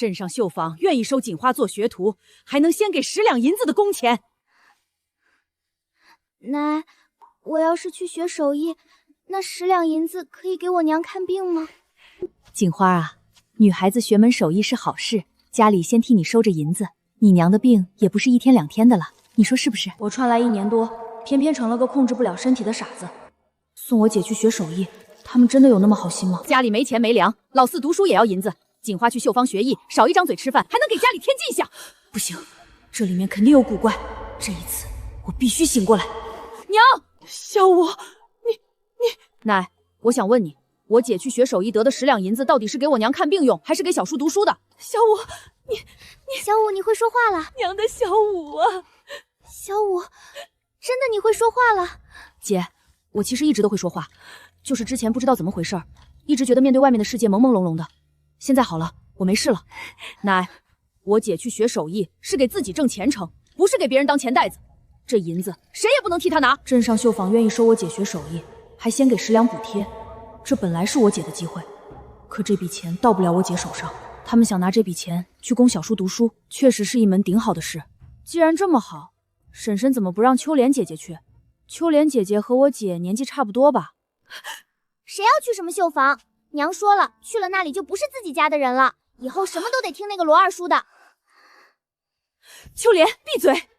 镇上绣坊愿意收锦花做学徒，还能先给10两银子的工钱。奶，我要是去学手艺，那10两银子可以给我娘看病吗？锦花啊，女孩子学门手艺是好事，家里先替你收着银子，你娘的病也不是1天2天的了，你说是不是？我串来1年多，偏偏成了个控制不了身体的傻子。送我姐去学手艺，他们真的有那么好心吗？家里没钱没粮，老四读书也要银子。锦花去绣坊学艺，少一张嘴吃饭，还能给家里添进项。不行，这里面肯定有古怪，这一次我必须醒过来。娘，小五，你奶，我想问你，我姐去学手艺得的10两银子，到底是给我娘看病用，还是给小叔读书的？小五，小五，你会说话了。娘的小五啊，小五，真的你会说话了。姐，我其实一直都会说话，就是之前不知道怎么回事，一直觉得面对外面的世界朦朦胧胧的。现在好了，我没事了。奶，我姐去学手艺是给自己挣前程，不是给别人当钱袋子。这银子谁也不能替她拿。镇上绣坊愿意收我姐学手艺，还先给10两补贴，这本来是我姐的机会，可这笔钱到不了我姐手上。他们想拿这笔钱去供小叔读书，确实是一门顶好的事。既然这么好，婶婶怎么不让秋莲姐姐去？秋莲姐姐和我姐年纪差不多吧？谁要去什么绣坊？娘说了，去了那里就不是自己家的人了，以后什么都得听那个罗二叔的。秋莲，闭嘴！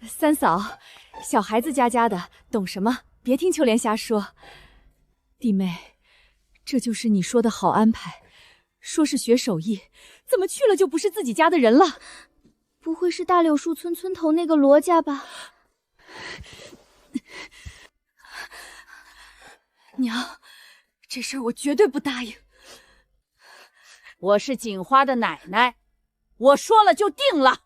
三嫂，小孩子家的，懂什么？别听秋莲瞎说。弟妹，这就是你说的好安排。说是学手艺，怎么去了就不是自己家的人了？不会是大柳树村村头那个罗家吧？娘，这事儿我绝对不答应。我是锦花的奶奶，我说了就定了。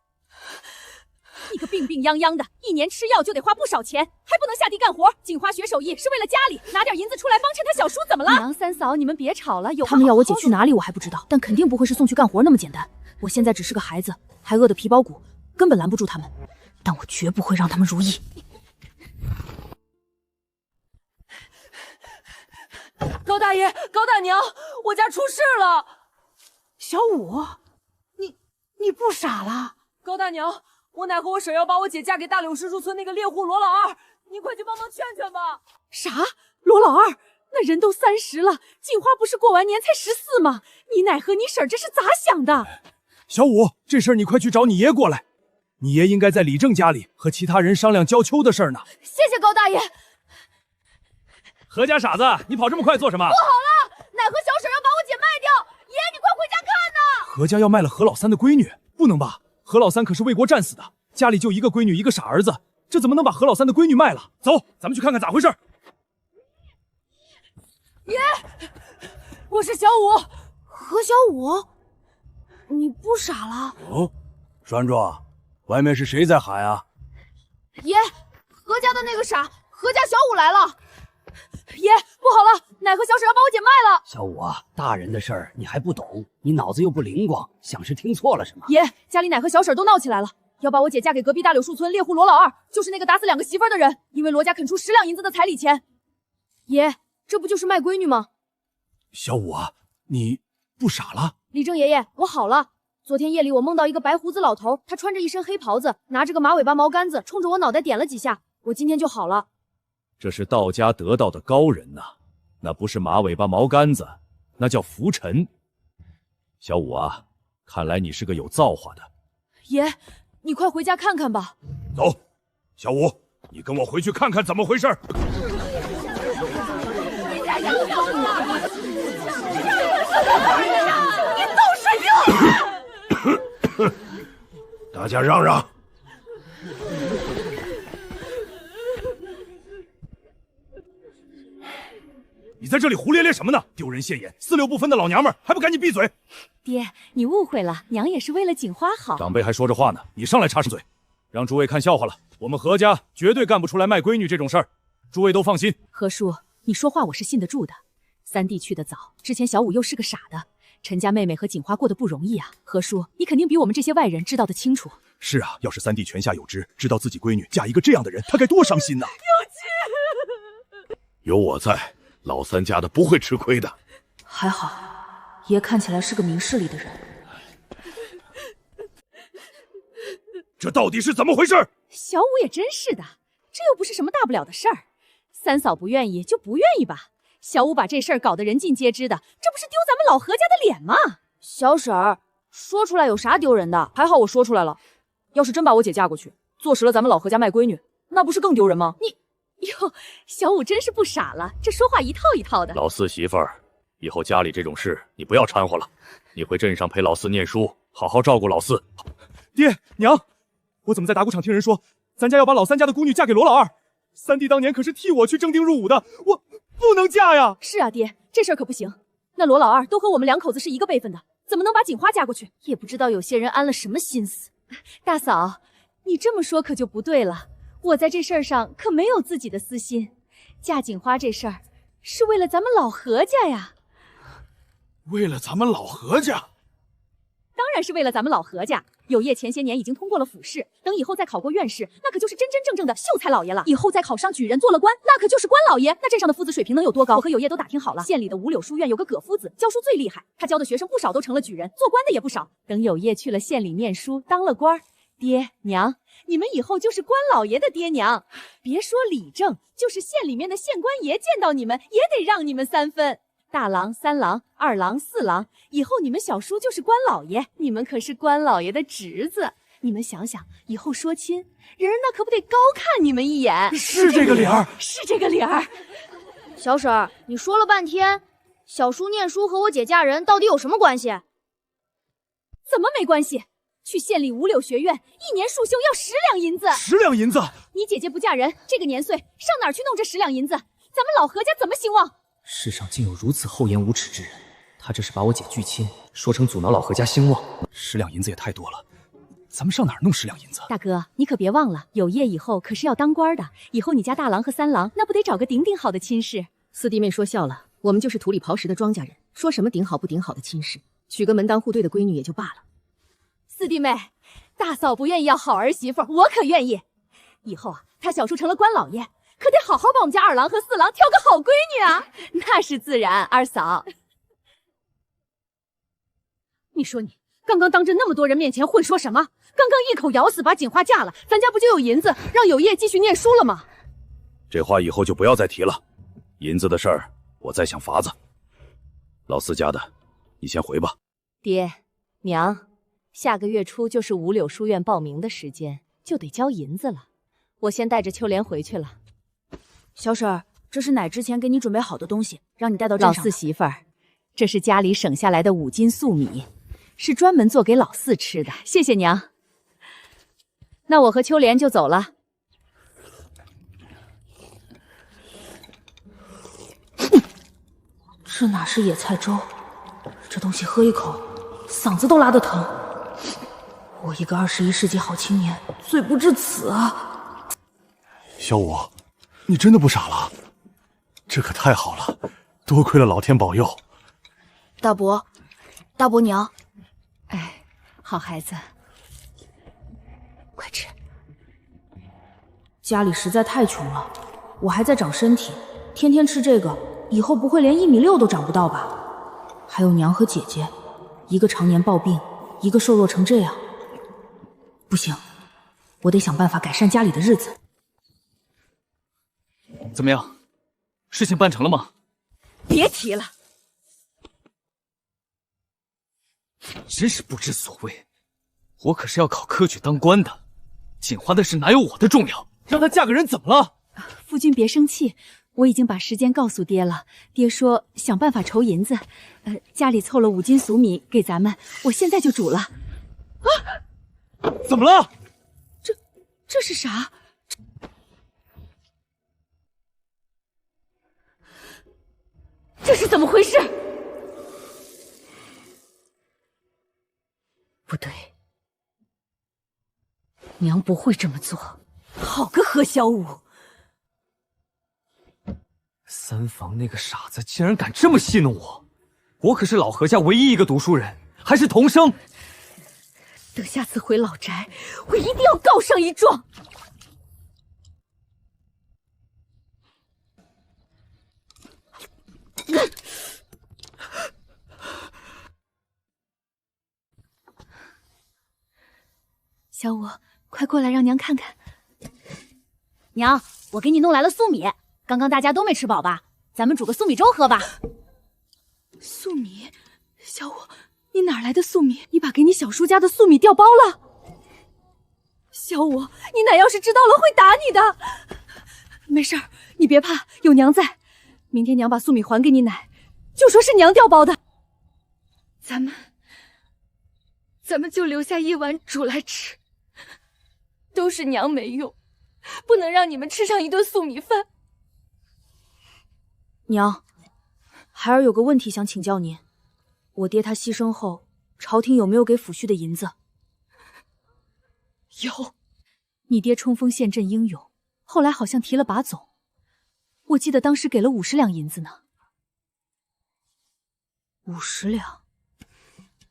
你个病病殃殃的，1年吃药就得花不少钱，还不能下地干活。锦花学手艺是为了家里，拿点银子出来帮衬他小叔，怎么了？娘三嫂，你们别吵了。他们要我姐去哪里我还不知道，但肯定不会是送去干活那么简单。我现在只是个孩子，还饿得皮包骨，根本拦不住他们。但我绝不会让他们如意。高大爷，高大娘，我家出事了！小五，你不傻了？高大娘，我奶和我婶要把我姐嫁给大柳石树村那个猎户罗老二，你快去帮忙劝劝吧。啥？罗老二？那人都30了，锦花不是过完年才14吗？你奶和你婶这是咋想的？小五，这事儿你快去找你爷过来，你爷应该在李正家里和其他人商量交秋的事儿呢。谢谢高大爷。何家傻子，你跑这么快做什么？不好了，奶和小婶要把我姐卖掉，爷你快回家看呐！何家要卖了何老三的闺女？不能吧？何老三可是为国战死的，家里就一个闺女一个傻儿子，这怎么能把何老三的闺女卖了？走，咱们去看看咋回事。爷，我是小五。何小五，你不傻了？哦，栓庄，外面是谁在喊啊？爷，何家的那个傻，何家小五来了。爷，不好了，奶和小婶要把我姐卖了。小五啊，大人的事儿你还不懂，你脑子又不灵光，想是听错了什么？爷，家里奶和小婶都闹起来了，要把我姐嫁给隔壁大柳树村猎户罗老二，就是那个打死2个媳妇的人，因为罗家肯出10两银子的彩礼钱。爷，这不就是卖闺女吗？小五啊，你不傻了？李正爷爷，我好了。昨天夜里我梦到一个白胡子老头，他穿着一身黑袍子，拿着个马尾巴毛杆子，冲着我脑袋点了几下，我今天就好了。这是道家得道的高人呐，那不是马尾巴毛杆子，那叫拂尘。小五啊，看来你是个有造化的。爷，你快回家看看吧。走，小五，你跟我回去看看怎么回事。你懂水平！大家让让。你在这里胡咧咧什么呢？丢人现眼，四六不分的老娘们儿，还不赶紧闭嘴！爹，你误会了，娘也是为了锦花好。长辈还说着话呢，你上来插上嘴，让诸位看笑话了。我们何家绝对干不出来卖闺女这种事儿，诸位都放心。何叔，你说话我是信得住的。三弟去得早，之前小五又是个傻的，陈家妹妹和锦花过得不容易啊。何叔，你肯定比我们这些外人知道的清楚。是啊，要是三弟泉下有知，知道自己闺女嫁一个这样的人，他该多伤心呐！有我在，老三家的不会吃亏的。还好，爷看起来是个明事理的人。这到底是怎么回事？小五也真是的，这又不是什么大不了的事儿。三嫂不愿意就不愿意吧，小五把这事儿搞得人尽皆知的，这不是丢咱们老何家的脸吗？小婶儿，说出来有啥丢人的？还好我说出来了。要是真把我姐嫁过去，坐实了咱们老何家卖闺女，那不是更丢人吗？哟，小五真是不傻了，这说话一套一套的。老四媳妇儿，以后家里这种事你不要掺和了。你回镇上陪老四念书，好好照顾老四。爹娘，我怎么在打鼓场听人说，咱家要把老三家的姑女嫁给罗老二？三弟当年可是替我去征兵入伍的，我不能嫁呀！是啊，爹，这事儿可不行。那罗老二都和我们两口子是一个辈分的，怎么能把锦花嫁过去？也不知道有些人安了什么心思。大嫂，你这么说可就不对了。我在这事儿上可没有自己的私心，嫁锦花这事儿是为了咱们老何家呀。为了咱们老何家？当然是为了咱们老何家。有业前些年已经通过了府试，等以后再考过院试，那可就是真真正正的秀才老爷了。以后再考上举人做了官，那可就是官老爷。那镇上的夫子水平能有多高？我和有业都打听好了，县里的五柳书院有个葛夫子，教书最厉害，他教的学生不少都成了举人，做官的也不少。等有业去了县里念书，当了官，爹娘，你们以后就是官老爷的爹娘。别说理政，就是县里面的县官爷见到你们，也得让你们3分。大郎、三郎、二郎、四郎，以后你们小叔就是官老爷，你们可是官老爷的侄子。你们想想，以后说亲，人那可不得高看你们一眼。是这个理儿，是这个理儿。小婶儿，你说了半天，小叔念书和我姐嫁人到底有什么关系？怎么没关系？去县里五柳学院，一年束修要10两银子。10两银子？你姐姐不嫁人，这个年岁上哪儿去弄这10两银子？咱们老何家怎么兴旺？世上竟有如此厚颜无耻之人！他这是把我姐拒亲，说成阻挠老何家兴旺。10两银子也太多了，咱们上哪儿弄10两银子？大哥，你可别忘了，有业以后可是要当官的，以后你家大郎和三郎那不得找个顶顶好的亲事？四弟妹说笑了，我们就是土里刨食的庄稼人，说什么顶好不顶好的亲事，娶个门当户对的闺女也就罢了。四弟妹，大嫂不愿意要好儿媳妇，我可愿意。以后啊，他小叔成了官老爷，可得好好把我们家2郎和4郎挑个好闺女啊！那是自然，二嫂。你说你刚刚当着那么多人面前会说什么？刚刚一口咬死把锦花嫁了，咱家不就有银子让有业继续念书了吗？这话以后就不要再提了，银子的事儿我再想法子。老四家的，你先回吧。爹娘，下个月初就是五柳书院报名的时间，就得交银子了。我先带着秋莲回去了。小婶儿，这是奶之前给你准备好的东西，让你带到镇上。老四媳妇儿，这是家里省下来的5斤粟米，是专门做给老四吃的。谢谢娘。那我和秋莲就走了。这哪是野菜粥？这东西喝一口，嗓子都拉得疼。我一个21世纪好青年，罪不至此啊！小五，你真的不傻了？这可太好了，多亏了老天保佑。大伯，大伯娘，哎，好孩子，快吃。家里实在太穷了，我还在长身体，天天吃这个，以后不会连1.6米都长不到吧？还有娘和姐姐，一个常年抱病，一个瘦弱成这样。不行，我得想办法改善家里的日子。怎么样，事情办成了吗？别提了，真是不知所谓。我可是要考科举当官的，锦花的事哪有我的重要？让她嫁个人怎么了？夫君别生气，我已经把时间告诉爹了。爹说想办法筹银子，家里凑了5斤粟米给咱们，我现在就煮了。啊！怎么了？这是啥？这是怎么回事？不对，娘不会这么做。好个何小五！三房那个傻子竟然敢这么戏弄我！我可是老何家唯一一个读书人，还是童生。等下次回老宅，我一定要告上一状。小五，快过来让娘看看。娘，我给你弄来了粟米，刚刚大家都没吃饱吧？咱们煮个粟米粥喝吧。粟米，小五，你哪来的粟米？你把给你小叔家的粟米调包了。小五，你奶要是知道了会打你的。没事儿，你别怕，有娘在。明天娘把粟米还给你奶，就说是娘调包的。咱们就留下一碗煮来吃。都是娘没用，不能让你们吃上一顿粟米饭。娘，孩儿有个问题想请教您，我爹他牺牲后，朝廷有没有给抚恤的银子？有，你爹冲锋陷阵英勇，后来好像提了把总，我记得当时给了50两银子呢。50两？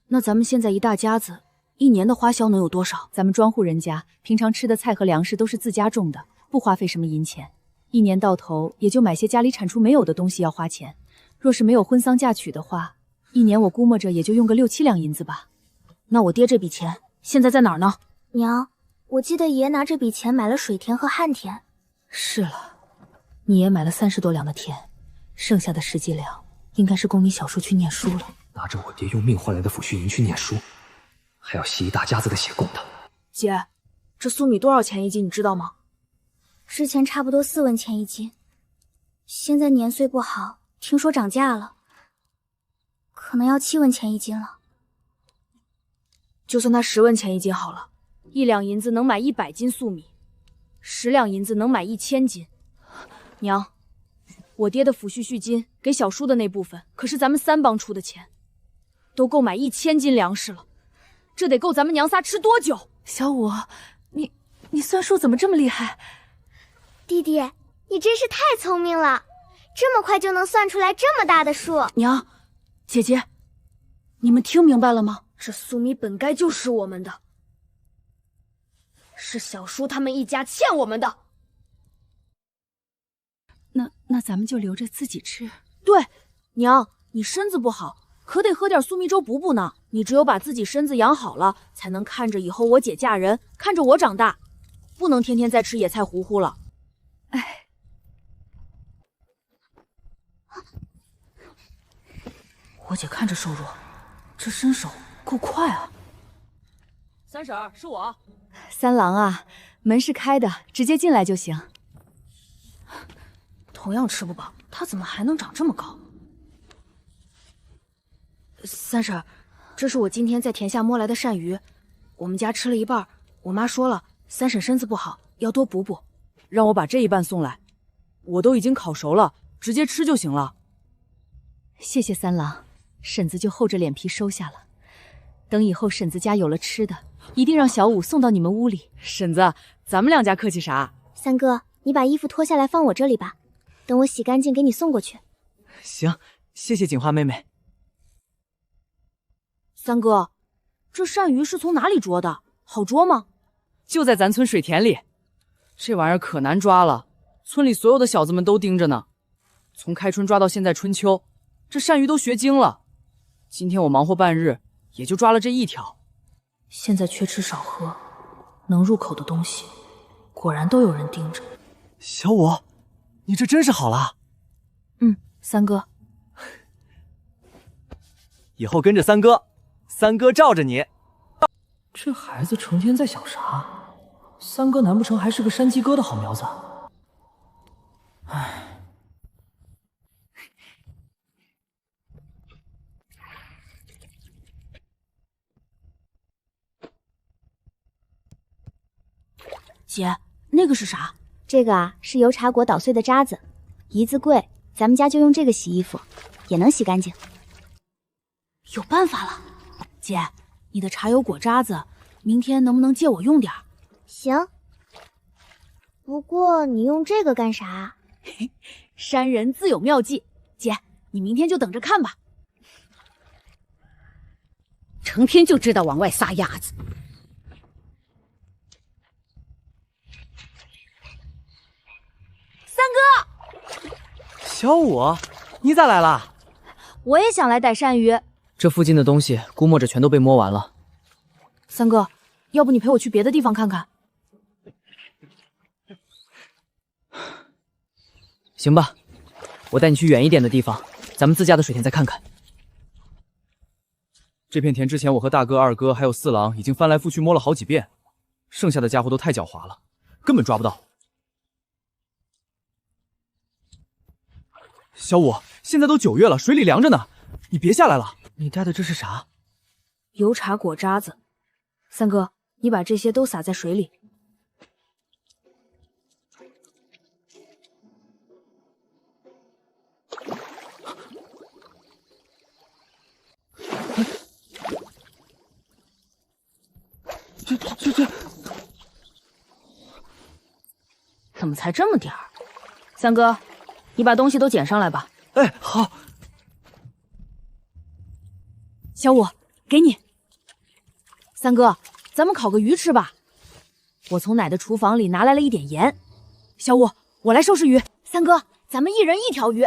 那咱们现在一大家子，一年的花销能有多少？咱们庄户人家平常吃的菜和粮食都是自家种的，不花费什么银钱，一年到头也就买些家里产出没有的东西要花钱。若是没有婚丧嫁娶的话，一年我估摸着也就用个6、7两银子吧。那我爹这笔钱现在在哪儿呢？娘，我记得爷爷拿这笔钱买了水田和旱田。是了，你爷买了30多两的田，剩下的10几两应该是供你小叔去念书了。拿着我爹用命换来的抚恤银去念书，还要吸一大家子的血供他。姐，这粟米多少钱一斤你知道吗？之前差不多4文钱一斤，现在年岁不好，听说涨价了，可能要7文钱一斤了。就算他10文钱一斤好了，1两银子能买100斤粟米，10两银子能买1000斤。娘，我爹的抚恤恤金给小叔的那部分，可是咱们3帮出的钱，都够买1000斤粮食了，这得够咱们娘仨吃多久？小五，你算数怎么这么厉害？弟弟，你真是太聪明了，这么快就能算出来这么大的数。娘，姐姐，你们听明白了吗？这粟米本该就是我们的，是小叔他们一家欠我们的。那咱们就留着自己吃。对，娘，你身子不好，可得喝点粟米粥补补呢。你只有把自己身子养好了，才能看着以后我姐嫁人，看着我长大，不能天天再吃野菜糊糊了。哎，我姐看着瘦弱，这身手够快啊。三婶儿，是我。三郎啊，门是开的，直接进来就行。同样吃不饱，他怎么还能长这么高？三婶，这是我今天在田下摸来的鳝鱼，我们家吃了一半，我妈说了，三婶身子不好，要多补补，让我把这一半送来。我都已经烤熟了，直接吃就行了。谢谢三郎，婶子就厚着脸皮收下了。等以后婶子家有了吃的，一定让小五送到你们屋里。婶子，咱们两家客气啥？三哥，你把衣服脱下来放我这里吧，等我洗干净给你送过去。行，谢谢锦花妹妹。三哥，这鳝鱼是从哪里捉的？好捉吗？就在咱村水田里。这玩意儿可难抓了，村里所有的小子们都盯着呢。从开春抓到现在春秋，这鳝鱼都学精了。今天我忙活半日，也就抓了这一条。现在缺吃少喝，能入口的东西，果然都有人盯着。小五，你这真是好了。三哥，以后跟着三哥，三哥罩着你。这孩子成天在想啥？三哥难不成还是个山鸡哥的好苗子？唉。姐，那个是啥？这个啊，是油茶果捣碎的渣子，姨子贵，咱们家就用这个洗衣服，也能洗干净。有办法了，姐，你的茶油果渣子，明天能不能借我用点？行，不过你用这个干啥？山人自有妙计，姐，你明天就等着看吧。成天就知道往外撒丫子。三哥，小五，你咋来了？我也想来逮鳝鱼。这附近的东西估摸着全都被摸完了。三哥，要不你陪我去别的地方看看？行吧，我带你去远一点的地方，咱们自家的水田再看看。这片田之前我和大哥、二哥还有四郎已经翻来覆去摸了好几遍，剩下的家伙都太狡猾了，根本抓不到。小五，现在都9月了，水里凉着呢，你别下来了。你带的这是啥？油茶果渣子。三哥，你把这些都撒在水里。这，怎么才这么点儿？三哥，你把东西都捡上来吧。哎，好。小五，给你。三哥，咱们烤个鱼吃吧。我从奶的厨房里拿来了一点盐。小五，我来收拾鱼。三哥，咱们一人1条鱼，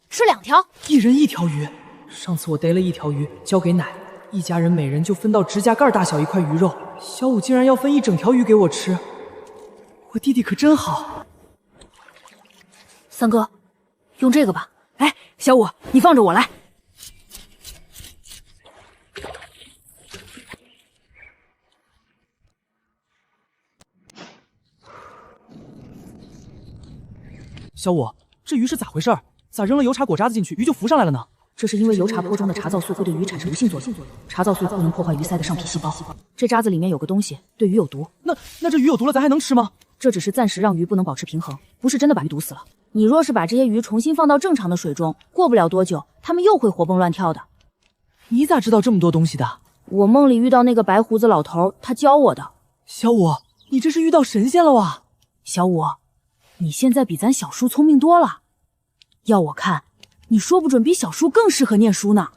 吃2条。一人1条鱼。上次我逮了1条鱼，交给奶，一家人每人就分到指甲盖大小一块鱼肉。小五竟然要分1整条鱼给我吃，我弟弟可真好。三哥，用这个吧。哎，小五，你放着我来。小五，这鱼是咋回事？咋扔了油茶果渣子进去，鱼就浮上来了呢？这是因为油茶坡中的茶皂素会对鱼产生毒性作用，茶皂素不能破坏鱼鳃的上皮细胞。这渣子里面有个东西，对鱼有毒。那这鱼有毒了，咱还能吃吗？这只是暂时让鱼不能保持平衡，不是真的把鱼毒死了。你若是把这些鱼重新放到正常的水中，过不了多久，它们又会活蹦乱跳的。你咋知道这么多东西的？我梦里遇到那个白胡子老头，他教我的。小五，你这是遇到神仙了哇！小五，你现在比咱小叔聪明多了。要我看，你说不准比小叔更适合念书呢。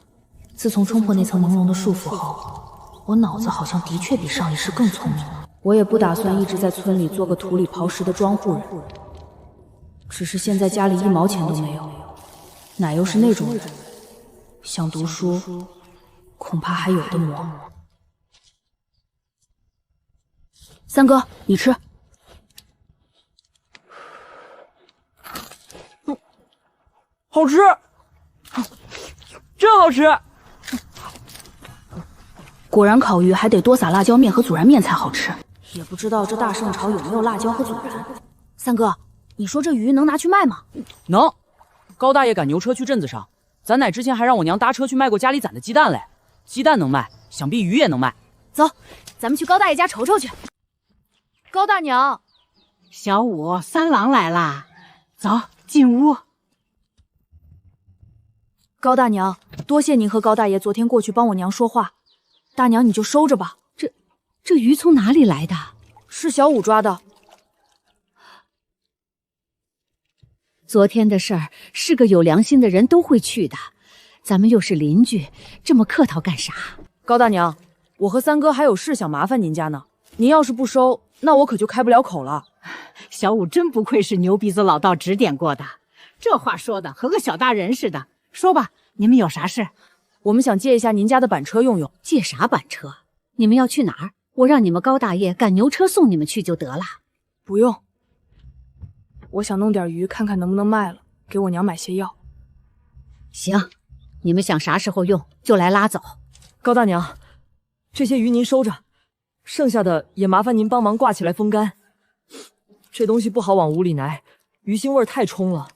自从冲破那层朦胧的束缚后，我脑子好像的确比上一世更聪明了。我也不打算一直在村里做个土里刨食的庄户人，只是现在家里1毛钱都没有，奶又是那种人，想读书恐怕还有的磨。三哥，你吃。好吃，真好吃。果然烤鱼还得多撒辣椒面和孜然面才好吃。也不知道这大圣朝有没有辣椒和孜然。三哥，你说这鱼能拿去卖吗？能。高大爷赶牛车去镇子上，咱奶之前还让我娘搭车去卖过家里攒的鸡蛋嘞。鸡蛋能卖，想必鱼也能卖。走，咱们去高大爷家瞅瞅去。高大娘，小五，三郎来啦，走进屋。高大娘，多谢您和高大爷昨天过去帮我娘说话。大娘你就收着吧。这鱼从哪里来的？是小五抓的。昨天的事儿，是个有良心的人都会去的。咱们又是邻居，这么客套干啥？高大娘，我和三哥还有事想麻烦您家呢。您要是不收，那我可就开不了口了。小五真不愧是牛鼻子老道指点过的，这话说的和个小大人似的。说吧，你们有啥事？我们想借一下您家的板车用用。借啥板车？你们要去哪儿？我让你们高大爷赶牛车送你们去就得了。不用，我想弄点鱼，看看能不能卖了，给我娘买些药。行，你们想啥时候用就来拉走。高大娘，这些鱼您收着，剩下的也麻烦您帮忙挂起来风干。这东西不好往屋里拿，鱼腥味太冲了。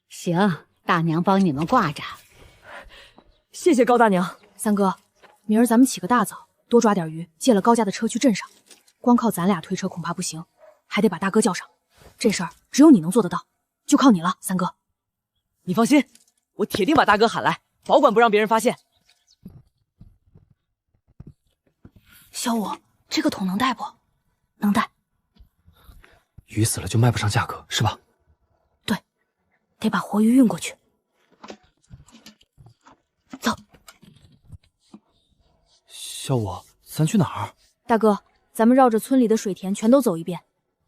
行，大娘帮你们挂着。谢谢高大娘。三哥，明儿咱们起个大早，多抓点鱼，借了高家的车去镇上。光靠咱俩推车恐怕不行，还得把大哥叫上。这事儿只有你能做得到，就靠你了，三哥。你放心，我铁定把大哥喊来，保管不让别人发现。小五，这个桶能带不？能带。鱼死了就卖不上价格，是吧？对，得把活鱼运过去。走。小五，咱去哪儿？大哥，咱们绕着村里的水田全都走一遍，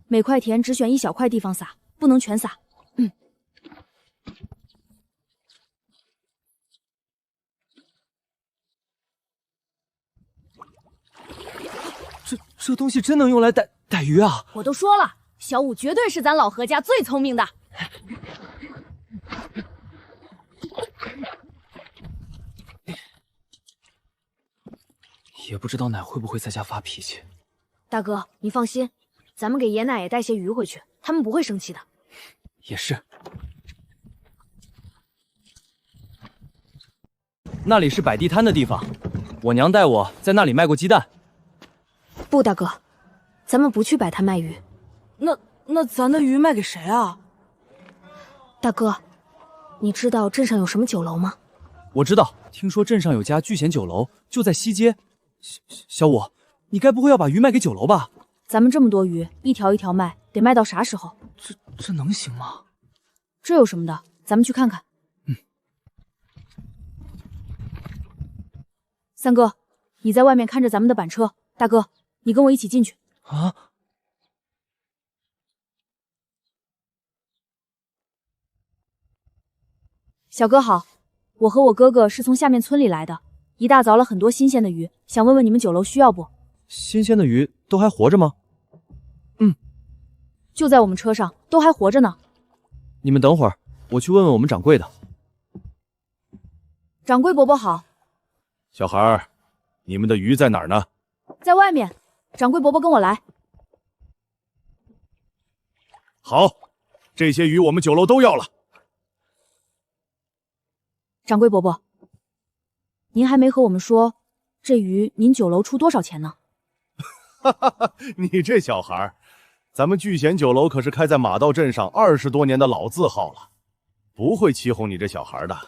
每块田只选一小块地方撒，不能全撒。这东西真能用来逮鱼啊！我都说了，小五绝对是咱老何家最聪明的。也不知道奶会不会在家发脾气。大哥，你放心，咱们给爷奶也带些鱼回去，他们不会生气的。也是。那里是摆地摊的地方，我娘带我在那里卖过鸡蛋。不，大哥，咱们不去摆摊卖鱼。那咱的鱼卖给谁啊？大哥，你知道镇上有什么酒楼吗？我知道，听说镇上有家聚贤酒楼，就在西街。小五，你该不会要把鱼卖给酒楼吧？咱们这么多鱼，一条一条卖，得卖到啥时候？这能行吗？这有什么的？咱们去看看。三哥，你在外面看着咱们的板车。大哥，你跟我一起进去。啊！小哥好，我和我哥哥是从下面村里来的，一大早了很多新鲜的鱼，想问问你们酒楼需要不？新鲜的鱼都还活着吗？就在我们车上，都还活着呢。你们等会儿，我去问问我们掌柜的。掌柜伯伯好。小孩儿，你们的鱼在哪儿呢？在外面。掌柜伯伯跟我来。好，这些鱼我们酒楼都要了。掌柜伯伯，您还没和我们说，这鱼您酒楼出多少钱呢？哈哈哈，你这小孩儿，咱们聚贤酒楼可是开在马道镇上20多年的老字号了，不会欺哄你这小孩的。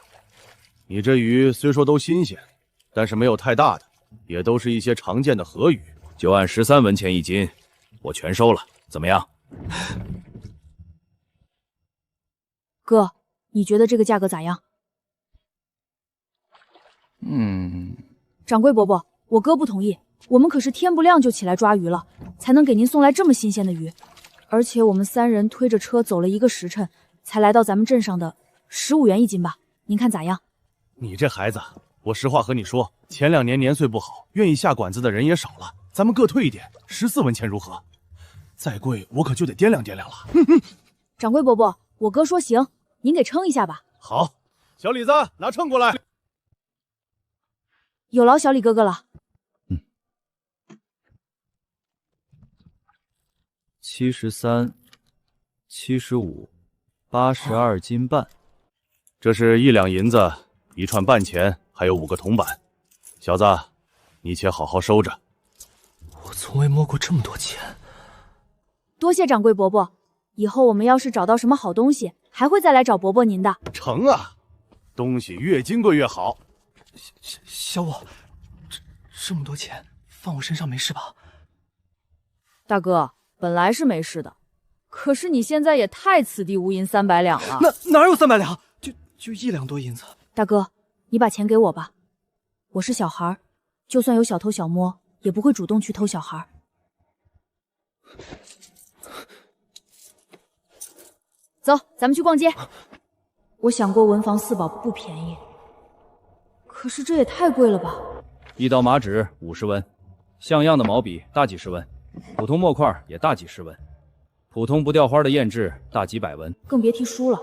你这鱼虽说都新鲜，但是没有太大的，也都是一些常见的河鱼，就按13文钱一斤，我全收了，怎么样？哥，你觉得这个价格咋样？掌柜伯伯，我哥不同意，我们可是天不亮就起来抓鱼了，才能给您送来这么新鲜的鱼，而且我们3人推着车走了1个时辰，才来到咱们镇上的15元一斤吧，您看咋样？你这孩子，我实话和你说，前2年年岁不好，愿意下馆子的人也少了，咱们各退一点，14文钱如何？再贵我可就得掂量掂量了。掌柜伯伯，我哥说行，您给称一下吧。好，小李子拿秤过来。有劳小李哥哥了。 73、75、82斤半，这是1两银子，1串半钱，还有5个铜板。小子，你且好好收着。我从未摸过这么多钱。多谢掌柜伯伯，以后我们要是找到什么好东西，还会再来找伯伯您的。成啊，东西越金贵越好。小五，这么多钱放我身上没事吧？大哥。 本来是没事的，可是你现在也太此地无银300两了。哪有300两？就1两多银子。大哥，你把钱给我吧，我是小孩，就算有小偷小摸，也不会主动去偷小孩。走，咱们去逛街。我想过文房四宝不便宜，可是这也太贵了吧！1刀麻纸50文，像样的毛笔大几十文。 普通墨块也大几十文，普通不掉花的砚质大几百文，更别提书了。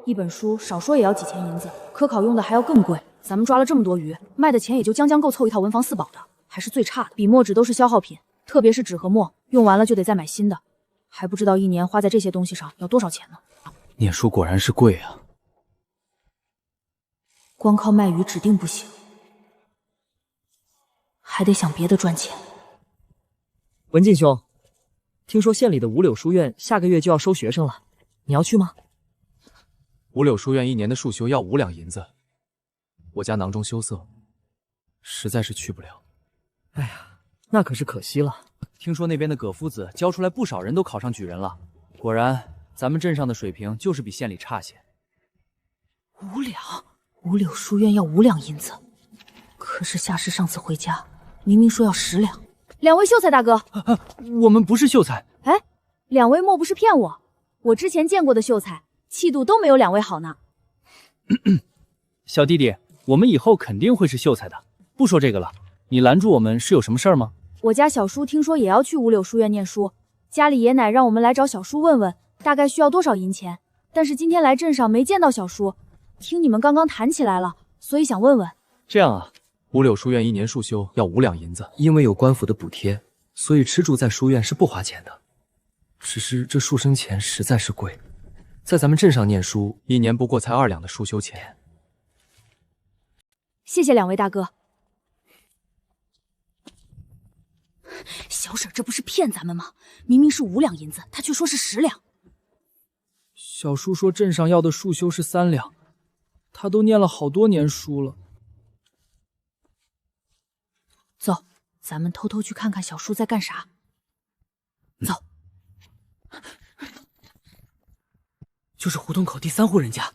一本书少说也要几千银子，科考用的还要更贵。咱们抓了这么多鱼，卖的钱也就将够凑一套文房四宝的，还是最差的。笔墨纸都是消耗品，特别是纸和墨，用完了就得再买新的，还不知道1年花在这些东西上要多少钱呢。念书果然是贵啊！光靠卖鱼指定不行，还得想别的赚钱。 文静兄，听说县里的五柳书院下个月就要收学生了，你要去吗？五柳书院1年的束修要5两银子，我家囊中羞涩，实在是去不了。哎呀，那可是可惜了。听说那边的葛夫子教出来不少人都考上举人了，果然咱们镇上的水平就是比县里差些。5两，五柳书院要5两银子，可是夏氏上次回家明明说要10两。 2位秀才大哥，我们不是秀才。哎，2位莫不是骗我？我之前见过的秀才，气度都没有2位好呢。小弟弟，我们以后肯定会是秀才的。不说这个了，你拦住我们是有什么事儿吗？我家小叔听说也要去五柳书院念书，家里爷奶让我们来找小叔问问，大概需要多少银钱。但是今天来镇上没见到小叔，听你们刚刚谈起来了，所以想问问。这样啊，五柳书院1年束修要5两银子，因为有官府的补贴，所以吃住在书院是不花钱的。只是这束生钱实在是贵，在咱们镇上念书，1年不过才2两的束修钱。谢谢两位大哥。小婶这不是骗咱们吗？明明是5两银子，他却说是10两。小叔说镇上要的束修是3两，他都念了好多年书了。走，咱们偷偷去看看小叔在干啥。走。就是胡同口第3户人家。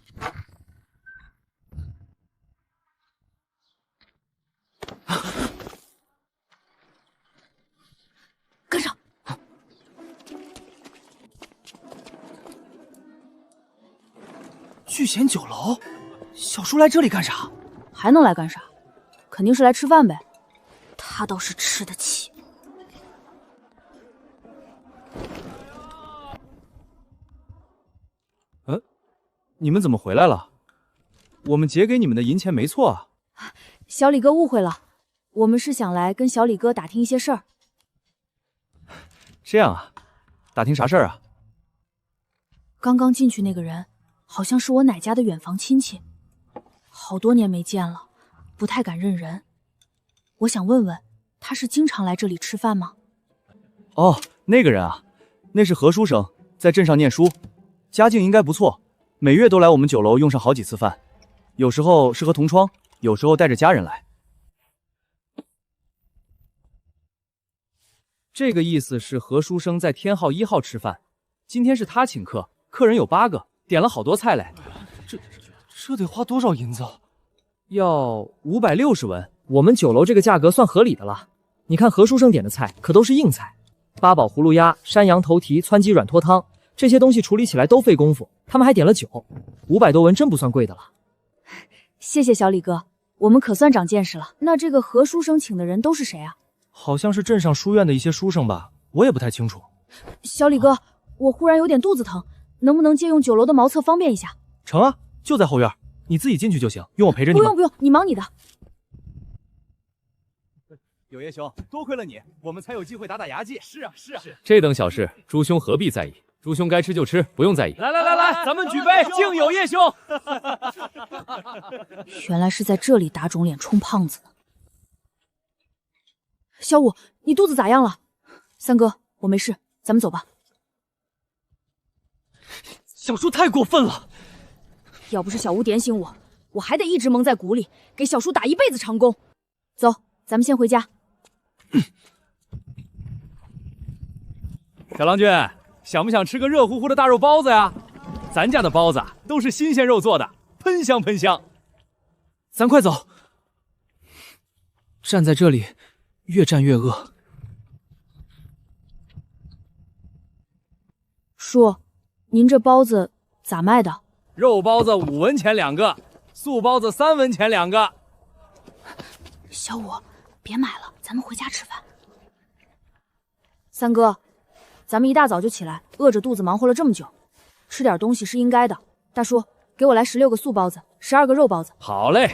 跟上。聚贤酒楼，小叔来这里干啥？还能来干啥？肯定是来吃饭呗。他倒是吃得起。你们怎么回来了？我们结给你们的银钱没错啊。小李哥误会了，我们是想来跟小李哥打听一些事儿。这样啊，打听啥事儿啊？刚刚进去那个人，好像是我奶家的远房亲戚，好多年没见了，不太敢认人。我想问问，他是经常来这里吃饭吗？哦，那个人啊，那是何书生，在镇上念书，家境应该不错，每月都来我们酒楼用上好几次饭，有时候是和同窗，有时候带着家人来。这个意思是何书生在天号1号吃饭，今天是他请客，客人有8个，点了好多菜来。这得花多少银子？要560文。我们酒楼这个价格算合理的了。你看何书生点的菜可都是硬菜，八宝葫芦鸭、山羊头蹄、汆鸡软脱汤，这些东西处理起来都费功夫。他们还点了酒，500多文真不算贵的了。谢谢小李哥，我们可算长见识了。那这个何书生请的人都是谁啊？好像是镇上书院的一些书生吧，我也不太清楚。小李哥，我忽然有点肚子疼，能不能借用酒楼的茅厕方便一下？成啊，就在后院，你自己进去就行，用我陪着你吗？不用，你忙你的。有叶兄，多亏了你，我们才有机会打牙祭。是啊。这等小事，诸兄何必在意？诸兄该吃就吃，不用在意。来，咱们举杯，敬有叶兄。原来是在这里打肿脸充胖子呢。小五，你肚子咋样了？三哥，我没事，咱们走吧。小叔太过分了！要不是小吴点醒我，我还得一直蒙在鼓里，给小叔打一辈子长工。走，咱们先回家。小郎君，想不想吃个热乎乎的大肉包子呀？咱家的包子都是新鲜肉做的，喷香喷香。咱快走，站在这里越站越饿。叔，您这包子咋卖的？肉包子5文钱2个，素包子3文钱2个。小五，别买了，咱们回家吃饭。三哥，咱们一大早就起来，饿着肚子忙活了这么久，吃点东西是应该的。大叔，给我来16个素包子，12个肉包子。好嘞。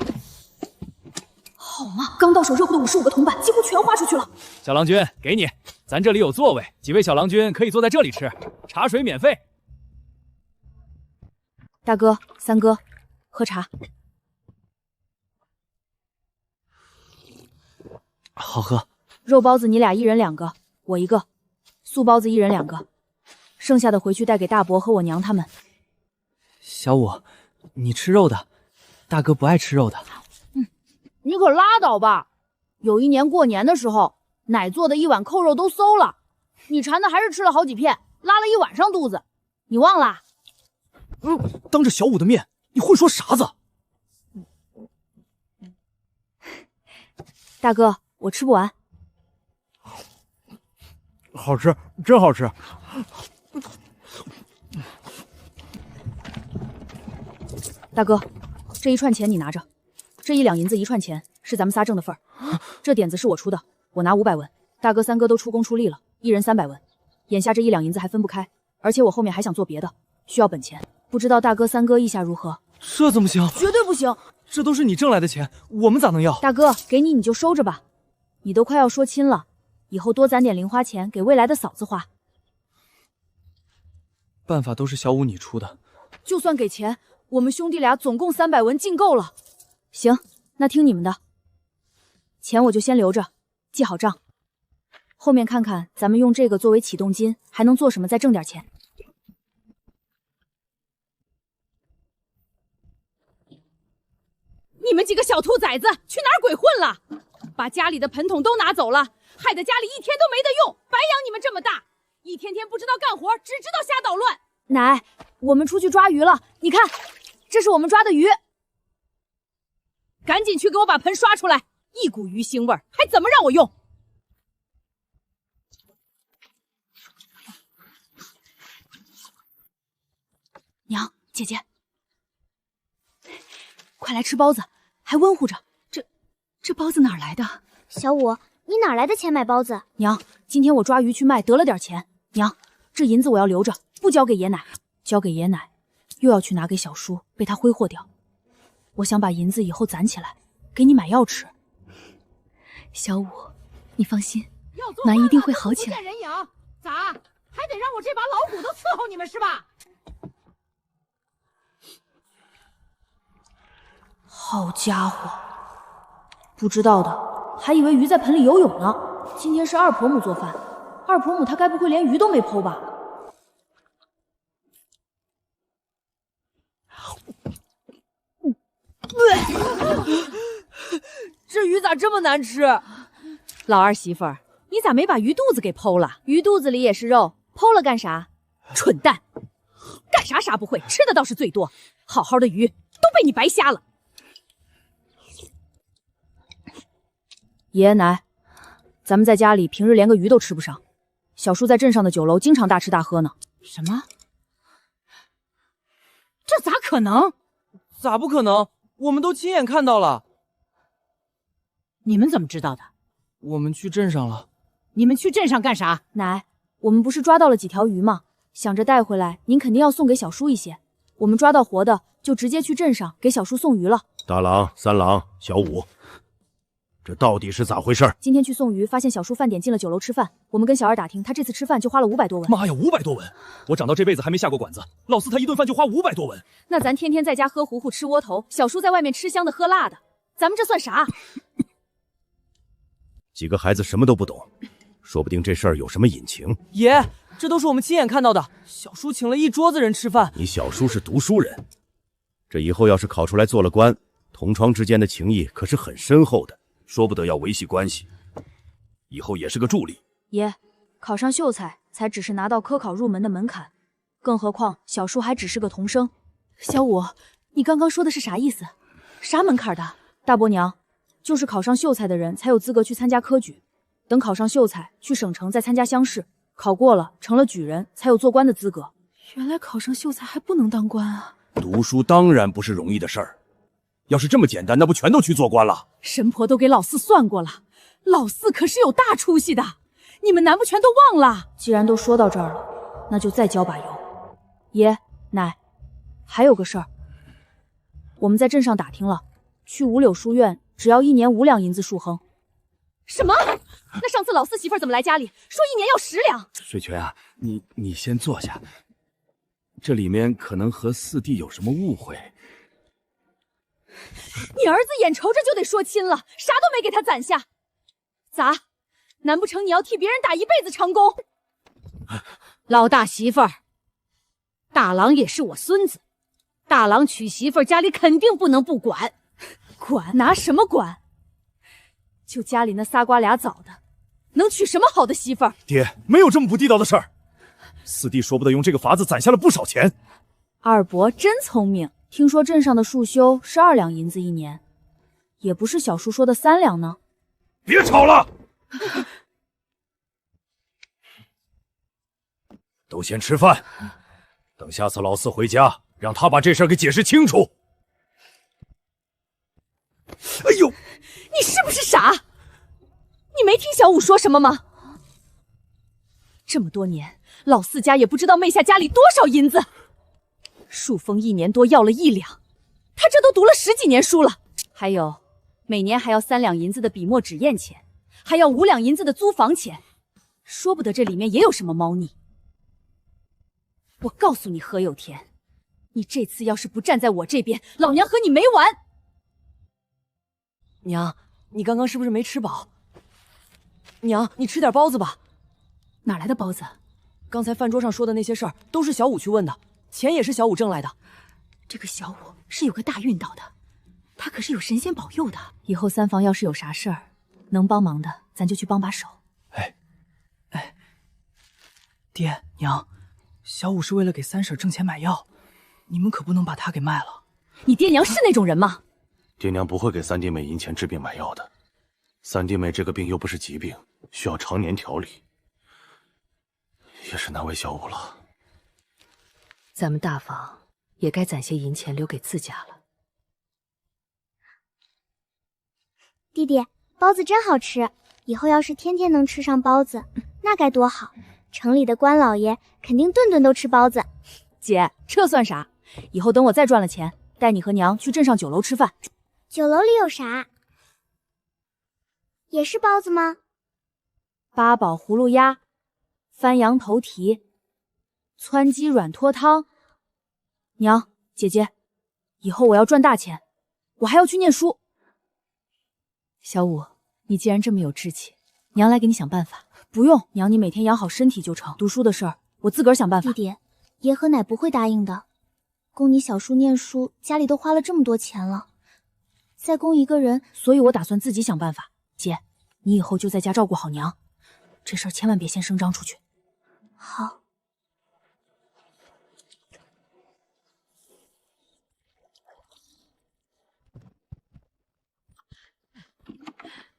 好嘛，刚到手热乎的55个铜板几乎全花出去了。小郎君，给你，咱这里有座位，几位小郎君可以坐在这里吃，茶水免费。大哥、三哥，喝茶。好喝。肉包子你俩1人2个，我1个；素包子1人2个，剩下的回去带给大伯和我娘他们。小五，你吃肉的，大哥不爱吃肉的。你可拉倒吧！有一年过年的时候，奶做的1碗扣肉都馊了，你馋的还是吃了好几片，拉了1晚上肚子，你忘啦？当着小五的面，你会说啥子？大哥，我吃不完。好吃，真好吃。大哥，这1串钱你拿着，这1两银子1串钱是咱们仨挣的份儿。这点子是我出的，我拿500文，大哥、三哥都出工出力了，一人300文，眼下这1两银子还分不开，而且我后面还想做别的，需要本钱，不知道大哥、三哥意下如何？这怎么行？绝对不行！这都是你挣来的钱，我们咋能要？大哥，给你就收着吧，你都快要说亲了，以后多攒点零花钱给未来的嫂子花。办法都是小五你出的，就算给钱，我们兄弟俩总共300文进够了。行，那听你们的，钱我就先留着，记好账。后面看看咱们用这个作为启动金，还能做什么再挣点钱。你们几个小兔崽子去哪儿鬼混了？把家里的盆桶都拿走了，害得家里一天都没得用，白养你们这么大，一天天不知道干活，只知道瞎捣乱。奶，我们出去抓鱼了，你看，这是我们抓的鱼。赶紧去给我把盆刷出来，一股鱼腥味儿，还怎么让我用？娘，姐姐，快来吃包子，还温乎着。这包子哪儿来的？小五，你哪来的钱买包子？娘，今天我抓鱼去卖，得了点钱。娘，这银子我要留着，不交给爷奶，交给爷奶，又要去拿给小叔，被他挥霍掉。我想把银子以后攒起来，给你买药吃。小五，你放心，奶一定会好起来。不见人影，咋还得让我这把老骨头伺候你们是吧？好家伙，不知道的还以为鱼在盆里游泳呢。今天是二婆母做饭，二婆母她该不会连鱼都没剖吧？这鱼咋这么难吃？老二媳妇儿，你咋没把鱼肚子给剖了？鱼肚子里也是肉，剖了干啥？蠢蛋，干啥啥不会，吃的倒是最多。好好的鱼都被你白瞎了。爷爷奶，咱们在家里平日连个鱼都吃不上，小叔在镇上的酒楼经常大吃大喝呢。什么？这咋可能？咋不可能？我们都亲眼看到了。你们怎么知道的？我们去镇上了。你们去镇上干啥？奶，我们不是抓到了几条鱼吗？想着带回来，您肯定要送给小叔一些。我们抓到活的，就直接去镇上给小叔送鱼了。大郎、三郎、小五，这到底是咋回事？今天去送鱼，发现小叔饭点进了酒楼吃饭。我们跟小二打听，他这次吃饭就花了500多文。妈呀，500多文！我长到这辈子还没下过馆子，老四他一顿饭就花500多文。那咱天天在家喝糊糊吃窝头，小叔在外面吃香的喝辣的，咱们这算啥？几个孩子什么都不懂，说不定这事儿有什么隐情。爷，这都是我们亲眼看到的。小叔请了一桌子人吃饭。你小叔是读书人，这以后要是考出来做了官，同窗之间的情谊可是很深厚的，说不得要维系关系，以后也是个助力。爷，考上秀才才只是拿到科考入门的门槛，更何况小叔还只是个童生。小五，你刚刚说的是啥意思？啥门槛的？大伯娘，就是考上秀才的人才有资格去参加科举，等考上秀才去省城再参加乡试，考过了成了举人才有做官的资格。原来考上秀才还不能当官啊！读书当然不是容易的事儿，要是这么简单，那不全都去做官了？神婆都给老四算过了，老四可是有大出息的，你们难不全都忘了？既然都说到这儿了，那就再浇把油。爷奶，还有个事儿，我们在镇上打听了，去五柳书院只要1年5两银子数亨。什么？那上次老四媳妇怎么来家里说1年要10两？水泉啊，你先坐下，这里面可能和四弟有什么误会。你儿子眼瞅着就得说亲了，啥都没给他攒下，咋？难不成你要替别人打一辈子长工？老大媳妇儿，大郎也是我孙子，大郎娶媳妇儿家里肯定不能不管。管拿什么管？就家里那仨瓜俩枣的，能娶什么好的媳妇儿？爹，没有这么不地道的事儿。四弟说不得用这个法子攒下了不少钱。二伯真聪明，听说镇上的束修是2两银子1年，也不是小叔说的3两呢。别吵了，都先吃饭，等下次老四回家，让他把这事儿给解释清楚。哎呦，你是不是傻？你没听小五说什么吗？这么多年，老四家也不知道妹下家里多少银子。树峰1年多要了1两，他这都读了10几年书了。还有，每年还要3两银子的笔墨纸砚钱，还要5两银子的租房钱，说不得这里面也有什么猫腻。我告诉你，何有田，你这次要是不站在我这边，老娘和你没完！娘，你刚刚是不是没吃饱？娘，你吃点包子吧。哪来的包子？刚才饭桌上说的那些事儿都是小五去问的，钱也是小五挣来的。这个小五是有个大运道的，他可是有神仙保佑的。以后三房要是有啥事儿，能帮忙的，咱就去帮把手。爹娘，小五是为了给三婶挣钱买药，你们可不能把他给卖了。你爹娘是那种人吗？爹娘不会给三弟妹银钱治病买药的。三弟妹这个病又不是疾病，需要常年调理，也是难为小五了。咱们大房也该攒些银钱留给自家了。弟弟，包子真好吃，以后要是天天能吃上包子，那该多好！城里的官老爷肯定顿顿都吃包子。姐，这算啥？以后等我再赚了钱，带你和娘去镇上酒楼吃饭。酒楼里有啥？也是包子吗？八宝葫芦鸭、翻羊头蹄、汆鸡软脱汤。娘，姐姐，以后我要赚大钱，我还要去念书。小五，你既然这么有志气，娘来给你想办法。不用，娘你每天养好身体就成。读书的事儿，我自个儿想办法。弟弟，爷和奶不会答应的。供你小叔念书，家里都花了这么多钱了，再供一个人，所以我打算自己想办法。姐，你以后就在家照顾好娘，这事儿千万别先声张出去。好。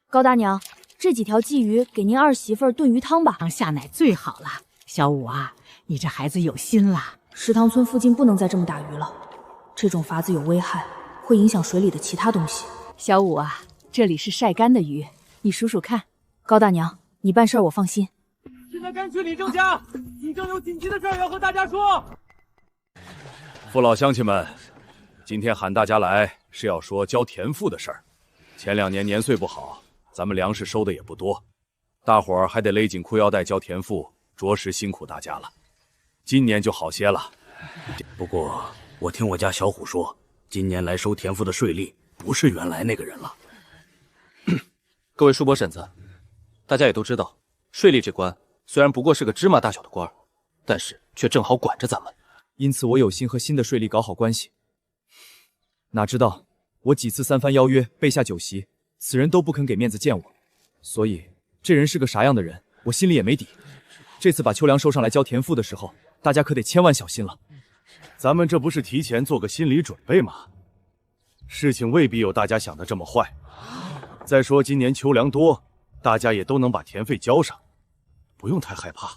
高大娘，这几条鲫鱼给您二媳妇儿炖鱼汤吧。下奶最好了，小五啊，你这孩子有心啦。石塘村附近不能再这么打鱼了，这种法子有危害，会影响水里的其他东西。小五啊，这里是晒干的鱼，你数数看。高大娘，你办事我放心。现在赶去李正家，李正有紧急的事儿要和大家说。父老乡亲们，今天喊大家来是要说交田赋的事儿。前2年年岁不好，咱们粮食收的也不多，大伙儿还得勒紧裤腰带交田赋，着实辛苦大家了。今年就好些了。不过我听我家小虎说，今年来收田赋的税吏不是原来那个人了。各位叔伯婶子，大家也都知道，税吏这官虽然不过是个芝麻大小的官，但是却正好管着咱们。因此我有心和新的税吏搞好关系。哪知道我几次三番邀约，备下酒席，此人都不肯给面子见我，所以这人是个啥样的人，我心里也没底。这次把秋粮收上来交田赋的时候，大家可得千万小心了。咱们这不是提前做个心理准备吗？事情未必有大家想的这么坏。再说今年秋粮多，大家也都能把田费交上，不用太害怕。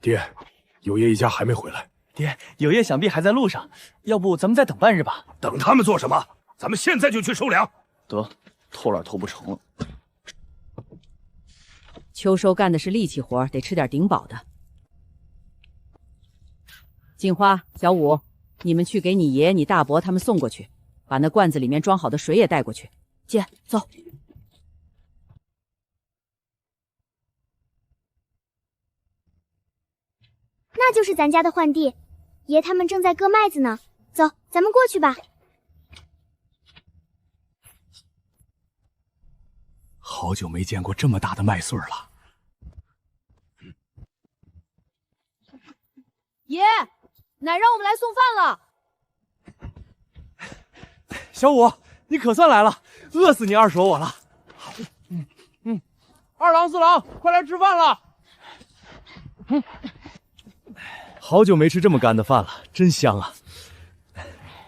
爹，有爷一家还没回来。爹，有爷想必还在路上，要不咱们再等半日吧？等他们做什么？咱们现在就去收粮。得，偷懒偷不成了。秋收干的是力气活，得吃点顶饱的。锦花、小五，你们去给你爷、你大伯他们送过去，把那罐子里面装好的水也带过去。姐，走。那就是咱家的换地，爷他们正在割麦子呢。走，咱们过去吧。好久没见过这么大的麦穗了。爷，奶让我们来送饭了。小五，你可算来了，饿死你二叔我了。二郎、四郎，快来吃饭了。好久没吃这么干的饭了，真香啊！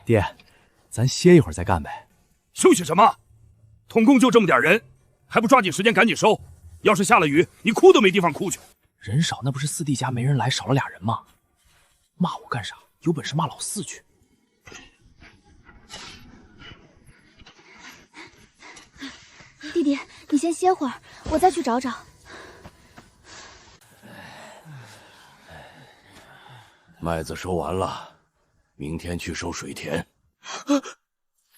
爹，咱歇一会儿再干呗。休息什么？统共就这么点人，还不抓紧时间赶紧收？要是下了雨，你哭都没地方哭去。人少那不是四弟家没人来，少了俩人吗？骂我干啥？有本事骂老四去。弟，你先歇会儿，我再去找找。麦子收完了，明天去收水田。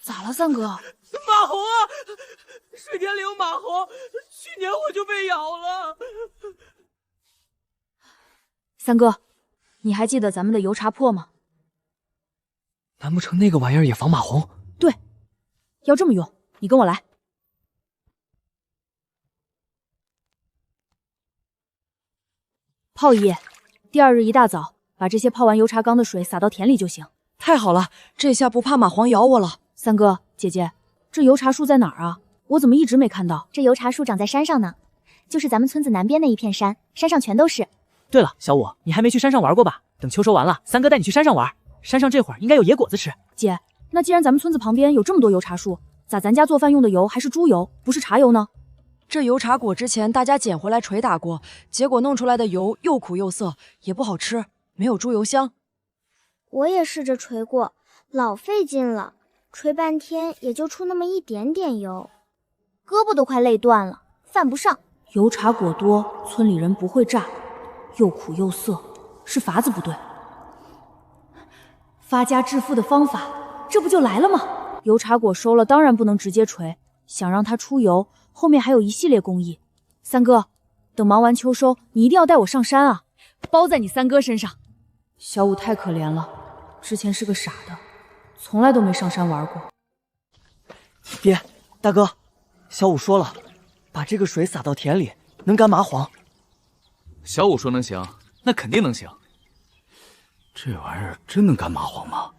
咋了，三哥？马红啊，水田里有马红，去年我就被咬了。三哥，你还记得咱们的油茶粕吗？难不成那个玩意儿也防马红？对，要这么用，你跟我来。泡一夜，第二日一大早，把这些泡完油茶缸的水洒到田里就行。太好了，这下不怕蚂蟥咬我了。三哥，姐姐，这油茶树在哪儿啊？我怎么一直没看到？这油茶树长在山上呢，就是咱们村子南边那一片山，山上全都是。对了，小五，你还没去山上玩过吧？等秋收完了，三哥带你去山上玩。山上这会儿应该有野果子吃。姐，那既然咱们村子旁边有这么多油茶树，咋咱家做饭用的油还是猪油，不是茶油呢？这油茶果之前大家捡回来捶打过，结果弄出来的油又苦又涩，也不好吃，没有猪油香。我也试着捶过，老费劲了，捶半天也就出那么一点点油，胳膊都快累断了，犯不上。油茶果多，村里人不会榨，又苦又涩，是法子不对。发家致富的方法，这不就来了吗？油茶果收了，当然不能直接捶，想让它出油，后面还有一系列工艺。三哥，等忙完秋收，你一定要带我上山啊，包在你三哥身上。小五太可怜了，之前是个傻的，从来都没上山玩过。爹，大哥，小五说了，把这个水洒到田里，能干蚂蟥。小五说能行，那肯定能行。这玩意儿真能干蚂蟥吗？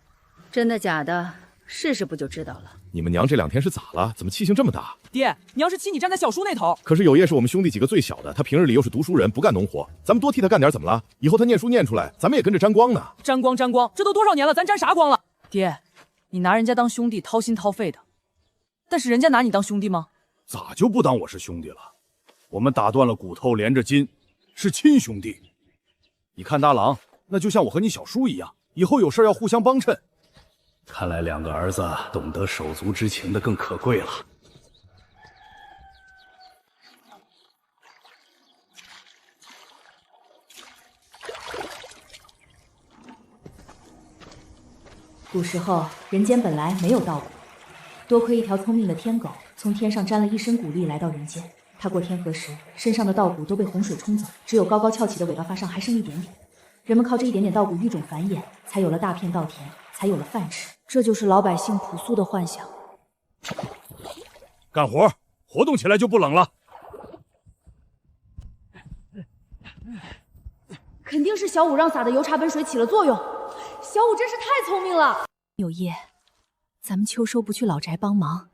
真的假的？试试不就知道了。你们娘这2天是咋了？怎么气性这么大？爹，娘是气你站在小叔那头。可是有叶是我们兄弟几个最小的，他平日里又是读书人，不干农活，咱们多替他干点怎么了？以后他念书念出来，咱们也跟着沾光呢。沾光，这都多少年了，咱沾啥光了？爹，你拿人家当兄弟，掏心掏肺的，但是人家拿你当兄弟吗？咋就不当我是兄弟了？我们打断了骨头连着筋，是亲兄弟。你看大郎，那就像我和你小叔一样，以后有事要互相帮衬。看来2个儿子懂得手足之情的更可贵了。古时候，人间本来没有稻谷，多亏一条聪明的天狗，从天上沾了一身谷粒来到人间。它过天河时，身上的稻谷都被洪水冲走，只有高高翘起的尾巴发上还剩一点点。人们靠这一点点稻谷育种繁衍，才有了大片稻田，才有了饭吃。这就是老百姓朴素的幻想。干活，活动起来就不冷了。肯定是小五让洒的油茶本水起了作用。小五真是太聪明了。有叶，咱们秋收不去老宅帮忙，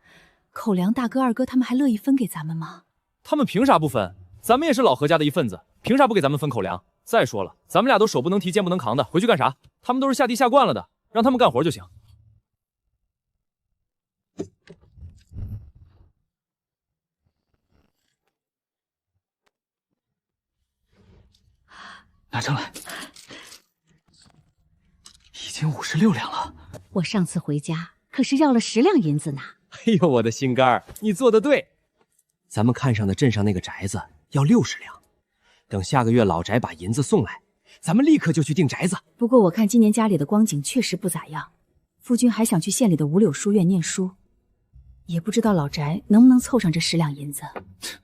口粮大哥二哥他们还乐意分给咱们吗？他们凭啥不分？咱们也是老何家的一份子，凭啥不给咱们分口粮？再说了，咱们俩都手不能提肩不能扛的，回去干啥？他们都是下地下惯了的，让他们干活就行。拿上来，已经56两了。我上次回家可是要了10两银子呢。哎呦，我的心肝儿，你做的对。咱们看上的镇上那个宅子要60两，等下个月老宅把银子送来，咱们立刻就去订宅子。不过我看今年家里的光景确实不咋样，夫君还想去县里的五柳书院念书，也不知道老宅能不能凑上这10两银子。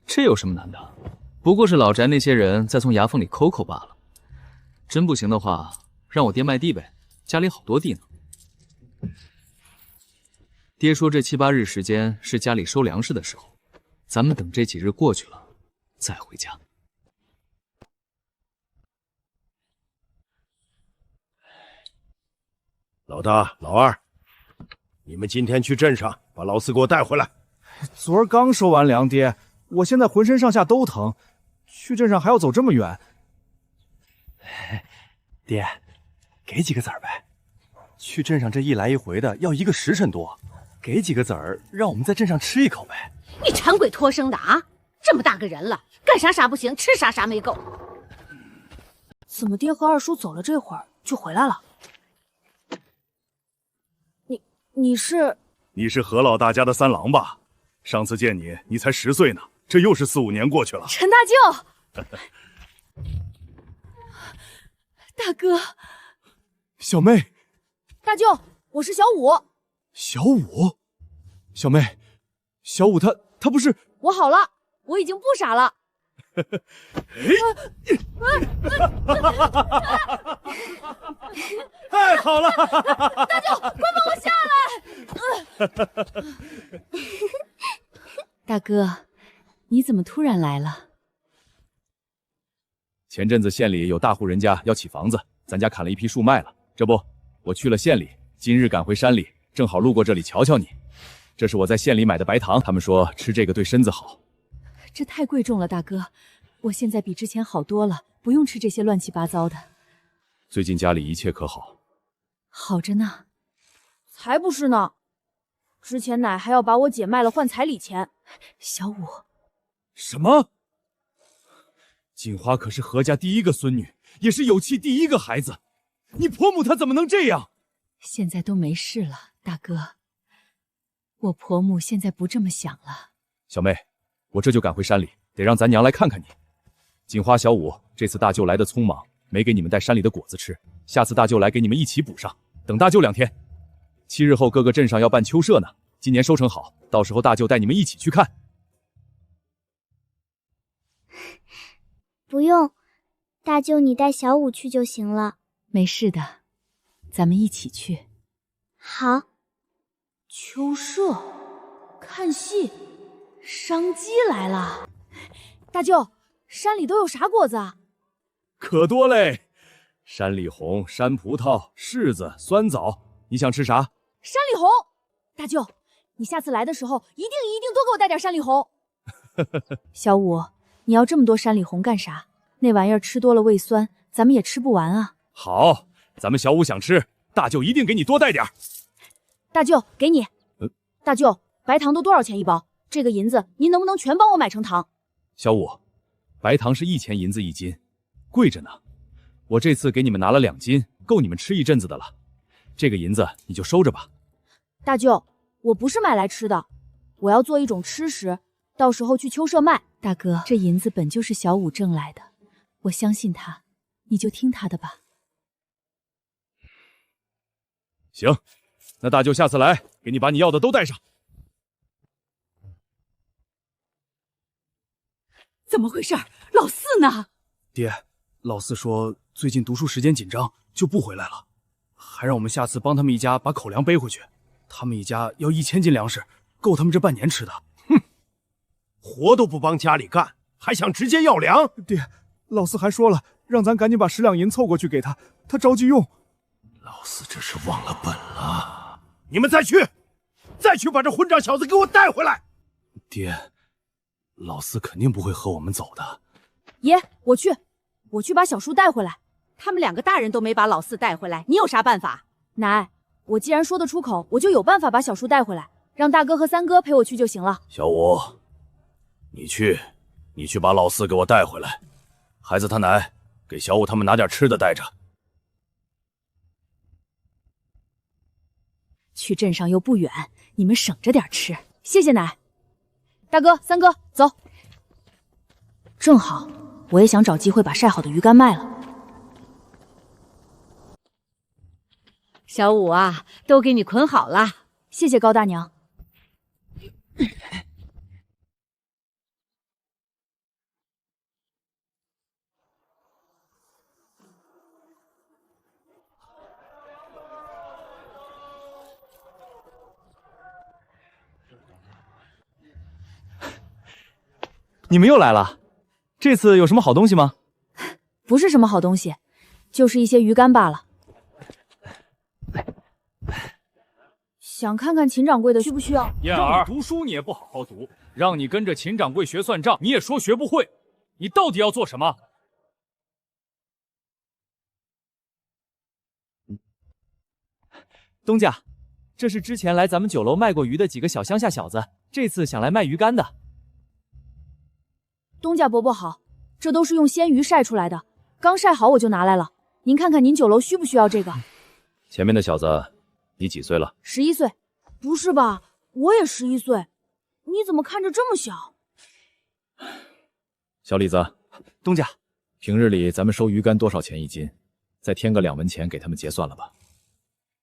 这有什么难的？不过是老宅那些人再从牙缝里抠抠罢了。真不行的话，让我爹卖地呗，家里好多地呢。爹说这7、8日时间是家里收粮食的时候，咱们等这几日过去了再回家。老大、老二，你们今天去镇上把老四给我带回来。昨儿刚收完粮，爹，我现在浑身上下都疼，去镇上还要走这么远。爹，给几个子儿呗。去镇上这一来一回的要1个时辰多，给几个子儿，让我们在镇上吃一口呗。你馋鬼托生的啊！这么大个人了，干啥不行，吃啥没够。怎么爹和二叔走了这会儿就回来了？你是？你是何老大家的三郎吧？上次见你，你才10岁呢，这又是4、5年过去了。陈大舅，大哥，小妹，大舅，我是小五。小五，小妹，小五他不是……我好了，我已经不傻了。太好了！大舅，快放我下来！大哥，你怎么突然来了？前阵子县里有大户人家要起房子，咱家砍了一批树卖了。这不，我去了县里，今日赶回山里，正好路过这里瞧瞧你。这是我在县里买的白糖，他们说吃这个对身子好。这太贵重了，大哥，我现在比之前好多了，不用吃这些乱七八糟的。最近家里一切可好？好着呢。才不是呢！之前奶还要把我姐卖了换彩礼钱。小五，什么？锦花可是何家第一个孙女，也是有气第一个孩子，你婆母她怎么能这样？现在都没事了，大哥。我婆母现在不这么想了。小妹，我这就赶回山里，得让咱娘来看看你。锦花、小五，这次大舅来的匆忙，没给你们带山里的果子吃，下次大舅来给你们一起补上。等大舅2天，7日后各个镇上要办秋社呢，今年收成好，到时候大舅带你们一起去看。不用，大舅你带小五去就行了。没事的，咱们一起去。好。秋社，看戏，商机来了。大舅，山里都有啥果子啊？可多嘞，山里红、山葡萄、柿子、酸枣，你想吃啥？山里红。大舅，你下次来的时候一定多给我带点山里红。小五，你要这么多山里红干啥？那玩意儿吃多了胃酸，咱们也吃不完啊。好，咱们小五想吃，大舅一定给你多带点。大舅，给你。大舅，白糖都多少钱一包？这个银子您能不能全帮我买成糖？小五，白糖是1000银子1斤，贵着呢。我这次给你们拿了2斤，够你们吃一阵子的了。这个银子你就收着吧。大舅，我不是买来吃的，我要做一种吃食，到时候去秋社卖。大哥，这银子本就是小五挣来的，我相信他，你就听他的吧。行，那大舅下次来，给你把你要的都带上。怎么回事？老四呢？爹，老四说最近读书时间紧张，就不回来了，还让我们下次帮他们一家把口粮背回去。他们一家要1000斤粮食，够他们这半年吃的。哼，活都不帮家里干，还想直接要粮？爹，老四还说了，让咱赶紧把10两银凑过去给他，他着急用。老四这是忘了本了。你们再去把这混账小子给我带回来。爹，老四肯定不会和我们走的。爷，我去把小叔带回来。他们2个大人都没把老四带回来，你有啥办法？奶，我既然说得出口，我就有办法把小叔带回来，让大哥和三哥陪我去就行了。小五，你去把老四给我带回来。孩子他奶，给小五他们拿点吃的带着。去镇上又不远，你们省着点吃。谢谢奶。大哥、三哥，走。正好，我也想找机会把晒好的鱼干卖了。小五啊，都给你捆好了。谢谢高大娘。你们又来了，这次有什么好东西吗？不是什么好东西，就是一些鱼干罢了。想看看秦掌柜的需不需要？燕儿，读书你也不好好读，让你跟着秦掌柜学算账，你也说学不会，你到底要做什么？东家，这是之前来咱们酒楼卖过鱼的几个小乡下小子，这次想来卖鱼干的。东家伯伯好，这都是用鲜鱼晒出来的，刚晒好我就拿来了。您看看您酒楼需不需要这个？前面的小子，你几岁了？ 11岁。不是吧，我也11岁，你怎么看着这么小？小李子，东家，平日里咱们收鱼竿多少钱一斤？再添个2文钱给他们结算了吧。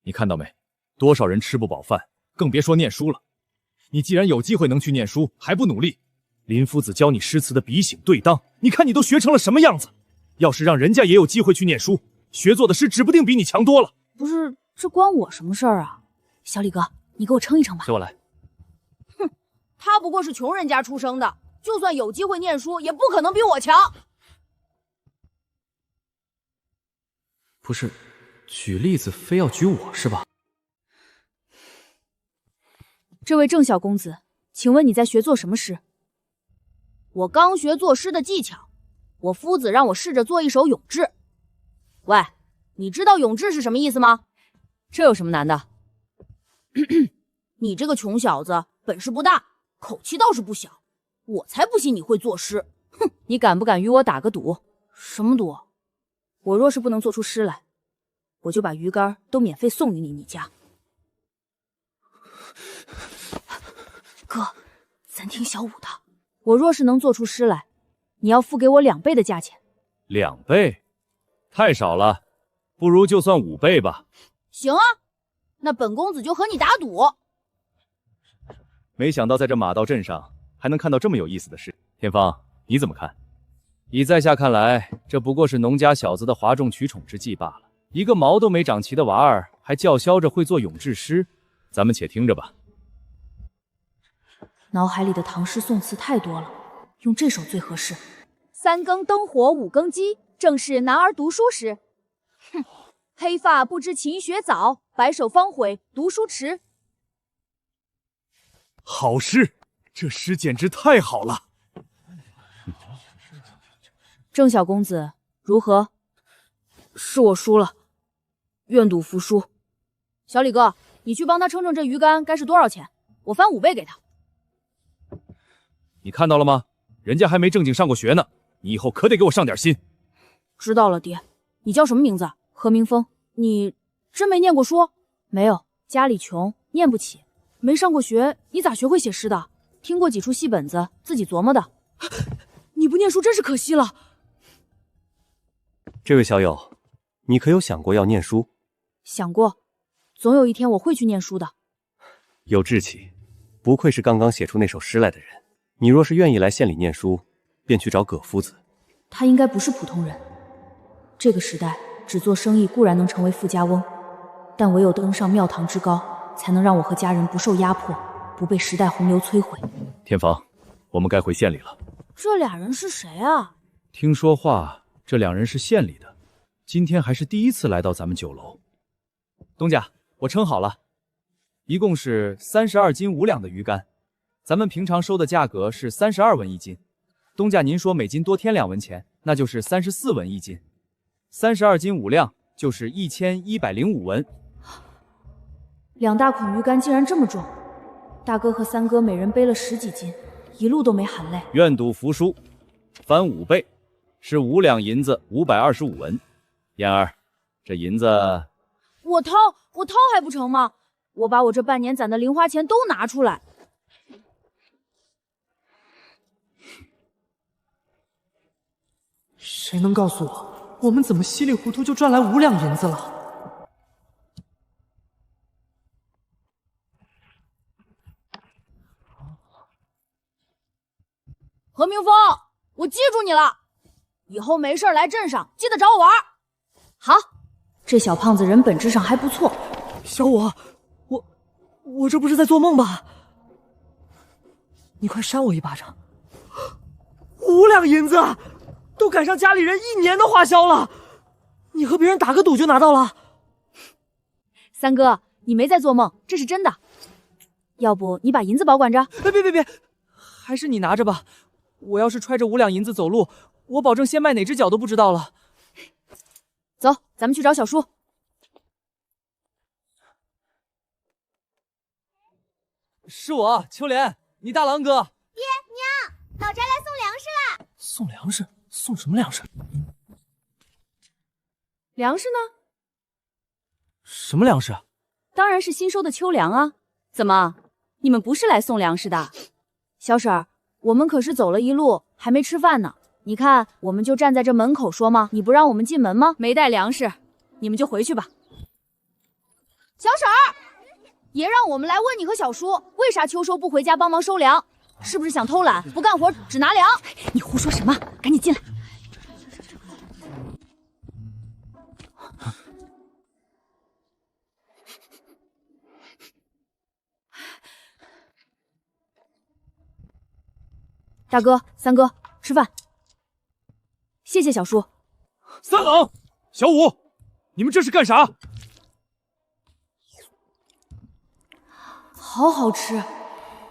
你看到没？多少人吃不饱饭，更别说念书了。你既然有机会能去念书，还不努力？林夫子教你诗词的笔醒对当，你看你都学成了什么样子？要是让人家也有机会去念书，学做的诗指不定比你强多了。不是，这关我什么事儿啊？小李哥，你给我称一称吧。随我来。哼，他不过是穷人家出生的，就算有机会念书，也不可能比我强。不是，举例子非要举我是吧？这位郑小公子，请问你在学做什么诗？我刚学作诗的技巧，我夫子让我试着做一首咏志。喂，你知道咏志是什么意思吗？这有什么难的？你这个穷小子，本事不大，口气倒是不小，我才不信你会作诗。哼，你敢不敢与我打个赌？什么赌？我若是不能做出诗来，我就把鱼竿都免费送与你家。哥，咱听小五的。我若是能做出诗来，你要付给我2倍的价钱。2倍？太少了，不如就算5倍吧。行啊，那本公子就和你打赌。没想到在这马道镇上还能看到这么有意思的事。天方，你怎么看？以在下看来，这不过是农家小子的哗众取宠之计罢了。一个毛都没长齐的娃儿，还叫嚣着会做咏志诗，咱们且听着吧。脑海里的唐诗宋词太多了，用这首最合适。3更灯火5更鸡，正是男儿读书时。哼，黑发不知勤学早，白首方悔读书迟。好诗，这诗简直太好了。郑小公子如何？是我输了，愿赌服输。小李哥，你去帮他称称这鱼竿该是多少钱，我翻5倍给他。你看到了吗？人家还没正经上过学呢，你以后可得给我上点心。知道了，爹。你叫什么名字？何明峰。你真没念过书？没有，家里穷，念不起。没上过学，你咋学会写诗的？听过几出戏本子，自己琢磨的。你不念书真是可惜了。这位小友，你可有想过要念书？想过，总有一天我会去念书的。有志气，不愧是刚刚写出那首诗来的人。你若是愿意来县里念书，便去找葛夫子。他应该不是普通人。这个时代，只做生意固然能成为富家翁，但唯有登上庙堂之高，才能让我和家人不受压迫，不被时代洪流摧毁。天方，我们该回县里了。这俩人是谁啊？听说话，这2人是县里的，今天还是第一次来到咱们酒楼。东家，我称好了，一共是32斤5两的鱼竿。咱们平常收的价格是32文一斤，东家您说每斤多添2文钱，那就是34文一斤，32斤5两就是1105文。2大捆鱼竿竟然这么重，大哥和三哥每人背了10几斤，一路都没喊累。愿赌服输，翻5倍，是5两银子525文。燕儿，这银子我掏还不成吗？我把我这半年攒的零花钱都拿出来。谁能告诉我，我们怎么稀里糊涂就赚来5两银子了？何明峰，我记住你了，以后没事来镇上记得找我玩。好，这小胖子人本质上还不错。小五，我这不是在做梦吧？你快扇我一巴掌！5两银子，都赶上家里人1年的花销了。你和别人打个赌就拿到了。三哥，你没在做梦，这是真的。要不你把银子保管着？别，还是你拿着吧。我要是揣着5两银子走路，我保证先迈哪只脚都不知道了。走，咱们去找小叔。是我，秋莲，你大郎哥。爹娘，老宅来送粮食啦！送粮食？送什么粮食？粮食呢？什么粮食？当然是新收的秋粮啊！怎么，你们不是来送粮食的？小婶儿，我们可是走了一路，还没吃饭呢。你看，我们就站在这门口说吗？你不让我们进门吗？没带粮食，你们就回去吧。小婶儿，爷让我们来问你和小叔，为啥秋收不回家帮忙收粮？是不是想偷懒，不干活只拿粮？你胡说什么？赶紧进来！大哥、三哥，吃饭。谢谢小叔。三郎、小五，你们这是干啥？好好吃，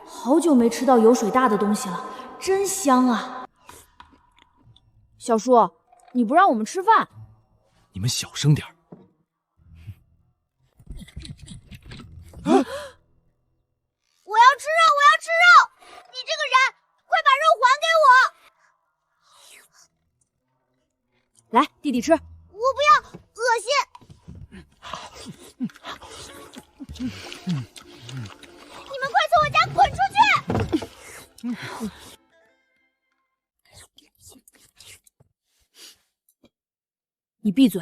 好久没吃到油水大的东西了，真香啊！小叔，你不让我们吃饭？你们小声点儿。我要吃肉，我要吃肉！你这个人，快把肉还给我！来，弟弟吃。我不要，恶心！你们快从我家滚出去！你闭嘴。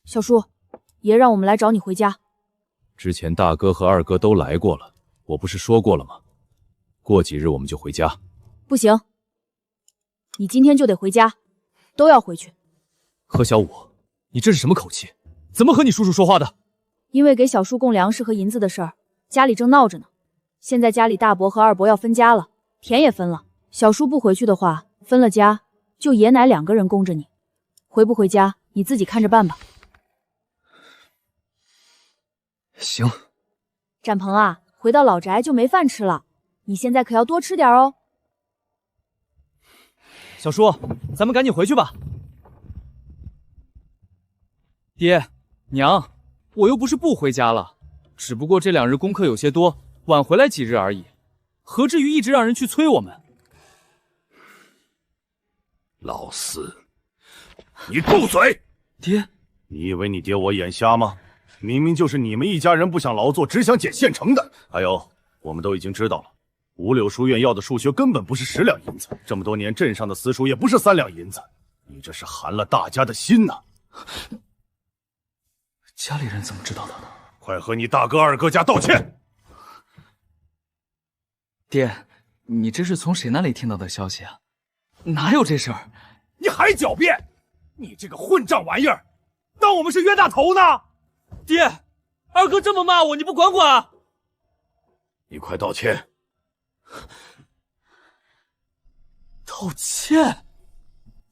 小叔，爷让我们来找你回家。之前大哥和二哥都来过了，我不是说过了吗？过几日我们就回家。不行，你今天就得回家，都要回去。何小五，你这是什么口气？怎么和你叔叔说话的？因为给小叔供粮食和银子的事儿，家里正闹着呢。现在家里大伯和二伯要分家了，田也分了。小叔不回去的话，分了家，就爷奶2个人供着你。回不回家，你自己看着办吧。行。展鹏啊，回到老宅就没饭吃了，你现在可要多吃点哦。小叔，咱们赶紧回去吧。爹娘，我又不是不回家了，只不过这2日功课有些多，晚回来几日而已，何至于一直让人去催我们？老四，你住嘴！爹，你以为你爹我眼瞎吗？明明就是你们一家人不想劳作，只想捡现成的。还有，我们都已经知道了，五柳书院要的数学根本不是10两银子，这么多年镇上的私塾也不是3两银子，你这是寒了大家的心呐！家里人怎么知道的呢？快和你大哥二哥家道歉！爹，你这是从谁那里听到的消息啊？哪有这事儿？你还狡辩！你这个混账玩意儿，当我们是冤大头呢？爹，二哥这么骂我，你不管管？你快道歉！道歉！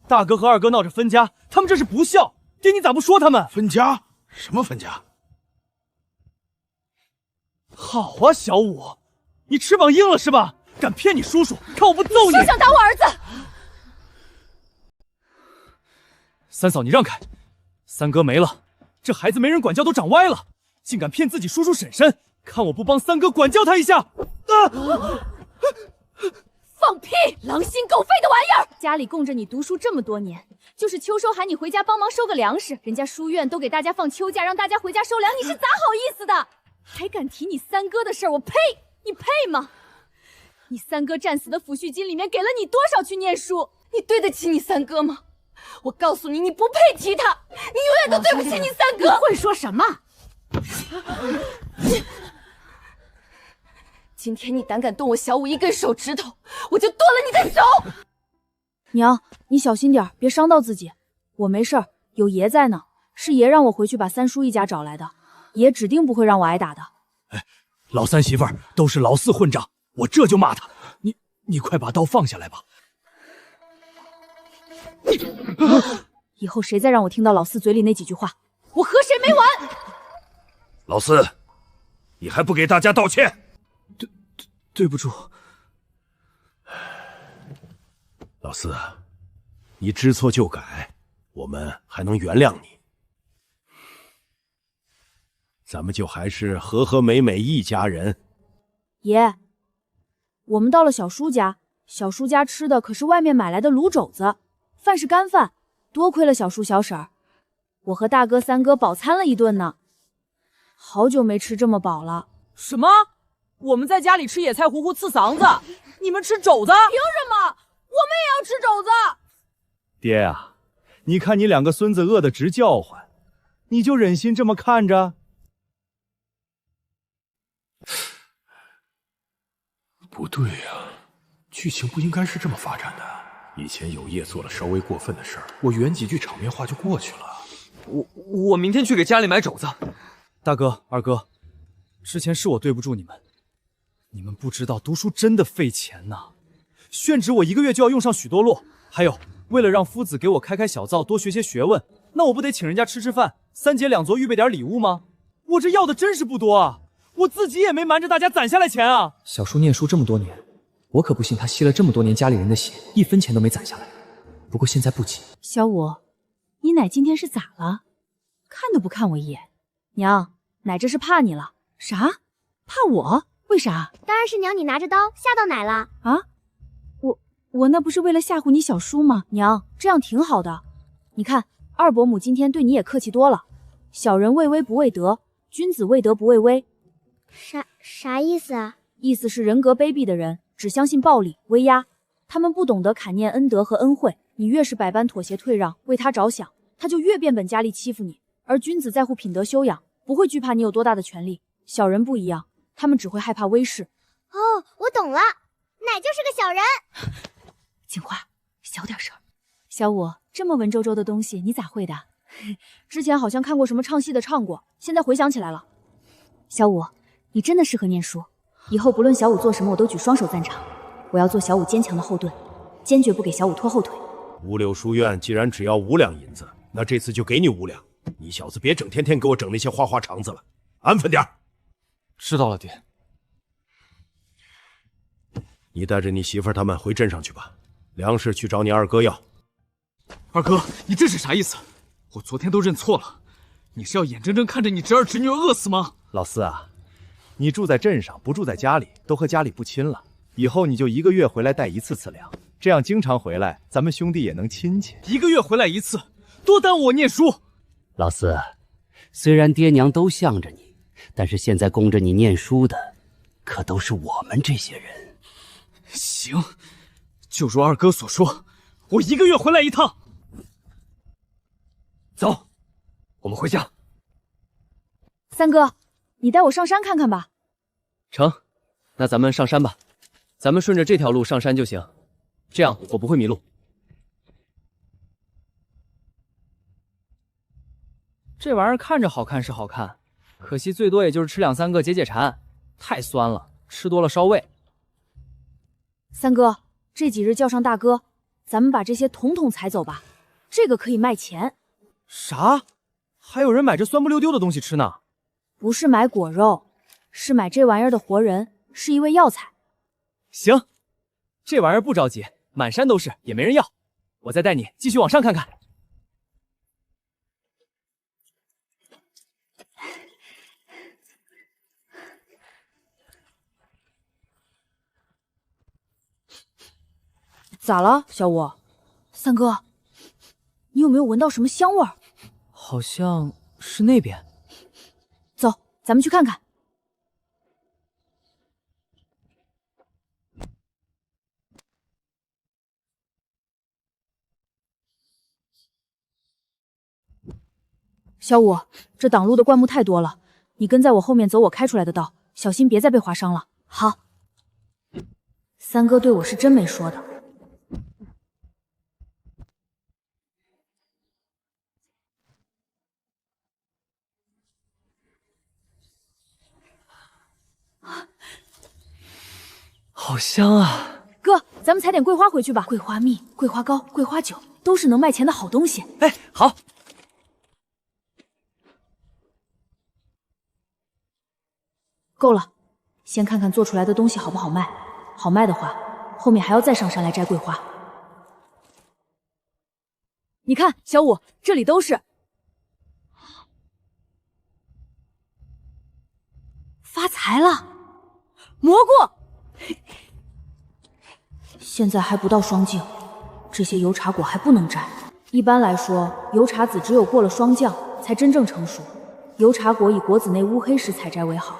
大哥和二哥闹着分家，他们这是不孝。爹，你咋不说他们？分家？什么分家？好啊，小五，你翅膀硬了是吧？敢骗你叔叔，看我不揍你！休想打我儿子！三嫂，你让开！三哥没了，这孩子没人管教都长歪了，竟敢骗自己叔叔婶婶，看我不帮三哥管教他一下！放屁！狼心狗肺的玩意儿！家里供着你读书这么多年，就是秋收喊你回家帮忙收个粮食，人家书院都给大家放秋假，让大家回家收粮，你是咋好意思的？还敢提你三哥的事儿，我呸！你配吗？你三哥战死的抚恤金里面给了你多少去念书？你对得起你三哥吗？我告诉你，你不配提他，你永远都对不起你三哥。你会说什么？今天你胆敢动我小五1根手指头，我就剁了你的手！娘，你小心点，别伤到自己。我没事儿，有爷在呢。是爷让我回去把三叔一家找来的，爷指定不会让我挨打的。哎，老三媳妇儿都是老四混账，我这就骂他。你快把刀放下来吧。以后谁再让我听到老四嘴里那几句话，我和谁没完！老四，你还不给大家道歉？对不住。老四，你知错就改，我们还能原谅你。咱们就还是和和美美一家人。爷，我们到了小叔家，小叔家吃的可是外面买来的卤肘子，饭是干饭，多亏了小叔小婶儿，我和大哥三哥饱餐了一顿呢。好久没吃这么饱了。什么？我们在家里吃野菜糊糊刺嗓子，你们吃肘子？凭什么？我们也要吃肘子。爹啊，你看你两个孙子饿得直叫唤，你就忍心这么看着？不对呀，剧情不应该是这么发展的。以前有叶做了稍微过分的事儿，我圆几句场面话就过去了。我明天去给家里买肘子。大哥、二哥，之前是我对不住你们，你们不知道读书真的费钱呐。宣纸我1个月就要用上许多摞，还有为了让夫子给我开小灶，多学些学问，那我不得请人家吃饭，3节2桌预备点礼物吗？我这要的真是不多啊，我自己也没瞒着大家攒下来钱啊。小叔念书这么多年，我可不信他吸了这么多年家里人的血，1分钱都没攒下来。不过现在不急。小五，你奶今天是咋了？看都不看我一眼。娘，奶这是怕你了。啥？怕我？为啥？当然是娘你拿着刀吓到奶了啊！我那不是为了吓唬你小叔吗？娘，这样挺好的。你看，二伯母今天对你也客气多了。小人畏威不畏德，君子畏德不畏威。啥意思啊？意思是人格卑鄙的人只相信暴力威压，他们不懂得感念恩德和恩惠。你越是百般妥协退让，为他着想，他就越变本加厉欺负你。而君子在乎品德修养，不会惧怕你有多大的权利。小人不一样，他们只会害怕威势。哦，我懂了，奶就是个小人。锦花，小点声。小五，这么文绉绉的东西你咋会的？之前好像看过什么唱戏的唱过，现在回想起来了。小五，你真的适合念书，以后不论小五做什么，我都举双手赞成。我要做小五坚强的后盾，坚决不给小五拖后腿。五柳书院既然只要5两银子，那这次就给你5两。你小子别整天给我整那些花花肠子了，安分点。知道了，爹。你带着你媳妇儿他们回镇上去吧，粮食去找你二哥要。二哥，你这是啥意思？我昨天都认错了，你是要眼睁睁看着你侄儿侄女饿死吗？老四啊，你住在镇上，不住在家里，都和家里不亲了。以后你就1个月回来带1次粮，这样经常回来，咱们兄弟也能亲切。1个月回来1次，多耽误我念书。老四，虽然爹娘都向着你，但是现在供着你念书的，可都是我们这些人。行，就如二哥所说，我1个月回来1趟。走，我们回家。三哥，你带我上山看看吧。成，那咱们上山吧。咱们顺着这条路上山就行，这样我不会迷路。这玩意儿看着好看是好看，可惜最多也就是吃2、3个解解馋，太酸了，吃多了烧胃。三哥，这几日叫上大哥，咱们把这些统统采走吧，这个可以卖钱。啥？还有人买这酸不溜丢的东西吃呢？不是买果肉，是买这玩意儿的活人，是一味药材。行，这玩意儿不着急，满山都是，也没人要。我再带你继续往上看看。咋了，小五？三哥，你有没有闻到什么香味儿？好像是那边。走，咱们去看看。小五，这挡路的灌木太多了，你跟在我后面走我开出来的道，小心别再被划伤了。好。三哥对我是真没说的。好香啊！哥，咱们采点桂花回去吧。桂花蜜、桂花糕、桂花酒都是能卖钱的好东西。哎，好。够了，先看看做出来的东西好不好卖。好卖的话，后面还要再上山来摘桂花。你看，小五，这里都是。发财了，蘑菇。现在还不到霜降，这些油茶果还不能摘。一般来说，油茶籽只有过了霜降才真正成熟。油茶果以果子内乌黑时采摘为好，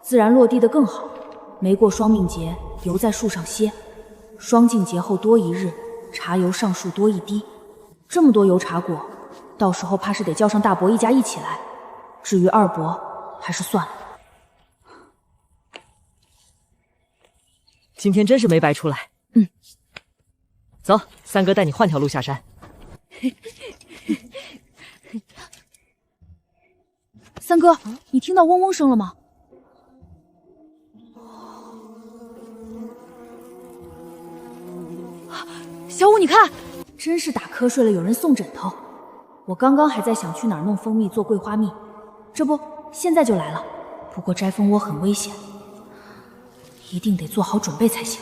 自然落地的更好。没过双命节，犹在树上歇。双净节后多一日，茶油上树多一滴。这么多油茶果，到时候怕是得叫上大伯一家一起来。至于二伯，还是算了。今天真是没白出来。走，三哥带你换条路下山。三哥，你听到嗡嗡声了吗？小五，你看，真是打瞌睡了，有人送枕头。我刚刚还在想去哪儿弄蜂蜜做桂花蜜，这不，现在就来了。不过摘蜂窝很危险，一定得做好准备才行。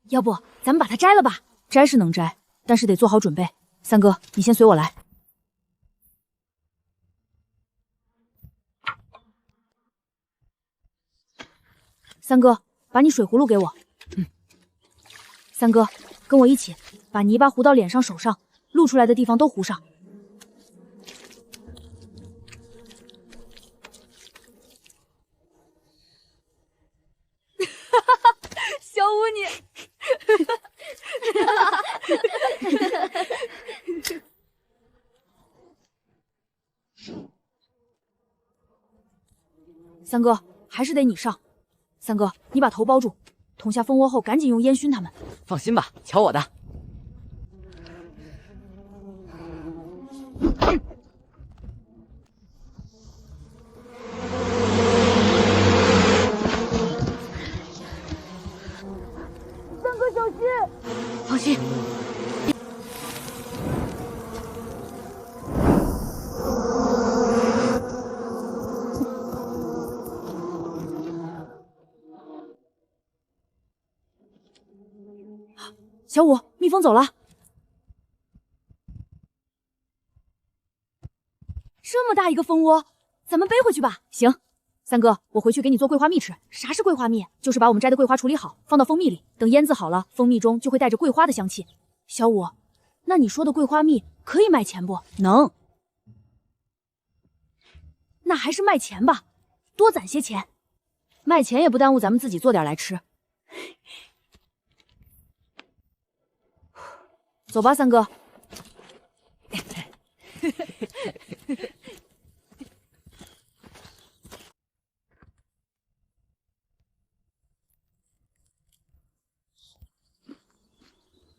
要不，咱们把它摘了吧？摘是能摘，但是得做好准备。三哥，你先随我来。三哥，把你水葫芦给我。三哥，跟我一起，把泥巴糊到脸上、手上，露出来的地方都糊上。小五你，三哥，还是得你上。三哥，你把头包住，捅下蜂窝后，赶紧用烟熏它们。放心吧，瞧我的。三哥小心！放心。小五，蜜蜂走了。这么大一个蜂窝，咱们背回去吧。行，三哥，我回去给你做桂花蜜吃。啥是桂花蜜？就是把我们摘的桂花处理好，放到蜂蜜里，等腌制好了，蜂蜜中就会带着桂花的香气。小五，那你说的桂花蜜可以卖钱不？能。那还是卖钱吧，多攒些钱。卖钱也不耽误咱们自己做点来吃。走吧，三哥。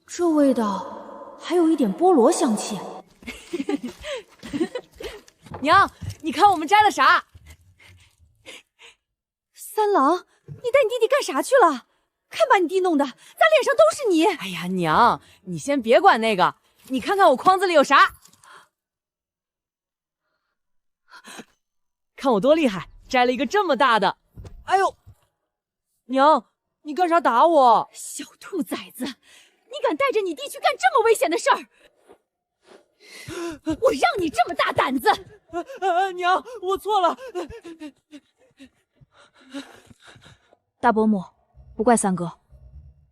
这味道还有一点菠萝香气。娘，你看我们摘了啥？三郎，你带你弟弟干啥去了？看把你弟弄的，咱脸上都是泥。哎呀，娘，你先别管那个，你看看我筐子里有啥？看我多厉害，摘了一个这么大的。哎呦，娘，你干啥打我？小兔崽子，你敢带着你弟去干这么危险的事儿？我让你这么大胆子！娘，我错了。大伯母，不怪三哥，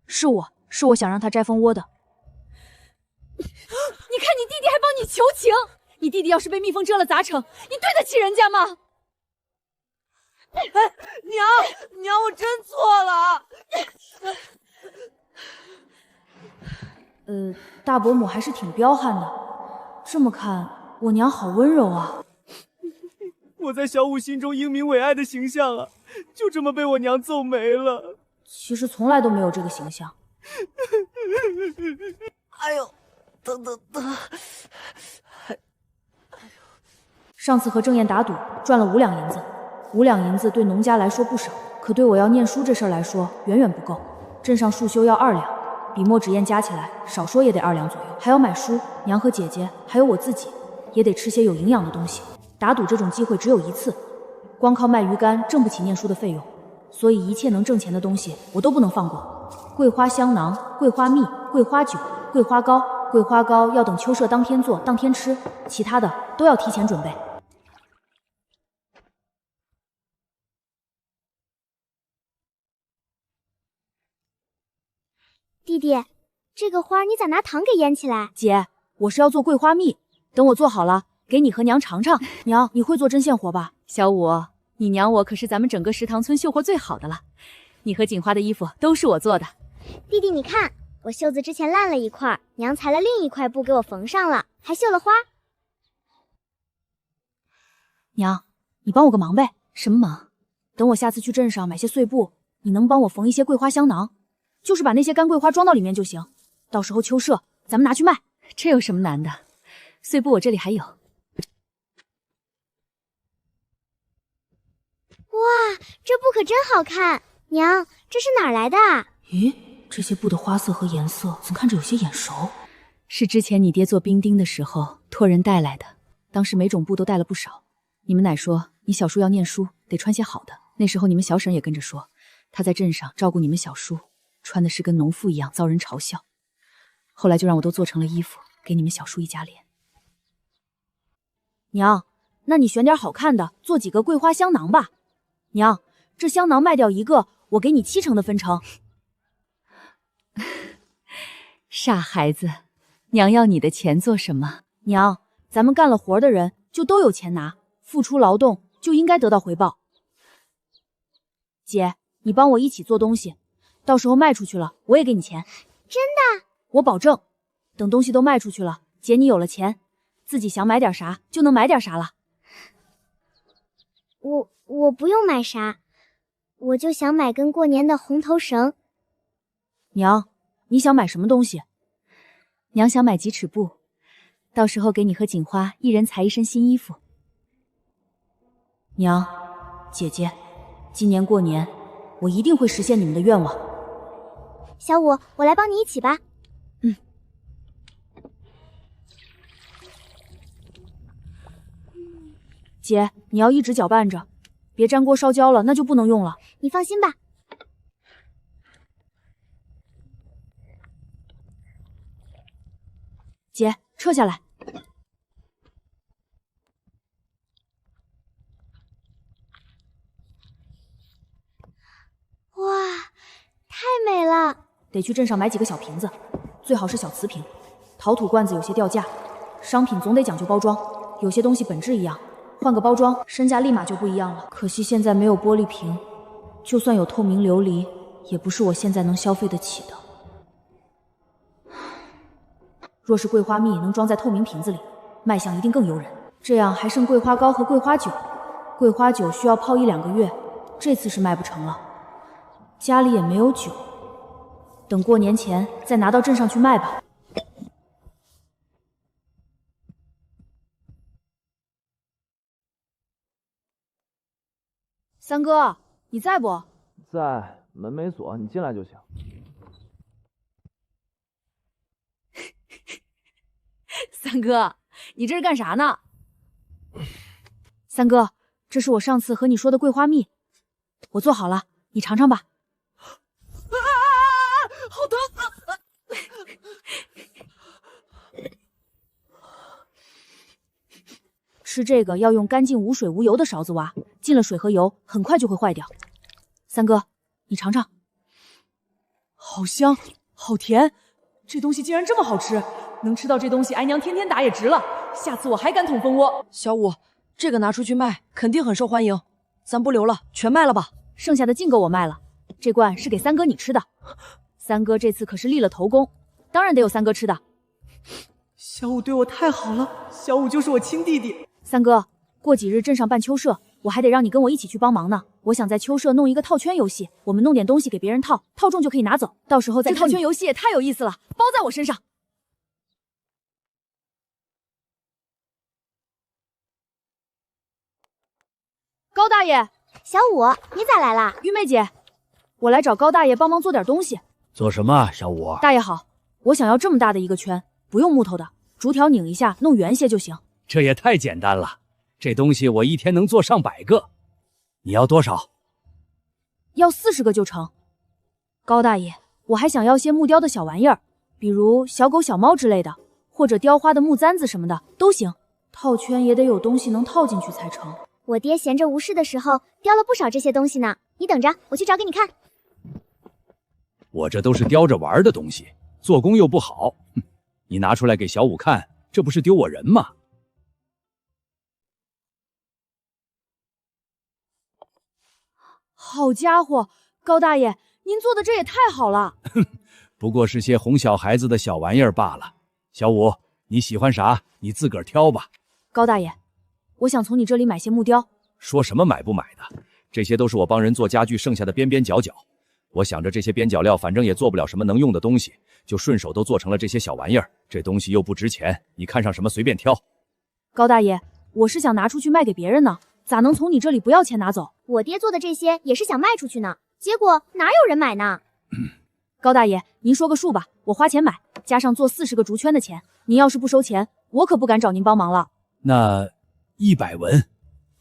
是我想让他摘蜂窝的。你看你弟弟还帮你求情，你弟弟要是被蜜蜂蛰了咋整？你对得起人家吗？娘，我真错了。大伯母还是挺彪悍的，这么看，我娘好温柔啊。我在小五心中英明伟岸的形象啊，就这么被我娘揍没了。其实从来都没有这个形象。哎呦，疼！上次和郑燕打赌赚了5两银子，5两银子对农家来说不少，可对我要念书这事儿来说远远不够。镇上束修要2两，笔墨纸砚加起来少说也得2两左右，还要买书，娘和姐姐还有我自己也得吃些有营养的东西。打赌这种机会只有一次，光靠卖鱼干挣不起念书的费用，所以一切能挣钱的东西我都不能放过。桂花香囊、桂花蜜、桂花酒、桂花糕。桂花糕要等秋社当天做当天吃，其他的都要提前准备。弟弟，这个花你咋拿糖给腌起来？姐，我是要做桂花蜜，等我做好了给你和娘尝尝。娘，你会做针线活吧？小五，你娘我可是咱们整个食堂村绣活最好的了，你和锦花的衣服都是我做的。弟弟，你看，我袖子之前烂了一块，娘裁了另一块布给我缝上了，还绣了花。娘，你帮我个忙呗。什么忙？等我下次去镇上买些碎布，你能帮我缝一些桂花香囊，就是把那些干桂花装到里面就行。到时候秋社咱们拿去卖，这有什么难的？碎布我这里还有。哇，这布可真好看！娘，这是哪儿来的啊？咦，这些布的花色和颜色怎么看着有些眼熟？是之前你爹做兵丁的时候托人带来的，当时每种布都带了不少。你们奶说你小叔要念书，得穿些好的。那时候你们小婶也跟着说，她在镇上照顾你们小叔，穿的是跟农妇一样，遭人嘲笑。后来就让我都做成了衣服，给你们小叔一家脸。娘，那你选点好看的，做几个桂花香囊吧。娘，这香囊卖掉一个，我给你7成的分成。傻孩子，娘要你的钱做什么？娘，咱们干了活的人就都有钱拿，付出劳动就应该得到回报。姐，你帮我一起做东西，到时候卖出去了，我也给你钱。真的？我保证。等东西都卖出去了，姐你有了钱，自己想买点啥就能买点啥了。我不用买啥，我就想买根过年的红头绳。娘，你想买什么东西？娘想买几尺布，到时候给你和锦花一人裁一身新衣服。娘，姐姐，今年过年我一定会实现你们的愿望。小五，我来帮你一起吧。姐，你要一直搅拌着，别粘锅烧焦了，那就不能用了。你放心吧。姐，撤下来。哇，太美了！得去镇上买几个小瓶子，最好是小瓷瓶。陶土罐子有些掉价，商品总得讲究包装，有些东西本质一样，换个包装，身价立马就不一样了。可惜现在没有玻璃瓶，就算有透明琉璃，也不是我现在能消费得起的。若是桂花蜜能装在透明瓶子里，卖相一定更诱人。这样还剩桂花糕和桂花酒，桂花酒需要泡1-2个月，这次是卖不成了。家里也没有酒，等过年前再拿到镇上去卖吧。三哥，你在不？在，门没锁，你进来就行。三哥，你这是干啥呢？三哥，这是我上次和你说的桂花蜜，我做好了，你尝尝吧。好疼！吃这个要用干净无水无油的勺子挖，进了水和油，很快就会坏掉。三哥，你尝尝。好香，好甜，这东西竟然这么好吃！能吃到这东西，挨娘天天打也值了。下次我还敢捅蜂窝。小五，这个拿出去卖，肯定很受欢迎。咱不留了，全卖了吧。剩下的净够我卖了。这罐是给三哥你吃的。三哥这次可是立了头功，当然得有三哥吃的。小五对我太好了，小五就是我亲弟弟。三哥，过几日镇上办秋社，我还得让你跟我一起去帮忙呢。我想在秋社弄一个套圈游戏，我们弄点东西给别人套，套中就可以拿走，到时候再看。这套圈游戏也太有意思了，包在我身上。高大爷，小五，你咋来啦？玉妹姐，我来找高大爷帮忙做点东西。做什么，小五？大爷好，我想要这么大的一个圈，不用木头的，竹条拧一下，弄圆些就行。这也太简单了，这东西我一天能做上100个。你要多少？要40个就成。高大爷，我还想要些木雕的小玩意儿，比如小狗、小猫之类的，或者雕花的木簪子什么的都行。套圈也得有东西能套进去才成。我爹闲着无事的时候雕了不少这些东西呢，你等着，我去找给你看。我这都是雕着玩的东西，做工又不好，哼，你拿出来给小五看，这不是丢我人吗？好家伙，高大爷，您做的这也太好了。不过是些哄小孩子的小玩意儿罢了。小五，你喜欢啥，你自个儿挑吧。高大爷，我想从你这里买些木雕。说什么买不买的，这些都是我帮人做家具剩下的边边角角。我想着这些边角料反正也做不了什么能用的东西，就顺手都做成了这些小玩意儿。这东西又不值钱，你看上什么随便挑。高大爷，我是想拿出去卖给别人呢，咋能从你这里不要钱拿走？我爹做的这些也是想卖出去呢，结果哪有人买呢？高大爷，您说个数吧，我花钱买，加上做40个竹圈的钱，您要是不收钱，我可不敢找您帮忙了。那100文，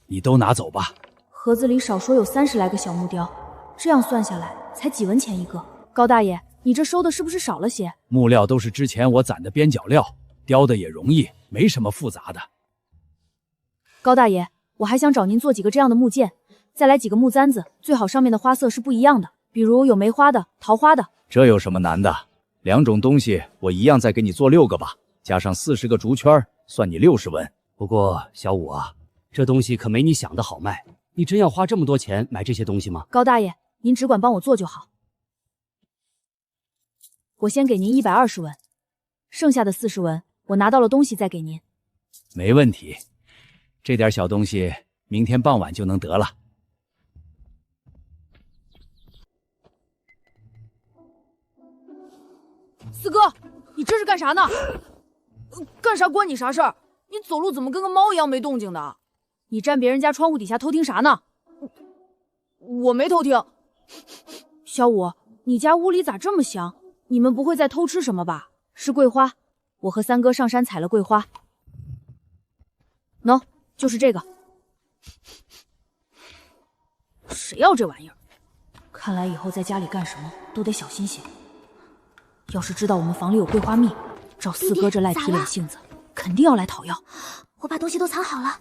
你都拿走吧。盒子里少说有30来个小木雕，这样算下来才几文钱一个。高大爷，你这收的是不是少了些？木料都是之前我攒的边角料，雕的也容易，没什么复杂的。高大爷，我还想找您做几个这样的木剑，再来几个木簪子，最好上面的花色是不一样的，比如有梅花的、桃花的。这有什么难的？2种东西我一样再给你做6个吧，加上40个竹圈，算你60文。不过小五啊，这东西可没你想的好卖，你真要花这么多钱买这些东西吗？高大爷，您只管帮我做就好。我先给您120文，剩下的40文我拿到了东西再给您。没问题，这点小东西明天傍晚就能得了。四哥，你这是干啥呢？干啥关你啥事儿？你走路怎么跟个猫一样没动静的？你站别人家窗户底下偷听啥呢？我没偷听。小五，你家屋里咋这么香？你们不会在偷吃什么吧？是桂花，我和三哥上山采了桂花。喏，就是这个。谁要这玩意儿？看来以后在家里干什么都得小心些。要是知道我们房里有桂花蜜，照四哥这赖皮脸性子，肯定要来讨要。我把东西都藏好了。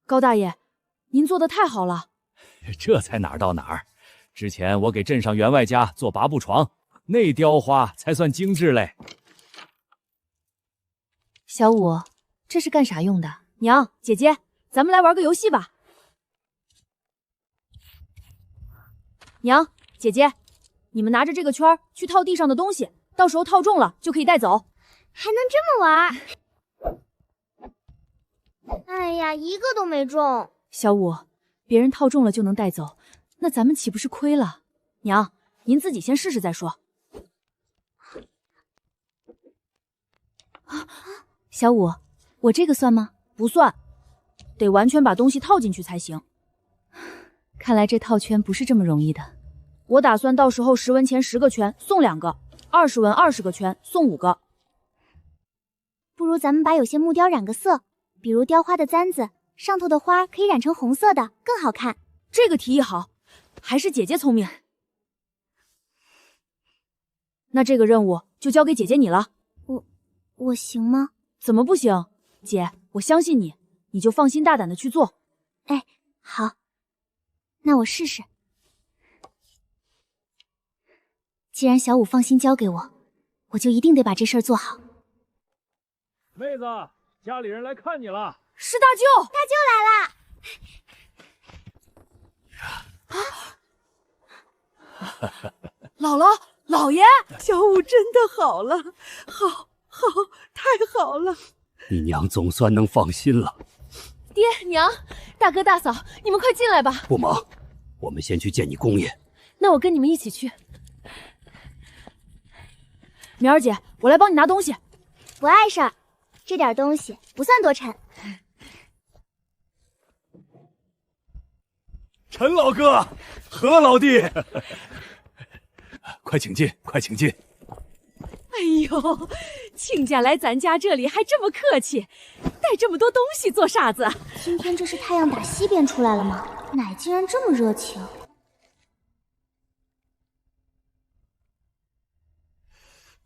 高大爷，您做的太好了。这才哪儿到哪儿。之前我给镇上员外家做8步床，那雕花才算精致嘞。小五，这是干啥用的？娘，姐姐，咱们来玩个游戏吧。娘，姐姐，你们拿着这个圈去套地上的东西，到时候套中了就可以带走。还能这么玩？哎呀，一个都没中。小五，别人套中了就能带走，那咱们岂不是亏了？娘，您自己先试试再说。小五，我这个算吗？不算，得完全把东西套进去才行。看来这套圈不是这么容易的。我打算到时候10文钱10个圈送2个，20文20个圈送5个。不如咱们把有些木雕染个色，比如雕花的簪子，上头的花可以染成红色的，更好看。这个提议好，还是姐姐聪明。那这个任务就交给姐姐你了。我行吗？怎么不行？姐，我相信你，你就放心大胆的去做。哎，好，那我试试。既然小五放心交给我，我就一定得把这事儿做好。妹子，家里人来看你了。是大舅，大舅来啦！姥姥，姥爷，小五真的好了，好，太好了！你娘总算能放心了。爹娘，大哥大嫂，你们快进来吧。不忙，我们先去见你公爷。那我跟你们一起去。苗儿姐，我来碍你拿东西。不碍事儿，这点东西不算多沉。陈老哥，何老弟，快请进，快请进。哎呦，亲家来咱家这里还这么客气，带这么多东西做啥子？今天这是太阳打西边出来了吗？奶竟然这么热情。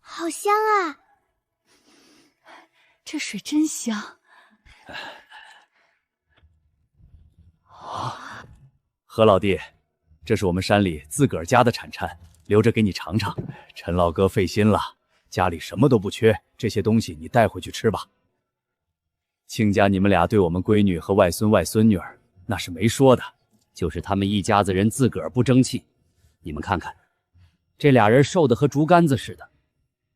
好香啊！这水真香。何老弟，这是我们山里自个儿家的产产，留着给你尝尝。陈老哥费心了，家里什么都不缺，这些东西你带回去吃吧。亲家，你们俩对我们闺女和外孙外孙女儿那是没说的，就是他们一家子人自个儿不争气。你们看看，这俩人瘦得和竹竿子似的，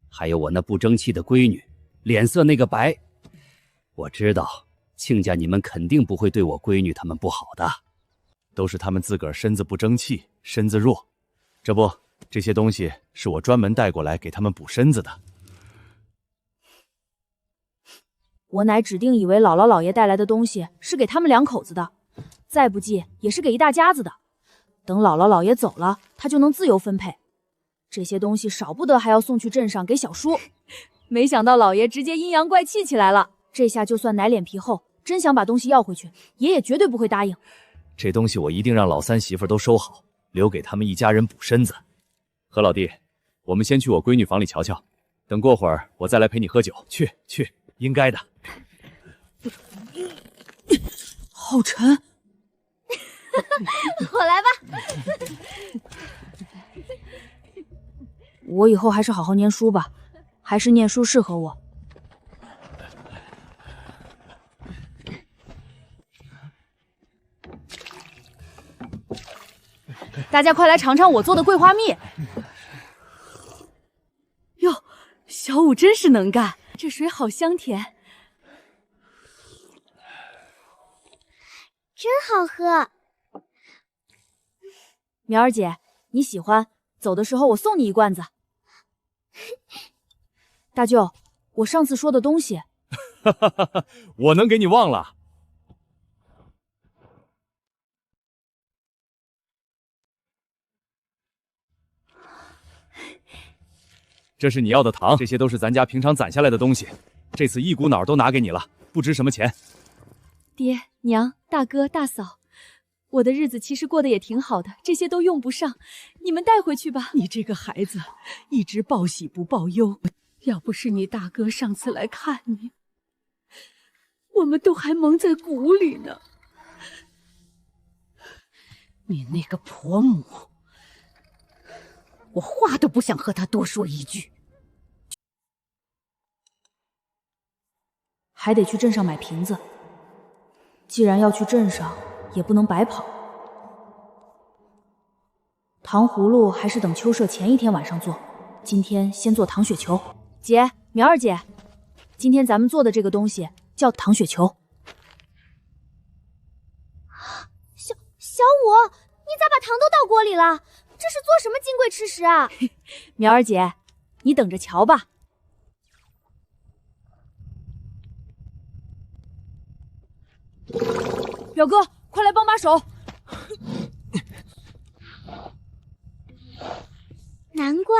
还有我那不争气的闺女，脸色那个白。我知道亲家你们肯定不会对我闺女他们不好的，都是他们自个儿身子不争气，身子弱。这不，这些东西是我专门带过来给他们补身子的。我奶指定以为姥姥姥爷带来的东西是给他们两口子的，再不济也是给一大家子的。等姥姥姥爷走了，他就能自由分配。这些东西少不得还要送去镇上给小叔。没想到姥爷直接阴阳怪气起来了，这下就算奶脸皮厚，真想把东西要回去，爷爷绝对不会答应。这东西我一定让老三媳妇都收好，留给他们一家人补身子。何老弟，我们先去我闺女房里瞧瞧，等过会儿我再来陪你喝酒。去，应该的。好沉。我来吧。我以后还是好好念书吧，还是念书适合我。大家快来尝尝我做的桂花蜜。哟，小五真是能干，这水好香甜，真好喝。苗儿姐，你喜欢？走的时候我送你一罐子。大舅，我上次说的东西，我能给你忘了？这是你要的糖，这些都是咱家平常攒下来的东西，这次一股脑都拿给你了，不值什么钱。爹娘、大哥、大嫂，我的日子其实过得也挺好的，这些都用不上，你们带回去吧。你这个孩子一直报喜不报忧，要不是你大哥上次来看你，我们都还蒙在鼓里呢。你那个婆母，我话都不想和她多说一句。还得去镇上买瓶子。既然要去镇上，也不能白跑。糖葫芦还是等秋社前一天晚上做，今天先做糖雪球。姐，苗儿姐，今天咱们做的这个东西叫糖雪球。小五，你咋把糖都倒锅里了？这是做什么金贵吃食啊？苗儿姐，你等着瞧吧。表哥，快来帮把手！难怪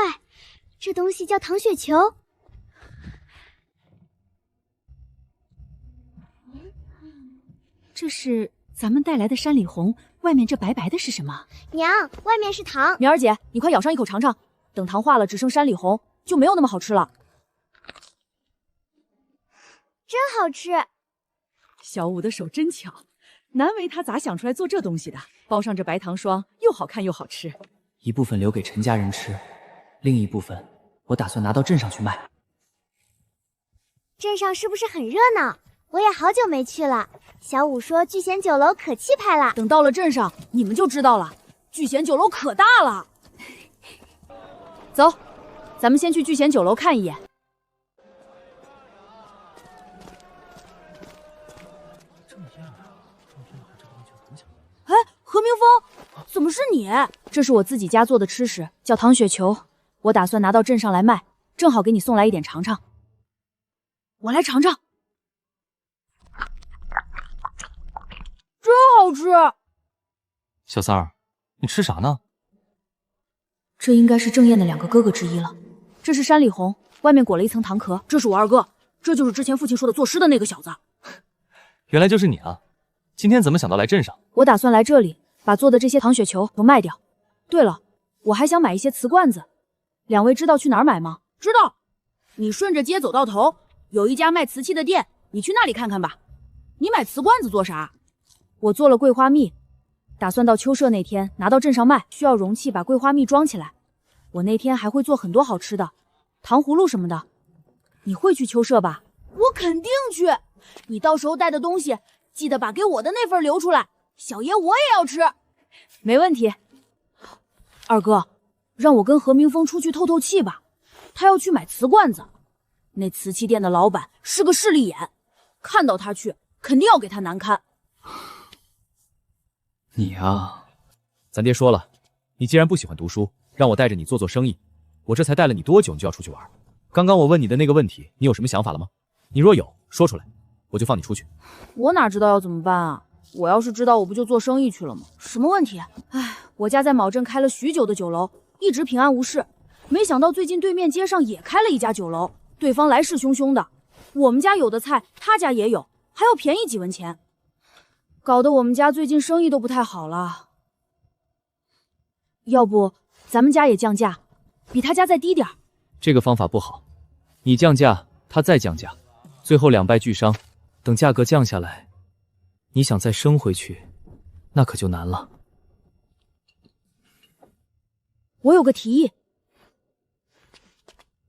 这东西叫糖雪球。这是咱们带来的山里红，外面这白白的是什么？娘，外面是糖。苗儿姐，你快咬上一口尝尝，等糖化了，只剩山里红，就没有那么好吃了。真好吃。小五的手真巧，难为他咋想出来做这东西的，包上这白糖霜，又好看又好吃。一部分留给陈家人吃，另一部分我打算拿到镇上去卖。镇上是不是很热闹？我也好久没去了。小五说聚贤酒楼可气派了，等到了镇上，你们就知道了。聚贤酒楼可大了。走，咱们先去聚贤酒楼看一眼。哎，何明峰，怎么是你？这是我自己家做的吃食，叫糖雪球，我打算拿到镇上来卖，正好给你送来一点尝尝。我来尝尝。真好吃！小三儿，你吃啥呢？这应该是郑燕的两个哥哥之一了。这是山里红，外面裹了一层糖壳。这是我二哥，这就是之前父亲说的作诗的那个小子。原来就是你啊！今天怎么想到来镇上？我打算来这里，把做的这些糖雪球都卖掉。对了，我还想买一些瓷罐子，两位知道去哪儿买吗？知道，你顺着街走到头，有一家卖瓷器的店，你去那里看看吧。你买瓷罐子做啥？我做了桂花蜜，打算到秋社那天拿到镇上卖，需要容器把桂花蜜装起来。我那天还会做很多好吃的，糖葫芦什么的。你会去秋社吧？我肯定去。你到时候带的东西，记得把给我的那份留出来。小爷我也要吃。没问题。二哥，让我跟何明峰出去透透气吧。他要去买瓷罐子。那瓷器店的老板是个势利眼，看到他去，肯定要给他难堪。你啊，咱爹说了，你既然不喜欢读书，让我带着你做生意，我这才带了你多久，你就要出去玩？刚刚我问你的那个问题，你有什么想法了吗？你若有，说出来，我就放你出去。我哪知道要怎么办啊？我要是知道，我不就做生意去了吗？什么问题？哎，我家在卯镇开了许久的酒楼，一直平安无事。没想到最近对面街上也开了一家酒楼，对方来势汹汹的。我们家有的菜，他家也有，还要便宜几文钱，搞得我们家最近生意都不太好了。要不咱们家也降价，比他家再低点儿。这个方法不好，你降价，他再降价，最后两败俱伤。等价格降下来，你想再升回去，那可就难了。我有个提议，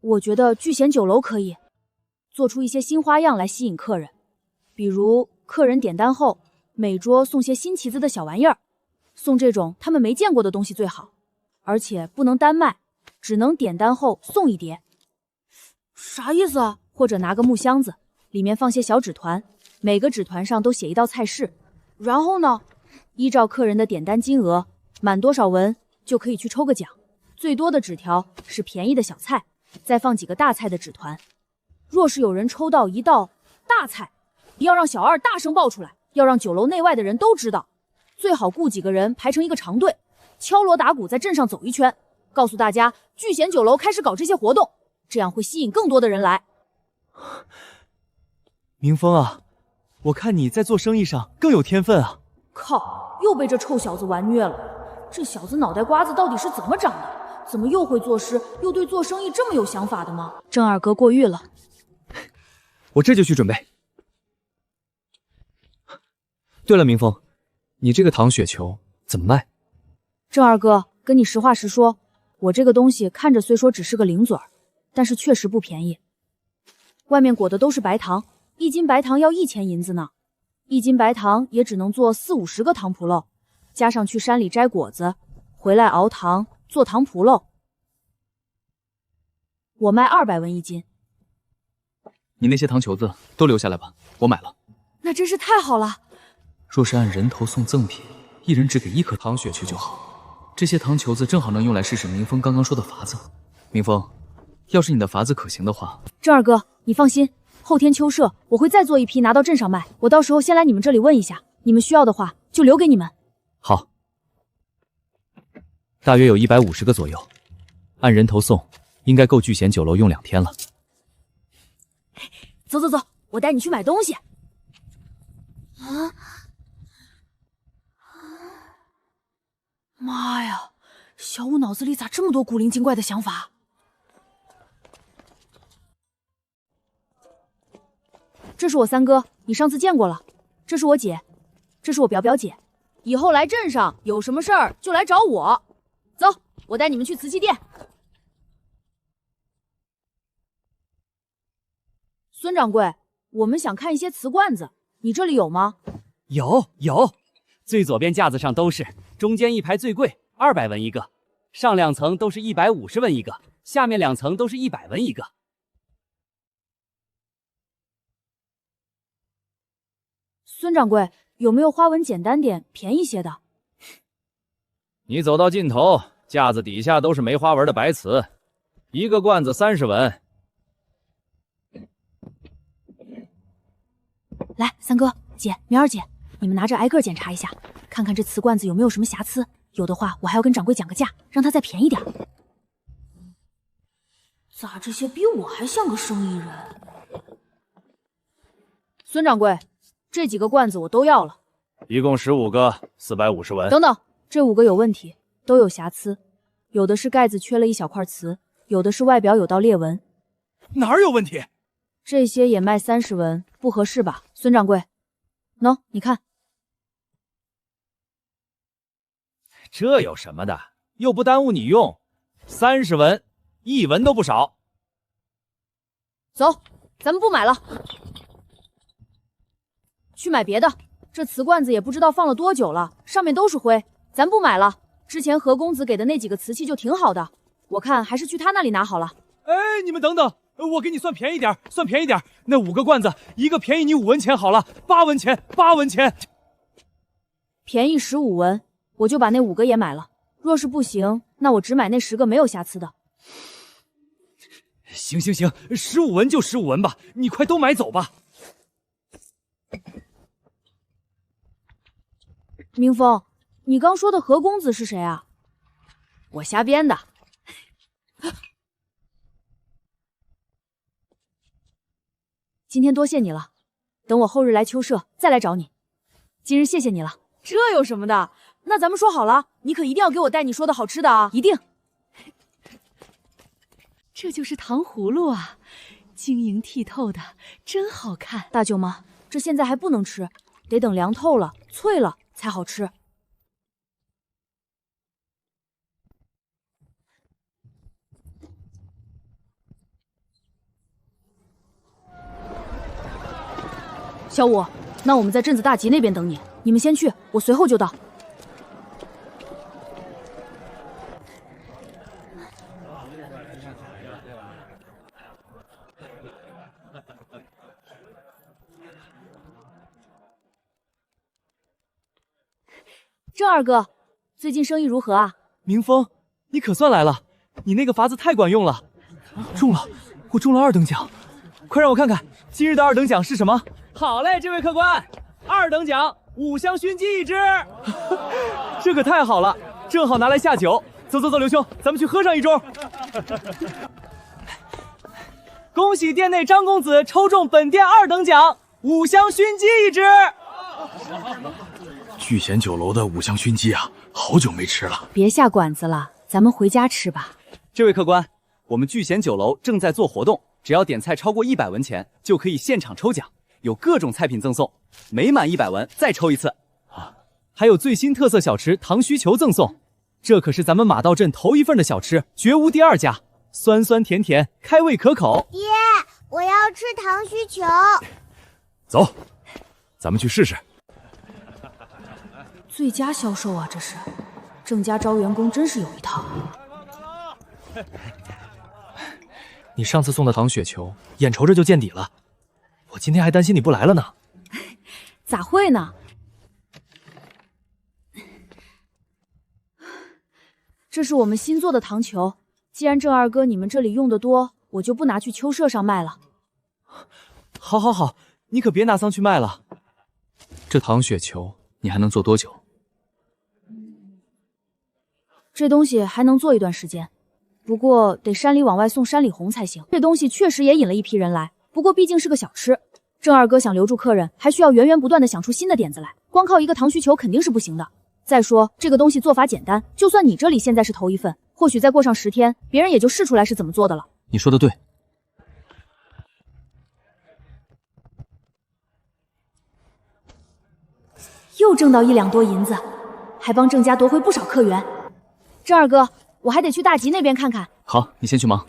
我觉得聚贤酒楼可以做出一些新花样来吸引客人，比如客人点单后，每桌送些新奇子的小玩意儿，送这种他们没见过的东西最好，而且不能单卖，只能点单后送一碟。啥意思啊？或者拿个木箱子，里面放些小纸团，每个纸团上都写一道菜式，然后呢，依照客人的点单金额，满多少文就可以去抽个奖，最多的纸条是便宜的小菜，再放几个大菜的纸团。若是有人抽到一道大菜，要让小二大声报出来，要让酒楼内外的人都知道，最好雇几个人排成一个长队，敲锣打鼓在镇上走一圈，告诉大家聚贤酒楼开始搞这些活动，这样会吸引更多的人来。明峰啊，我看你在做生意上更有天分啊！靠，又被这臭小子玩虐了。这小子脑袋瓜子到底是怎么长的？怎么又会作诗，又对做生意这么有想法的吗？郑二哥过誉了。我这就去准备。对了，明峰，你这个糖雪球怎么卖？郑二哥，跟你实话实说，我这个东西看着虽说只是个零嘴儿，但是确实不便宜。外面裹的都是白糖，1斤白糖要1000银子呢。1斤白糖也只能做40-50个糖葫芦，加上去山里摘果子，回来熬糖做糖葫芦。我卖200文1斤。你那些糖球子都留下来吧，我买了。那真是太好了。若是按人头送赠品，一人只给1颗糖雪球就好。这些糖球子正好能用来试试明峰刚刚说的法子。明峰，要是你的法子可行的话，郑二哥，你放心，后天秋社我会再做一批拿到镇上卖，我到时候先来你们这里问一下，你们需要的话就留给你们。好，大约有150个左右，按人头送，应该够聚贤酒楼用2天了。走走走，我带你去买东西。啊！妈呀，小五脑子里咋这么多古灵精怪的想法？这是我三哥，你上次见过了。这是我姐，这是我表姐。以后来镇上有什么事儿就来找我。走，我带你们去瓷器店。孙掌柜，我们想看一些瓷罐子，你这里有吗？有，最左边架子上都是，中间一排最贵，200文一个，上2层都是150文一个，下面2层都是100文一个。孙掌柜，有没有花纹简单点、便宜些的？你走到尽头，架子底下都是没花纹的白瓷，一个罐子30文。来，三哥、姐、苗儿姐，你们拿着挨个检查一下，看看这瓷罐子有没有什么瑕疵，有的话我还要跟掌柜讲个价，让他再便宜点。咋这些比我还像个生意人？孙掌柜，这几个罐子我都要了，一共15个，450文。等等，这5个有问题，都有瑕疵，有的是盖子缺了一小块瓷，有的是外表有道裂纹。哪儿有问题？这些也卖30文，不合适吧，孙掌柜？喏，你看，这有什么的？又不耽误你用，30文，1文都不少。走，咱们不买了，去买别的。这瓷罐子也不知道放了多久了，上面都是灰，咱不买了。之前何公子给的那几个瓷器就挺好的，我看还是去他那里拿好了。哎，你们等等，我给你算便宜点，算便宜点。那5个罐子，一个便宜你5文钱好了，8文钱，8文钱。便宜15文，我就把那5个也买了。若是不行，那我只买那10个没有瑕疵的。行，15文就15文吧，你快都买走吧。明峰，你刚说的何公子是谁啊？我瞎编的。今天多谢你了，等我后日来秋社再来找你。今日谢谢你了。这有什么的？那咱们说好了，你可一定要给我带你说的好吃的啊！一定。这就是糖葫芦啊，晶莹剔透的，真好看。大舅妈，这现在还不能吃，得等凉透了、脆了才好吃。小五，那我们在镇子大集那边等你，你们先去，我随后就到。郑二哥，最近生意如何啊？明峰，你可算来了，你那个法子太管用了，中了，我中了2等奖，快让我看看今日的2等奖是什么。好嘞，这位客官，2等奖5香熏鸡1只，这可太好了，正好拿来下酒。走，刘兄，咱们去喝上一盅。恭喜店内张公子抽中本店2等奖5香熏鸡1只。聚贤酒楼的5香熏鸡啊，好久没吃了。别下馆子了，咱们回家吃吧。这位客官，我们聚贤酒楼正在做活动，只要点菜超过100文钱，就可以现场抽奖，有各种菜品赠送，每满100文再抽一次。还有最新特色小吃糖须球赠送，这可是咱们马道镇头一份的小吃，绝无第2家，酸酸甜甜，开胃可口。爹，我要吃糖须球。走，咱们去试试。最佳销售啊，这是。郑家招员工真是有一套。你上次送的糖雪球，眼瞅着就见底了，我今天还担心你不来了呢。咋会呢？这是我们新做的糖球，既然郑二哥你们这里用的多，我就不拿去秋社上卖了。好，你可别拿桑去卖了。这糖雪球你还能做多久？这东西还能做一段时间，不过得山里往外送山里红才行。这东西确实也引了一批人来，不过毕竟是个小吃，郑二哥想留住客人，还需要源源不断的想出新的点子来，光靠一个糖须球肯定是不行的。再说这个东西做法简单，就算你这里现在是头一份，或许再过上10天，别人也就试出来是怎么做的了。你说的对。又挣到1两多银子，还帮郑家夺回不少客源。郑二哥，我还得去大集那边看看。好，你先去忙。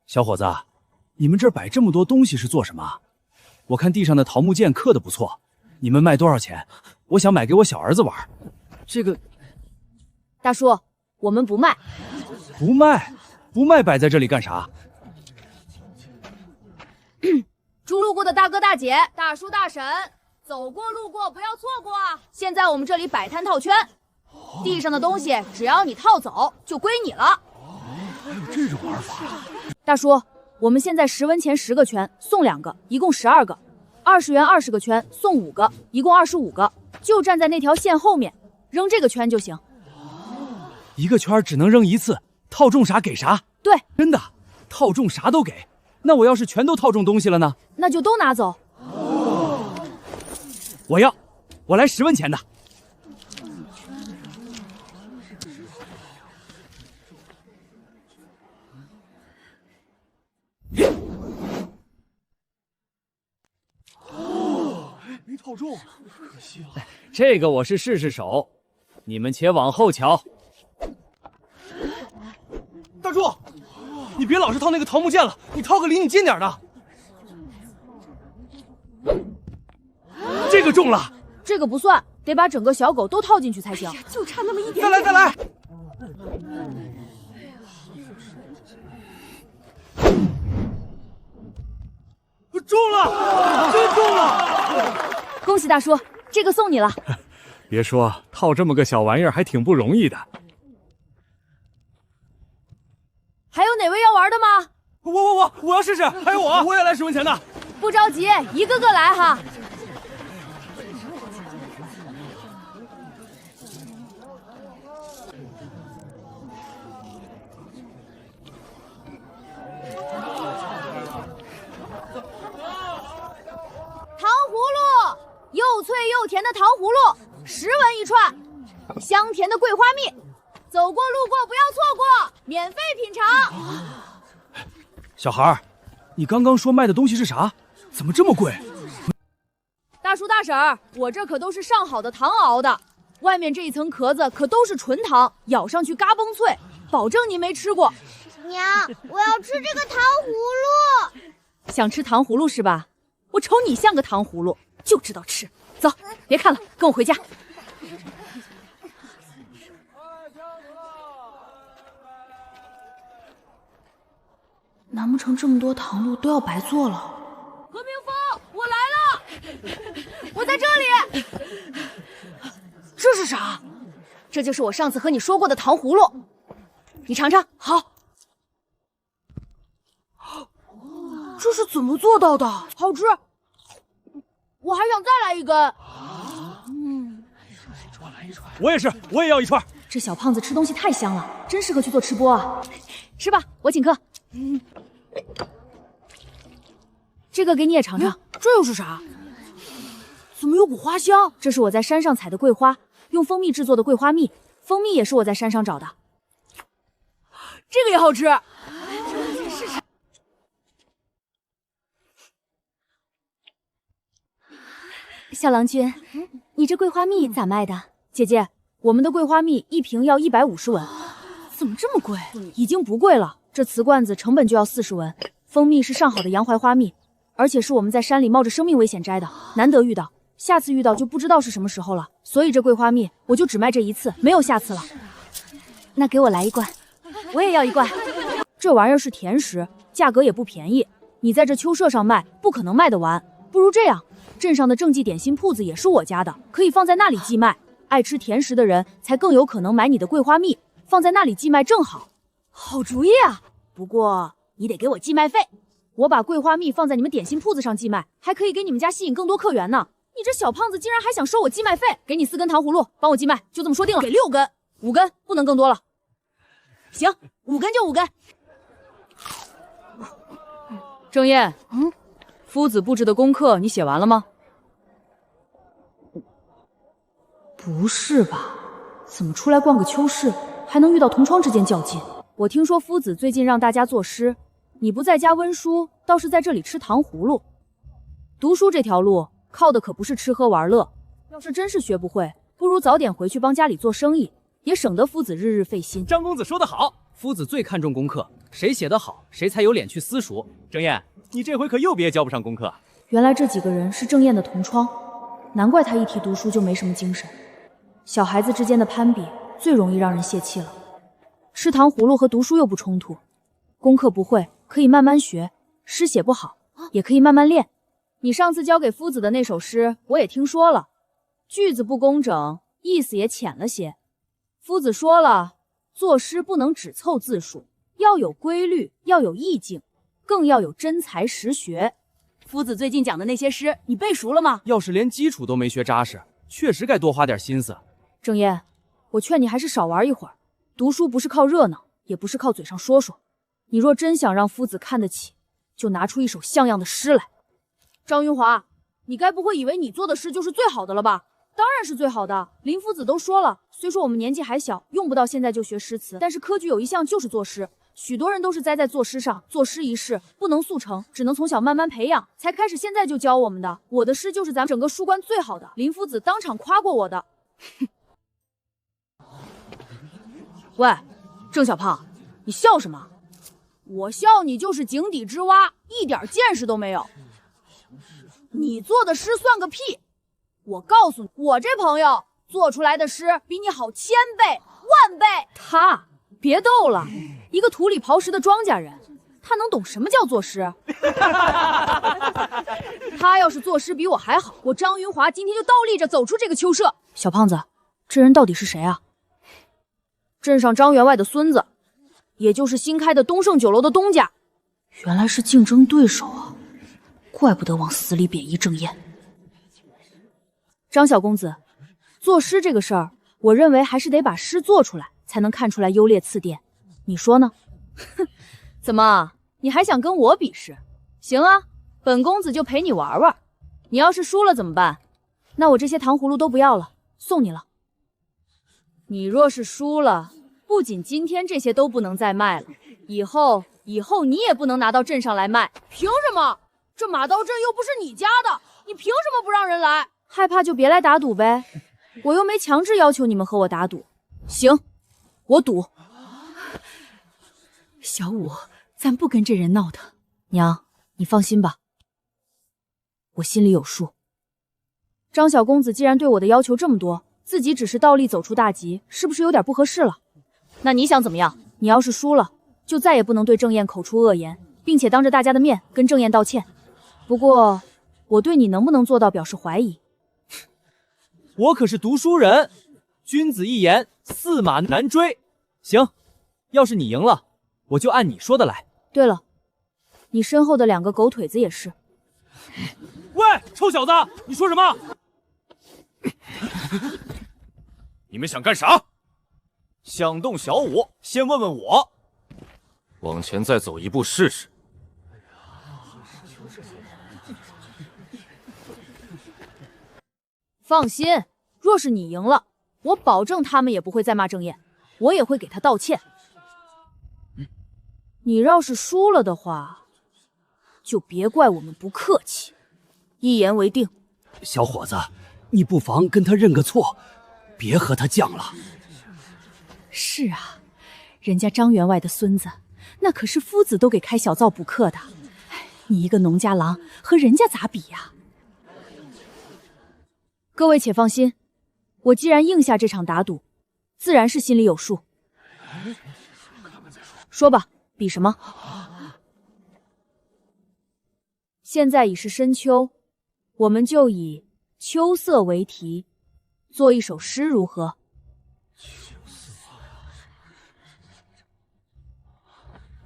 小伙子，你们这儿摆这么多东西是做什么？我看地上的桃木剑刻的不错，你们卖多少钱？我想买给我小儿子玩。这个，大叔，我们不卖。不卖，摆在这里干啥？诸路过的大哥大姐、大叔大婶，走过路过不要错过啊！现在我们这里摆摊套圈，地上的东西只要你套走，就归你了。还有这种玩法？大叔，我们现在10文钱10个圈，送2个，一共12个；20元20个圈，送5个，一共25个。就站在那条线后面，扔这个圈就行。一个圈只能扔1次，套中啥给啥。对，真的，套中啥都给。那我要是全都套中东西了呢？那就都拿走。我要，我来10文钱的。没套好重，可惜了。这个我是试试手，你们且往后瞧。大柱，你别老是套那个桃木剑了，你套个离你近点的。这个中了，这个不算，得把整个小狗都套进去才行。就差那么一点。再来！中了，真中了！恭喜大叔，这个送你了。别说，套这么个小玩意儿还挺不容易的。还有哪位要玩的吗？我要试试。还有我也来10文钱的。不着急，一个个来哈。糖葫芦，又脆又甜的糖葫芦，10文一串，香甜的桂花蜜，走过路过不要错过，免费品尝。小孩儿，你刚刚说卖的东西是啥？怎么这么贵？大叔大婶儿，我这可都是上好的糖熬的，外面这一层壳子可都是纯糖，咬上去嘎嘣脆，保证您没吃过。娘，我要吃这个糖葫芦。想吃糖葫芦是吧？我瞅你像个糖葫芦，就知道吃。走，别看了，跟我回家。难不成这么多糖路都要白做了？何明峰，我来了，我在这里。这是啥？这就是我上次和你说过的糖葫芦，你尝尝。好。这是怎么做到的？好吃，我还想再来一根。我也是，我也要一串。这小胖子吃东西太香了，真适合去做吃播啊！吃吧，我请客。这个给你也尝尝。这又是啥？怎么有股花香？这是我在山上采的桂花，用蜂蜜制作的桂花蜜。蜂蜜也是我在山上找的。这个也好吃。小郎君，你这桂花蜜咋卖的？姐姐，我们的桂花蜜1瓶要150文。怎么这么贵？已经不贵了，这瓷罐子成本就要40文。蜂蜜是上好的洋槐花蜜，而且是我们在山里冒着生命危险摘的，难得遇到，下次遇到就不知道是什么时候了。所以这桂花蜜我就只卖这一次，没有下次了。那给我来1罐，我也要1罐。这玩意儿是甜食，价格也不便宜，你在这秋社上卖，不可能卖得完。不如这样，镇上的正记点心铺子也是我家的，可以放在那里寄卖。爱吃甜食的人才更有可能买你的桂花蜜，放在那里寄卖正好。好主意啊！不过你得给我寄卖费。我把桂花蜜放在你们点心铺子上寄卖，还可以给你们家吸引更多客源呢。你这小胖子竟然还想收我寄卖费！给你4根糖葫芦，帮我寄卖，就这么说定了。给6根，5根，不能更多了。行，5根就5根。郑燕，夫子布置的功课你写完了吗？不是吧？怎么出来逛个秋市，还能遇到同窗之间较劲？我听说夫子最近让大家作诗，你不在家温书，倒是在这里吃糖葫芦。读书这条路靠的可不是吃喝玩乐，要是真是学不会，不如早点回去帮家里做生意，也省得夫子日日费心。张公子说得好，夫子最看重功课，谁写得好，谁才有脸去私塾。郑燕，你这回可又别交不上功课。原来这几个人是郑燕的同窗，难怪他一提读书就没什么精神。小孩子之间的攀比最容易让人泄气了。吃糖葫芦和读书又不冲突，功课不会可以慢慢学，诗写不好也可以慢慢练。你上次交给夫子的那首诗我也听说了，句子不工整，意思也浅了些。夫子说了，作诗不能只凑字数，要有规律，要有意境，更要有真才实学。夫子最近讲的那些诗你背熟了吗？要是连基础都没学扎实，确实该多花点心思。郑燕，我劝你还是少玩一会儿。读书不是靠热闹，也不是靠嘴上说说。你若真想让夫子看得起，就拿出一首像样的诗来。张云华，你该不会以为你做的诗就是最好的了吧？当然是最好的。林夫子都说了，虽说我们年纪还小，用不到现在就学诗词，但是科举有一项就是作诗。许多人都是栽在作诗上，作诗一事不能速成，只能从小慢慢培养，才开始现在就教我们的。我的诗就是咱们整个书馆最好的，林夫子当场夸过我的。喂，郑小胖，你笑什么？我笑你就是井底之蛙，一点见识都没有。你做的诗算个屁！我告诉你，我这朋友做出来的诗比你好1000倍、10000倍。他别逗了，一个土里刨食的庄稼人，他能懂什么叫作诗？他要是作诗比我还好，我张云华今天就倒立着走出这个秋社。小胖子，这人到底是谁啊？镇上张员外的孙子，也就是新开的东盛酒楼的东家。原来是竞争对手啊，怪不得往死里贬义郑燕。张小公子，作诗这个事儿，我认为还是得把诗做出来，才能看出来优劣次第。你说呢？哼，怎么，你还想跟我比试？行啊，本公子就陪你玩玩。你要是输了怎么办？那我这些糖葫芦都不要了，送你了。你若是输了，不仅今天这些都不能再卖了，以后你也不能拿到镇上来卖。凭什么？这马道镇又不是你家的，你凭什么不让人来？害怕就别来打赌呗，我又没强制要求你们和我打赌。行，我赌。小五，咱不跟这人闹腾。娘，你放心吧，我心里有数。张小公子既然对我的要求这么多，自己只是倒立走出大吉，是不是有点不合适了？那你想怎么样？你要是输了，就再也不能对郑燕口出恶言，并且当着大家的面跟郑燕道歉。不过，我对你能不能做到表示怀疑。我可是读书人，君子一言，驷马难追。行，要是你赢了，我就按你说的来。对了，你身后的2个狗腿子也是。喂，臭小子，你说什么？你们想干啥？想动小五，先问问我。往前再走一步试试。放心，若是你赢了，我保证他们也不会再骂郑燕，我也会给他道歉。你要是输了的话，就别怪我们不客气。一言为定。小伙子，你不妨跟他认个错，别和他犟了。是啊，人家张员外的孙子，那可是夫子都给开小灶补课的。你一个农家郎，和人家咋比呀？各位且放心，我既然应下这场打赌，自然是心里有数。说吧，比什么？现在已是深秋，我们就以秋色为题，做一首诗如何？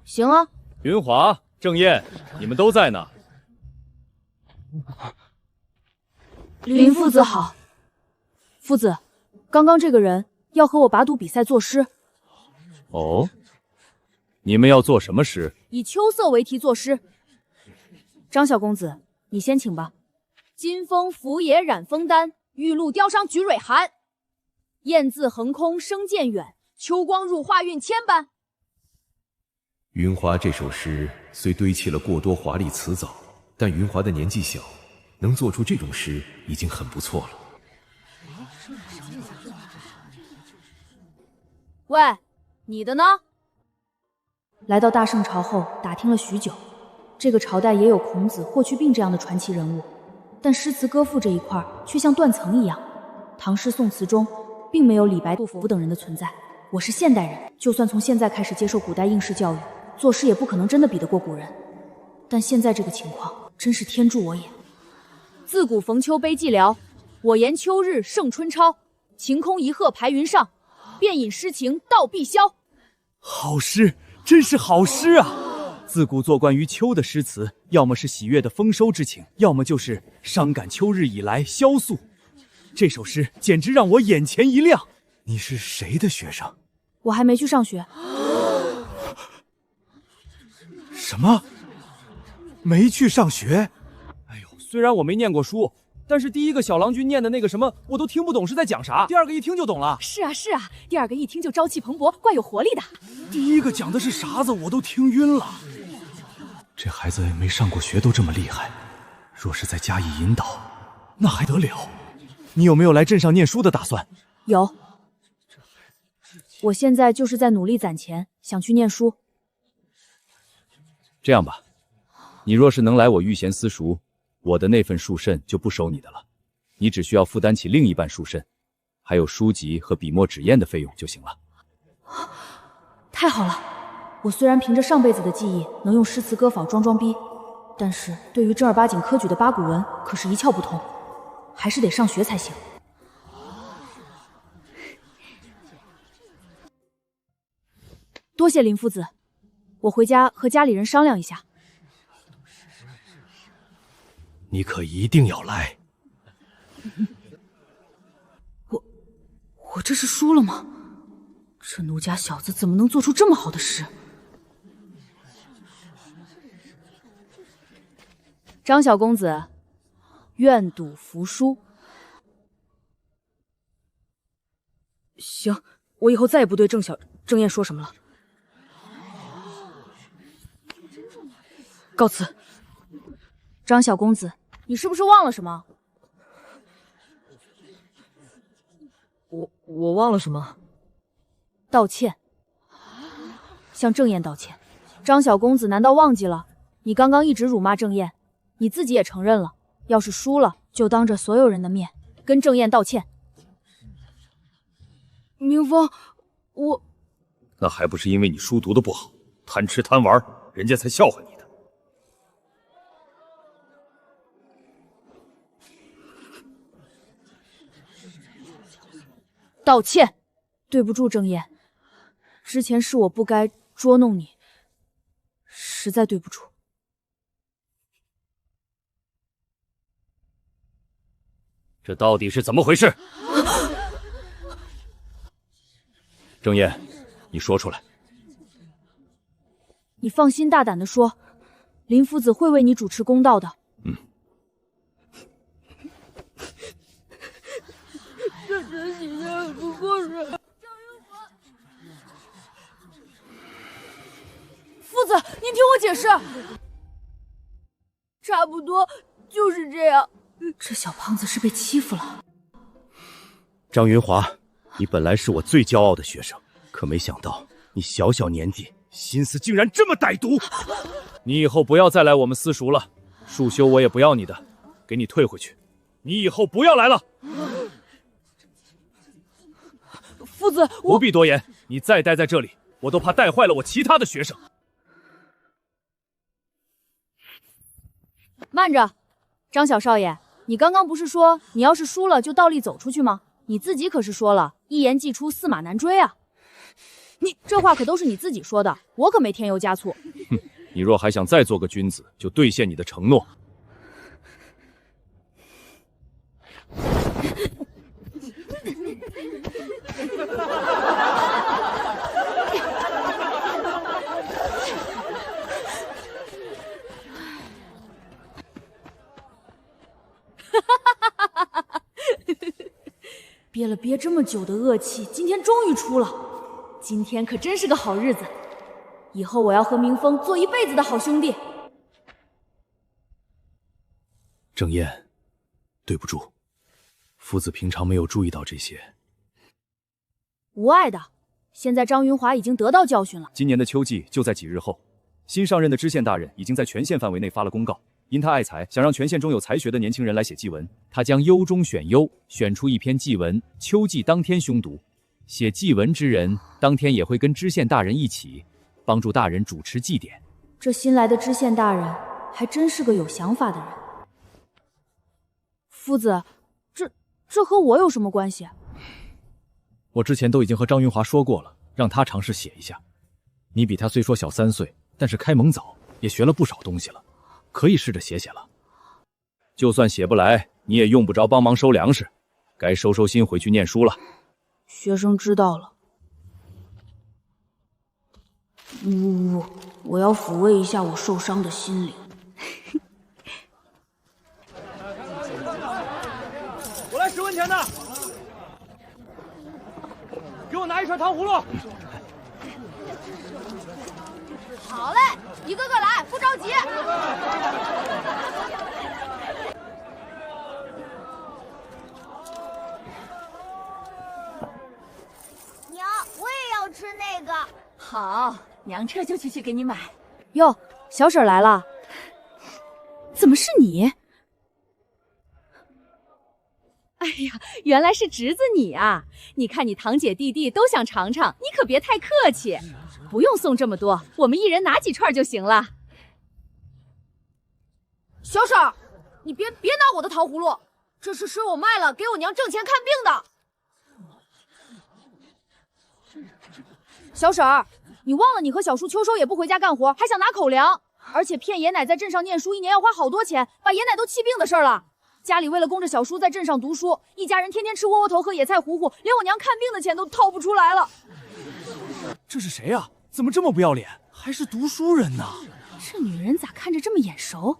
行啊。云华、郑燕，你们都在呢。林夫子好。夫子，刚刚这个人要和我把赌比赛作诗。哦，你们要做什么诗？以秋色为题作诗。张小公子，你先请吧。金风拂野染枫丹，玉露雕觞举蕊寒。雁自横空生渐远，秋光入画韵千般。云华这首诗虽堆砌了过多华丽辞藻，但云华的年纪小，能做出这种诗已经很不错了。喂，你的呢？来到大圣朝后，打听了许久，这个朝代也有孔子、霍去病这样的传奇人物，但诗词歌赋这一块却像断层一样。唐诗宋词中并没有李白、杜甫等人的存在。我是现代人，就算从现在开始接受古代应试教育，作诗也不可能真的比得过古人。但现在这个情况，真是天助我也。自古逢秋悲寂寥，我言秋日胜春朝。晴空一鹤排云上，便引诗情到碧霄。好诗，真是好诗啊！自古做关于秋的诗词，要么是喜悦的丰收之情，要么就是伤感秋日以来萧肃。这首诗简直让我眼前一亮。你是谁的学生？我还没去上学。什么？没去上学？哎呦，虽然我没念过书，但是第一个小郎君念的那个什么，我都听不懂是在讲啥。第二个一听就懂了。是啊是啊，第二个一听就朝气蓬勃，怪有活力的。第一个讲的是啥子，我都听晕了。这孩子没上过学都这么厉害，若是再加以引导，那还得了？你有没有来镇上念书的打算？有。我现在就是在努力攒钱，想去念书。这样吧，你若是能来我御贤私塾，我的那份书甚就不收你的了，你只需要负担起另一半书甚，还有书籍和笔墨纸砚的费用就行了。太好了！我虽然凭着上辈子的记忆能用诗词歌坊装逼，但是对于正儿八经科举的八股文可是一窍不通，还是得上学才行。多谢林夫子，我回家和家里人商量一下。你可一定要来。我这是输了吗？这奴家小子怎么能做出这么好的诗？张小公子，愿赌服输。行，我以后再也不对郑燕说什么了。告辞。张小公子，你是不是忘了什么？我忘了什么？道歉，向郑燕道歉。张小公子难道忘记了？你刚刚一直辱骂郑燕，你自己也承认了。要是输了，就当着所有人的面跟郑燕道歉。明风，那还不是因为你书读的不好，贪吃贪玩，人家才笑话你的。道歉，对不住郑燕，之前是我不该捉弄你，实在对不住。这到底是怎么回事？郑燕，你说出来。你放心大胆地说，林夫子会为你主持公道的。这只喜鹊不过是夫子，您听我解释。差不多就是这样。这小胖子是被欺负了。张云华，你本来是我最骄傲的学生，可没想到你小小年纪，心思竟然这么歹毒。你以后不要再来我们私塾了，束修我也不要你的，给你退回去。你以后不要来了。夫子，不必多言，你再待在这里，我都怕带坏了我其他的学生。慢着，张小少爷，你刚刚不是说你要是输了就倒立走出去吗？你自己可是说了一言既出驷马难追啊！你这话可都是你自己说的，我可没添油加醋。哼，你若还想再做个君子，就兑现你的承诺。憋了憋这么久的恶气，今天终于出了。今天可真是个好日子，以后我要和明风做一辈子的好兄弟。郑燕，对不住，夫子平常没有注意到这些。无碍的，现在张云华已经得到教训了。今年的秋季就在几日后，新上任的知县大人已经在全县范围内发了公告，因他爱才，想让全县中有才学的年轻人来写祭文。他将优中选优，选出一篇祭文，秋季当天宣读。写祭文之人当天也会跟知县大人一起，帮助大人主持祭典。这新来的知县大人还真是个有想法的人。夫子，这和我有什么关系？我之前都已经和张云华说过了，让他尝试写一下。你比他虽说小3岁，但是开蒙早，也学了不少东西了，可以试着写写了。就算写不来，你也用不着帮忙收粮食，该收收心回去念书了。学生知道了。我要抚慰一下我受伤的心灵。前的，给我拿一串糖葫芦。好嘞，一个个来，不着急。娘，我也要吃那个。好，娘这就去给你买。哟，小婶来了，怎么是你？哎呀，原来是侄子你啊！你看你堂姐弟弟都想尝尝，你可别太客气，不用送这么多，我们一人拿几串就行了。小婶儿，你别拿我的糖葫芦，这是水我卖了给我娘挣钱看病的。小婶儿，你忘了你和小叔秋收也不回家干活，还想拿口粮，而且骗爷奶在镇上念书，一年要花好多钱，把爷奶都气病的事儿了。家里为了供着小叔在镇上读书，一家人天天吃窝窝头和野菜糊糊，连我娘看病的钱都掏不出来了。这是谁啊？怎么这么不要脸？还是读书人呢？这女人咋看着这么眼熟？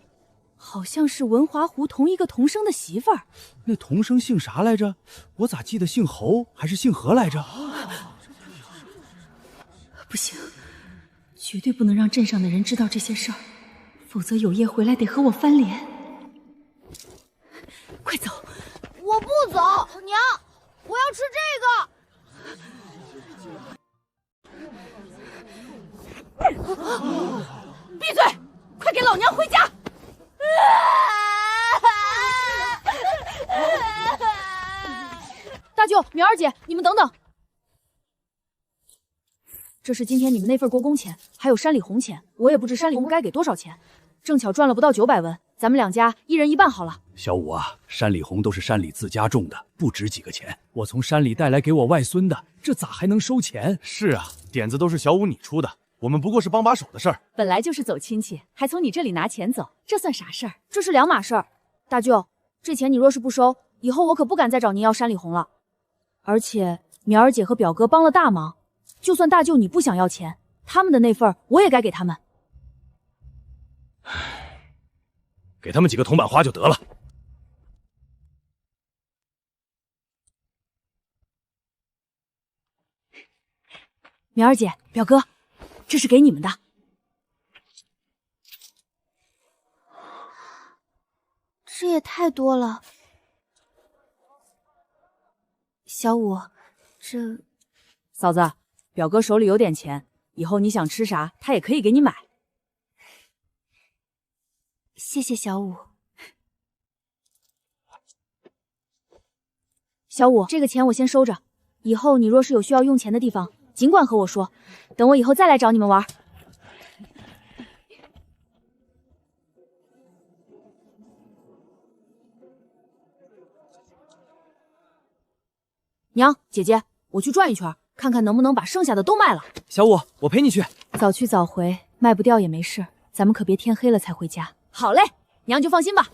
好像是文华湖同一个童生的媳妇儿。那童生姓啥来着？我咋记得姓侯还是姓何来着？不行，绝对不能让镇上的人知道这些事儿，否则有夜回来得和我翻脸。快走！我不走，娘，我要吃这个。闭嘴！快给老娘回家！大舅、苗儿姐，你们等等。这是今天你们那份国工钱，还有山里红钱，我也不知山里红该给多少钱，正巧赚了不到900文，咱们两家一人一半好了。小五啊，山里红都是山里自家种的，不值几个钱。我从山里带来给我外孙的，这咋还能收钱？是啊，点子都是小五你出的，我们不过是帮把手的事儿。本来就是走亲戚，还从你这里拿钱走，这算啥事儿？这是两码事儿。大舅，这钱你若是不收，以后我可不敢再找您要山里红了。而且苗儿姐和表哥帮了大忙，就算大舅你不想要钱，他们的那份我也该给他们。给他们几个铜板花就得了。苗儿姐、表哥，这是给你们的。这也太多了。小五，这……嫂子，表哥手里有点钱，以后你想吃啥，他也可以给你买。谢谢小五。小五，这个钱我先收着，以后你若是有需要用钱的地方，尽管和我说，等我以后再来找你们玩。娘，姐姐，我去转一圈，看看能不能把剩下的都卖了。小五，我陪你去。早去早回，卖不掉也没事，咱们可别天黑了才回家。好嘞，娘就放心吧。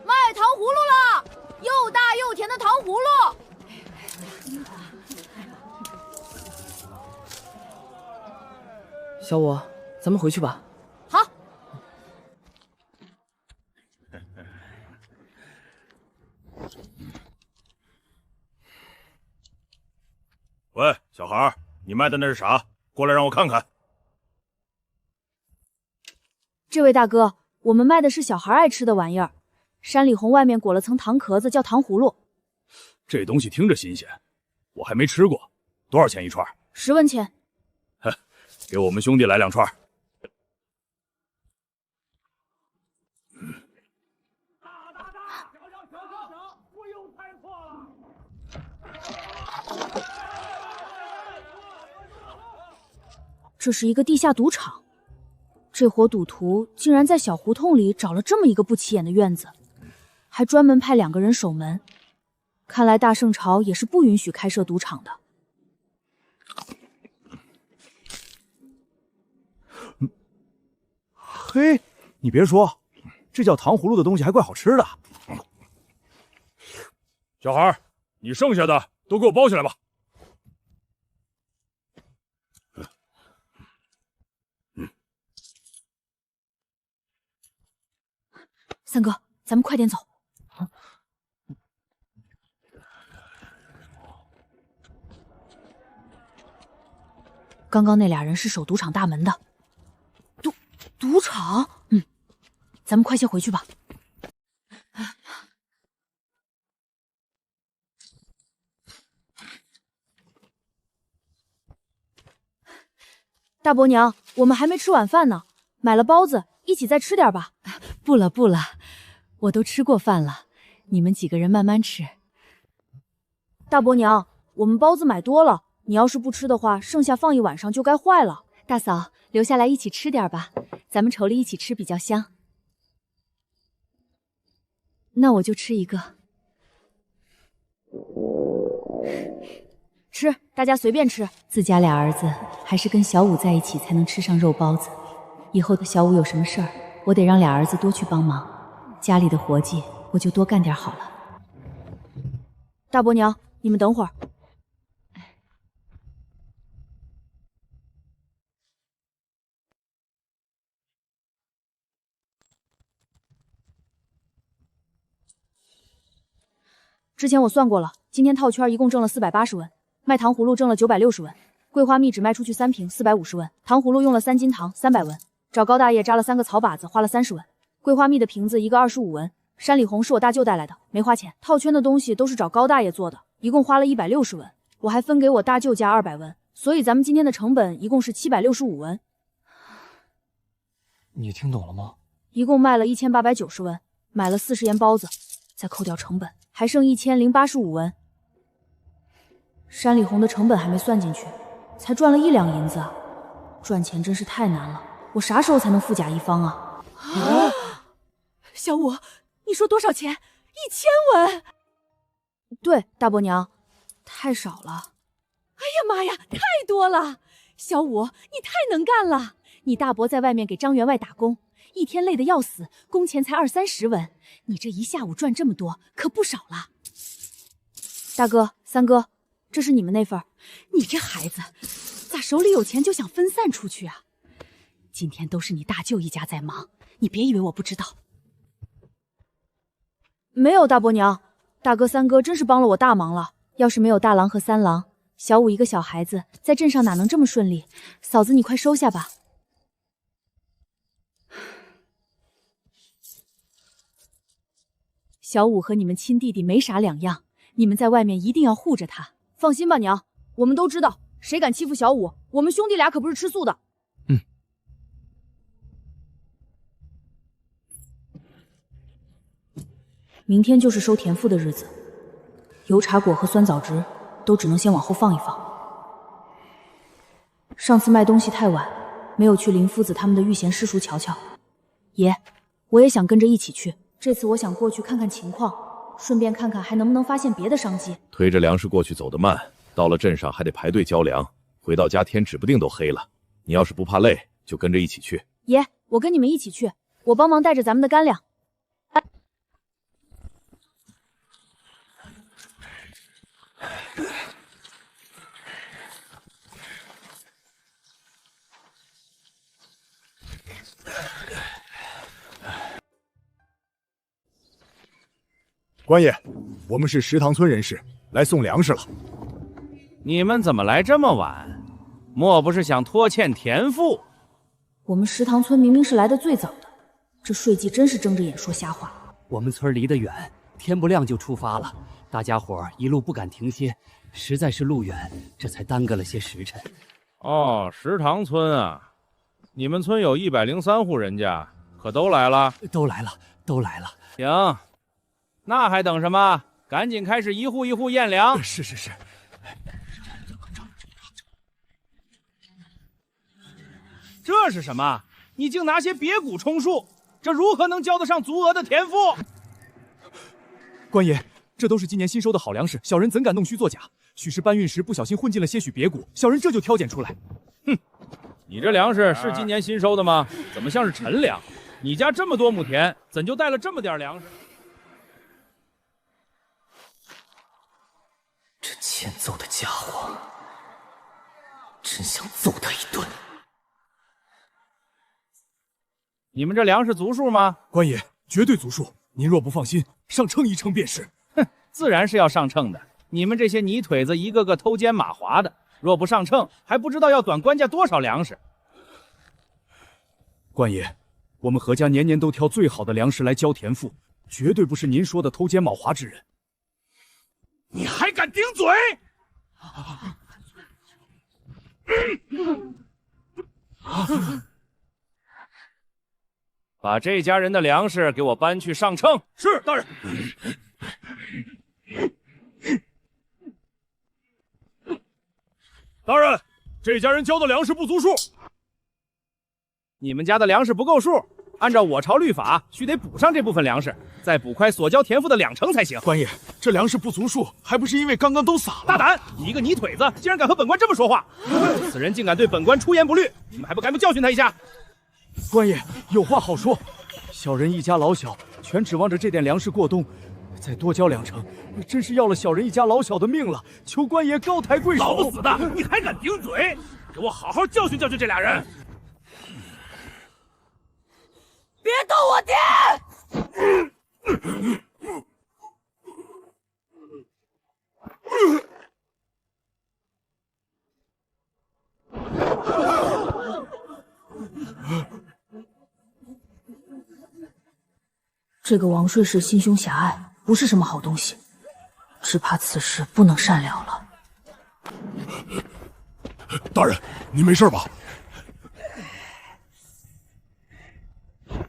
卖糖葫芦了，又大又甜的糖葫芦。小五，咱们回去吧。好。喂，小孩，你卖的那是啥？过来让我看看。这位大哥，我们卖的是小孩爱吃的玩意儿，山里红外面裹了层糖壳子，叫糖葫芦。这东西听着新鲜，我还没吃过，多少钱一串？10文钱。哼，给我们兄弟来2串。这是一个地下赌场，这伙赌徒竟然在小胡同里找了这么一个不起眼的院子，还专门派2个人守门。看来大圣朝也是不允许开设赌场的。嘿，你别说，这叫糖葫芦的东西还怪好吃的。小孩，你剩下的都给我包起来吧。三哥，咱们快点走。刚刚那俩人是守赌场大门的。赌场？咱们快些回去吧。大伯娘，我们还没吃晚饭呢，买了包子，一起再吃点吧。不了不了，我都吃过饭了，你们几个人慢慢吃。大伯娘，我们包子买多了，你要是不吃的话，剩下放一晚上就该坏了。大嫂，留下来一起吃点吧，咱们妯娌一起吃比较香。那我就吃一个。吃，大家随便吃。自家俩儿子还是跟小五在一起才能吃上肉包子。以后的小五有什么事儿，我得让俩儿子多去帮忙，家里的活计我就多干点好了。大伯娘，你们等会儿。之前我算过了，今天套圈一共挣了480文，卖糖葫芦挣了960文，桂花蜜只卖出去3瓶450文，糖葫芦用了3斤糖300文，找高大爷扎了3个草把子花了30文，桂花蜜的瓶子一个25文，山里红是我大舅带来的，没花钱。套圈的东西都是找高大爷做的，一共花了160文，我还分给我大舅家200文，所以咱们今天的成本一共是765文。你听懂了吗？一共卖了1890文，买了40盐包子，再扣掉成本，还剩1085文。山里红的成本还没算进去，才赚了1两银子啊！赚钱真是太难了，我啥时候才能富甲一方啊？小五，你说多少钱？1000文？对，大伯娘，太少了。哎呀妈呀，太多了！小五，你太能干了！你大伯在外面给张员外打工，一天累得要死，工钱才20-30文，你这一下午赚这么多，可不少了。大哥、三哥，这是你们那份儿。你这孩子，咋手里有钱就想分散出去啊？今天都是你大舅一家在忙，你别以为我不知道。没有，大伯娘，大哥、三哥真是帮了我大忙了。要是没有大郎和三郎，小五一个小孩子在镇上哪能这么顺利？嫂子，你快收下吧。小五和你们亲弟弟没啥两样，你们在外面一定要护着他。放心吧，娘，我们都知道，谁敢欺负小五，我们兄弟俩可不是吃素的。明天就是收田赋的日子，油茶果和酸枣汁都只能先往后放一放。上次卖东西太晚，没有去林夫子他们的御贤师叔瞧瞧。爷，我也想跟着一起去。这次我想过去看看情况，顺便看看还能不能发现别的商机。推着粮食过去走得慢，到了镇上还得排队交粮，回到家天指不定都黑了。你要是不怕累，就跟着一起去。爷，我跟你们一起去，我帮忙带着咱们的干粮。官爷，我们是石塘村人士，来送粮食了。你们怎么来这么晚？莫不是想拖欠田赋？我们石塘村明明是来的最早的，这税计真是睁着眼说瞎话。我们村离得远，天不亮就出发了，大家伙一路不敢停歇，实在是路远，这才耽搁了些时辰。哦，石塘村啊，你们村有103户人家，可都来了？都来了，都来了。行。那还等什么？赶紧开始一户一户验粮。是是是。这是什么？你竟拿些别谷充数，这如何能交得上足额的田赋？官爷，这都是今年新收的好粮食，小人怎敢弄虚作假？许是搬运时不小心混进了些许别谷，小人这就挑拣出来。哼，你这粮食是今年新收的吗？怎么像是陈粮？你家这么多亩田，怎就带了这么点粮食？这欠揍的家伙，真想揍他一顿。你们这粮食足数吗？官爷，绝对足数。您若不放心，上称一称便是。哼，自然是要上称的。你们这些泥腿子，一个个偷奸马滑的，若不上秤，还不知道要短官家多少粮食。官爷，我们何家年年都挑最好的粮食来交田赋，绝对不是您说的偷奸冒滑之人。你还敢顶嘴？把这家人的粮食给我搬去上秤。是，大人。大人，这家人交的粮食不足数。你们家的粮食不够数，按照我朝律法，须得补上这部分粮食，再补快所交田赋的2成才行。官爷，这粮食不足数，还不是因为刚刚都撒了？大胆！你一个泥腿子，竟然敢和本官这么说话！此人竟敢对本官出言不虑，你们还不赶紧教训他一下？官爷有话好说，小人一家老小全指望着这点粮食过冬，再多交2成，真是要了小人一家老小的命了！求官爷高抬贵手！老不死的，你还敢顶嘴？给我好好教训教训这俩人！别动我爹！这个王税士心胸狭隘，不是什么好东西，只怕此事不能善了了。大人，你没事吧？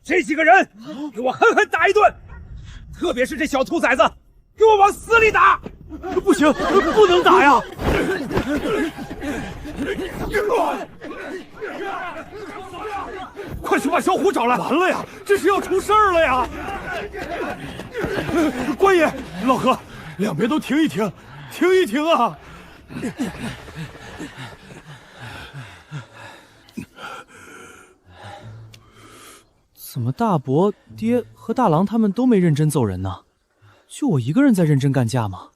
这几个人，给我狠狠打一顿！特别是这小兔崽子，给我往死里打！不行，不能打呀！快去把小虎找来！完了呀，这是要出事儿了呀！官爷，老何，两边都停一停，停一停啊！怎么大伯、爹和大郎他们都没认真揍人呢？就我一个人在认真干架吗？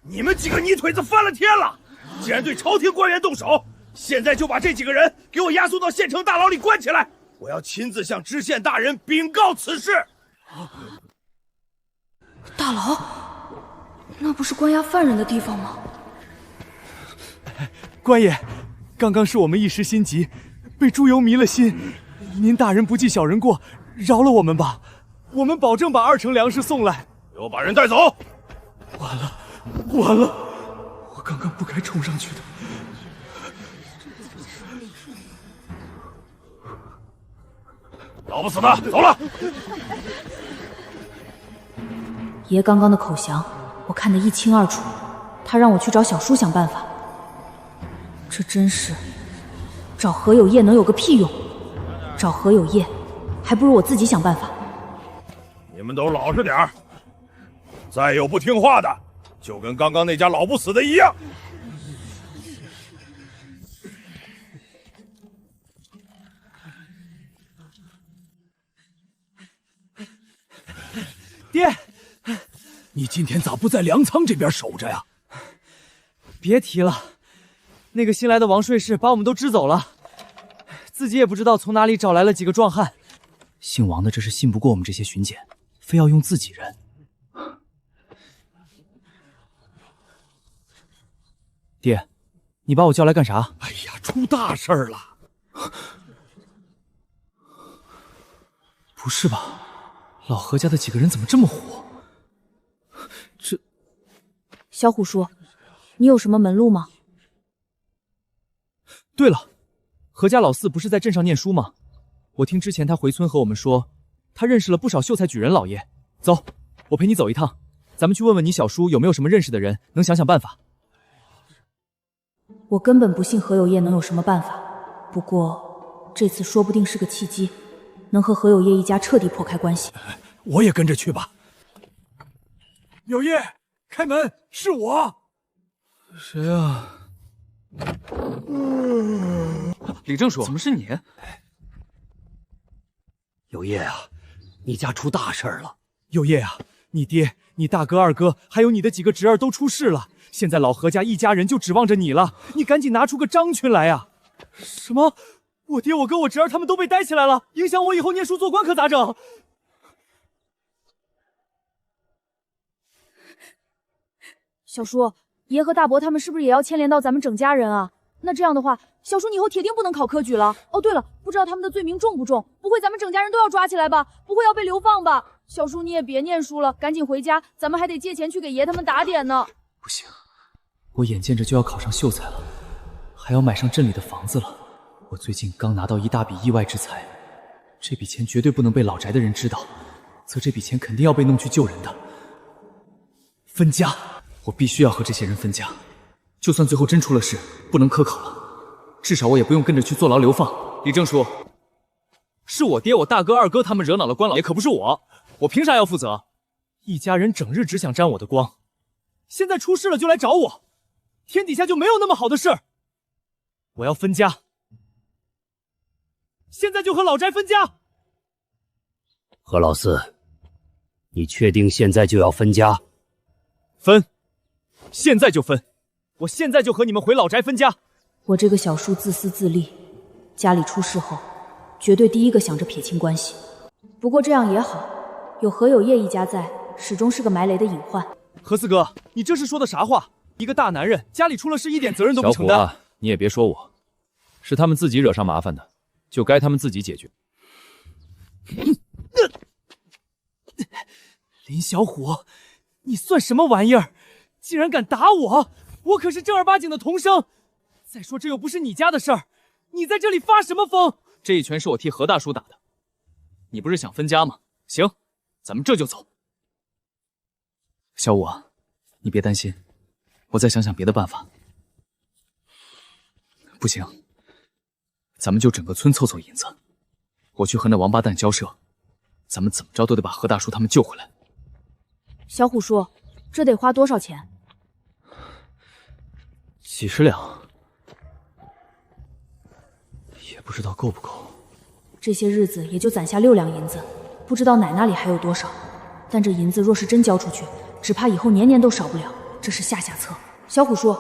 你们几个泥腿子翻了天了！既然对朝廷官员动手，现在就把这几个人给我押送到县城大牢里关起来！我要亲自向知县大人禀告此事。大牢？那不是关押犯人的地方吗？官爷，刚刚是我们一时心急，被猪油迷了心。您大人不计小人过，饶了我们吧！我们保证把2成粮食送来。给我把人带走！完了，完了！我刚刚不该冲上去的。老不死的，走了！爷刚刚的口降，我看得一清二楚。他让我去找小叔想办法，这真是找何有业能有个屁用！找何有业，还不如我自己想办法。你们都老实点儿，再有不听话的，就跟刚刚那家老不死的一样。爹，你今天咋不在粮仓这边守着呀？别提了，那个新来的王税士把我们都支走了。自己也不知道从哪里找来了几个壮汉，姓王的这是信不过我们这些巡检，非要用自己人。爹，你把我叫来干啥？哎呀，出大事了！不是吧？老何家的几个人怎么这么火？这……小虎叔，你有什么门路吗？对了。何家老四不是在镇上念书吗？我听之前他回村和我们说，他认识了不少秀才举人老爷。走，我陪你走一趟，咱们去问问你小叔有没有什么认识的人，能想想办法。我根本不信何有业能有什么办法，不过这次说不定是个契机，能和何有业一家彻底破开关系。我也跟着去吧。有业，开门，是我。谁啊？李正叔，怎么是你？有业啊，你家出大事了！有业啊，你爹、你大哥、二哥，还有你的几个侄儿都出事了，现在老何家一家人就指望着你了，你赶紧拿出个张群来啊！什么？我爹、我哥、我侄儿他们都被逮起来了，影响我以后念书做官可咋整？小叔，爷和大伯他们是不是也要牵连到咱们整家人啊？那这样的话，小叔你以后铁定不能考科举了。哦，对了，不知道他们的罪名重不重？不会咱们整家人都要抓起来吧？不会要被流放吧？小叔你也别念书了，赶紧回家，咱们还得借钱去给爷他们打点呢。不行，我眼见着就要考上秀才了，还要买上镇里的房子了。我最近刚拿到一大笔意外之财，这笔钱绝对不能被老宅的人知道，则这笔钱肯定要被弄去救人的。分家，我必须要和这些人分家。就算最后真出了事，不能科考了，至少我也不用跟着去坐牢流放。李正叔，是我爹、我大哥、二哥他们惹恼了关老爷，可不是我凭啥要负责？一家人整日只想沾我的光，现在出事了就来找我，天底下就没有那么好的事儿。我要分家，现在就和老宅分家。何老四，你确定现在就要分家？分，现在就分，我现在就和你们回老宅分家。我这个小叔自私自利，家里出事后，绝对第一个想着撇清关系。不过这样也好，有何有业一家在，始终是个埋雷的隐患。何四哥，你这是说的啥话？一个大男人，家里出了事一点责任都不承担。小虎啊，你也别说我，是他们自己惹上麻烦的，就该他们自己解决。林小虎，你算什么玩意儿？竟然敢打我！我可是正儿八经的童生。再说这又不是你家的事儿，你在这里发什么疯？这一拳是我替何大叔打的。你不是想分家吗？行，咱们这就走。小五啊，你别担心，我再想想别的办法。不行，咱们就整个村凑凑银子，我去和那王八蛋交涉，咱们怎么着都得把何大叔他们救回来。小虎叔，这得花多少钱？几十两，也不知道够不够。这些日子也就攒下6两银子，不知道奶那里还有多少。但这银子若是真交出去，只怕以后年年都少不了，这是下策。小虎叔，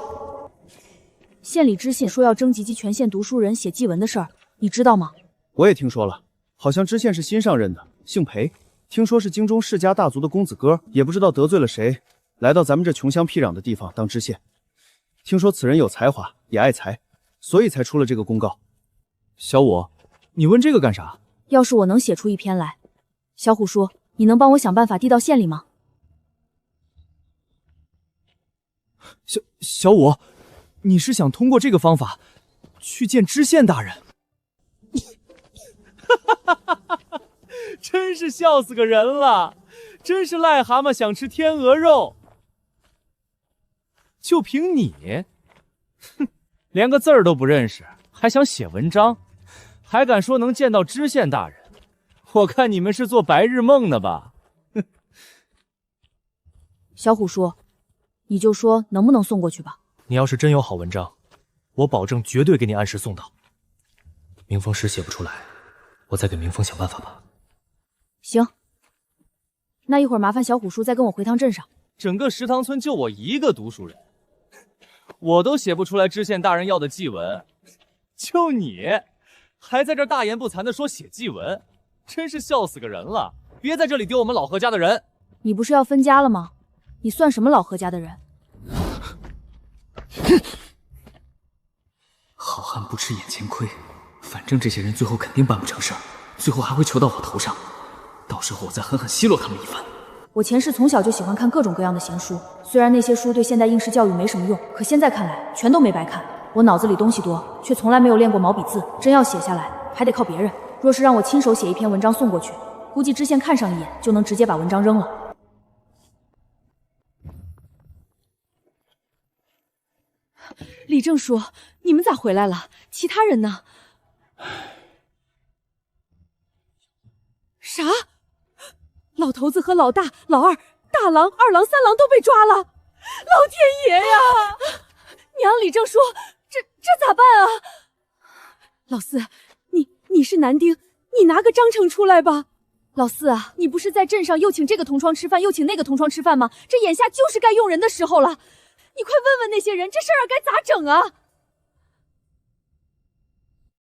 县里知县说要征集全县读书人写祭文的事儿，你知道吗？我也听说了，好像知县是新上任的，姓裴，听说是京中世家大族的公子哥，也不知道得罪了谁，来到咱们这穷乡僻壤的地方当知县。听说此人有才华，也爱财，所以才出了这个公告。小五，你问这个干啥？要是我能写出一篇来，小虎叔，你能帮我想办法递到县里吗？小五，你是想通过这个方法去见知县大人？真是笑死个人了，真是癞蛤蟆想吃天鹅肉。就凭你，哼，连个字儿都不认识，还想写文章，还敢说能见到知县大人？我看你们是做白日梦呢吧？小虎叔，你就说能不能送过去吧。你要是真有好文章，我保证绝对给你按时送到。明风石写不出来，我再给明风想办法吧。行，那一会儿麻烦小虎叔再跟我回趟镇上。整个石塘村就我一个读书人，我都写不出来知县大人要的祭文，就你还在这大言不惭的说写祭文，真是笑死个人了！别在这里丢我们老何家的人。你不是要分家了吗？你算什么老何家的人？好汉不吃眼前亏，反正这些人最后肯定办不成事儿，最后还会求到我头上，到时候我再狠狠奚落他们一番。我前世从小就喜欢看各种各样的闲书，虽然那些书对现代应试教育没什么用，可现在看来全都没白看。我脑子里东西多，却从来没有练过毛笔字，真要写下来还得靠别人。若是让我亲手写一篇文章送过去，估计知县看上一眼就能直接把文章扔了。李正叔，你们咋回来了？其他人呢？啥？老头子和老大、老二、大郎、二郎、三郎都被抓了！老天爷呀！娘，李正叔，这咋办啊？老四，你是男丁，你拿个章程出来吧。老四啊，你不是在镇上又请这个同窗吃饭，又请那个同窗吃饭吗？这眼下就是该用人的时候了。你快问问那些人，这事儿该咋整啊？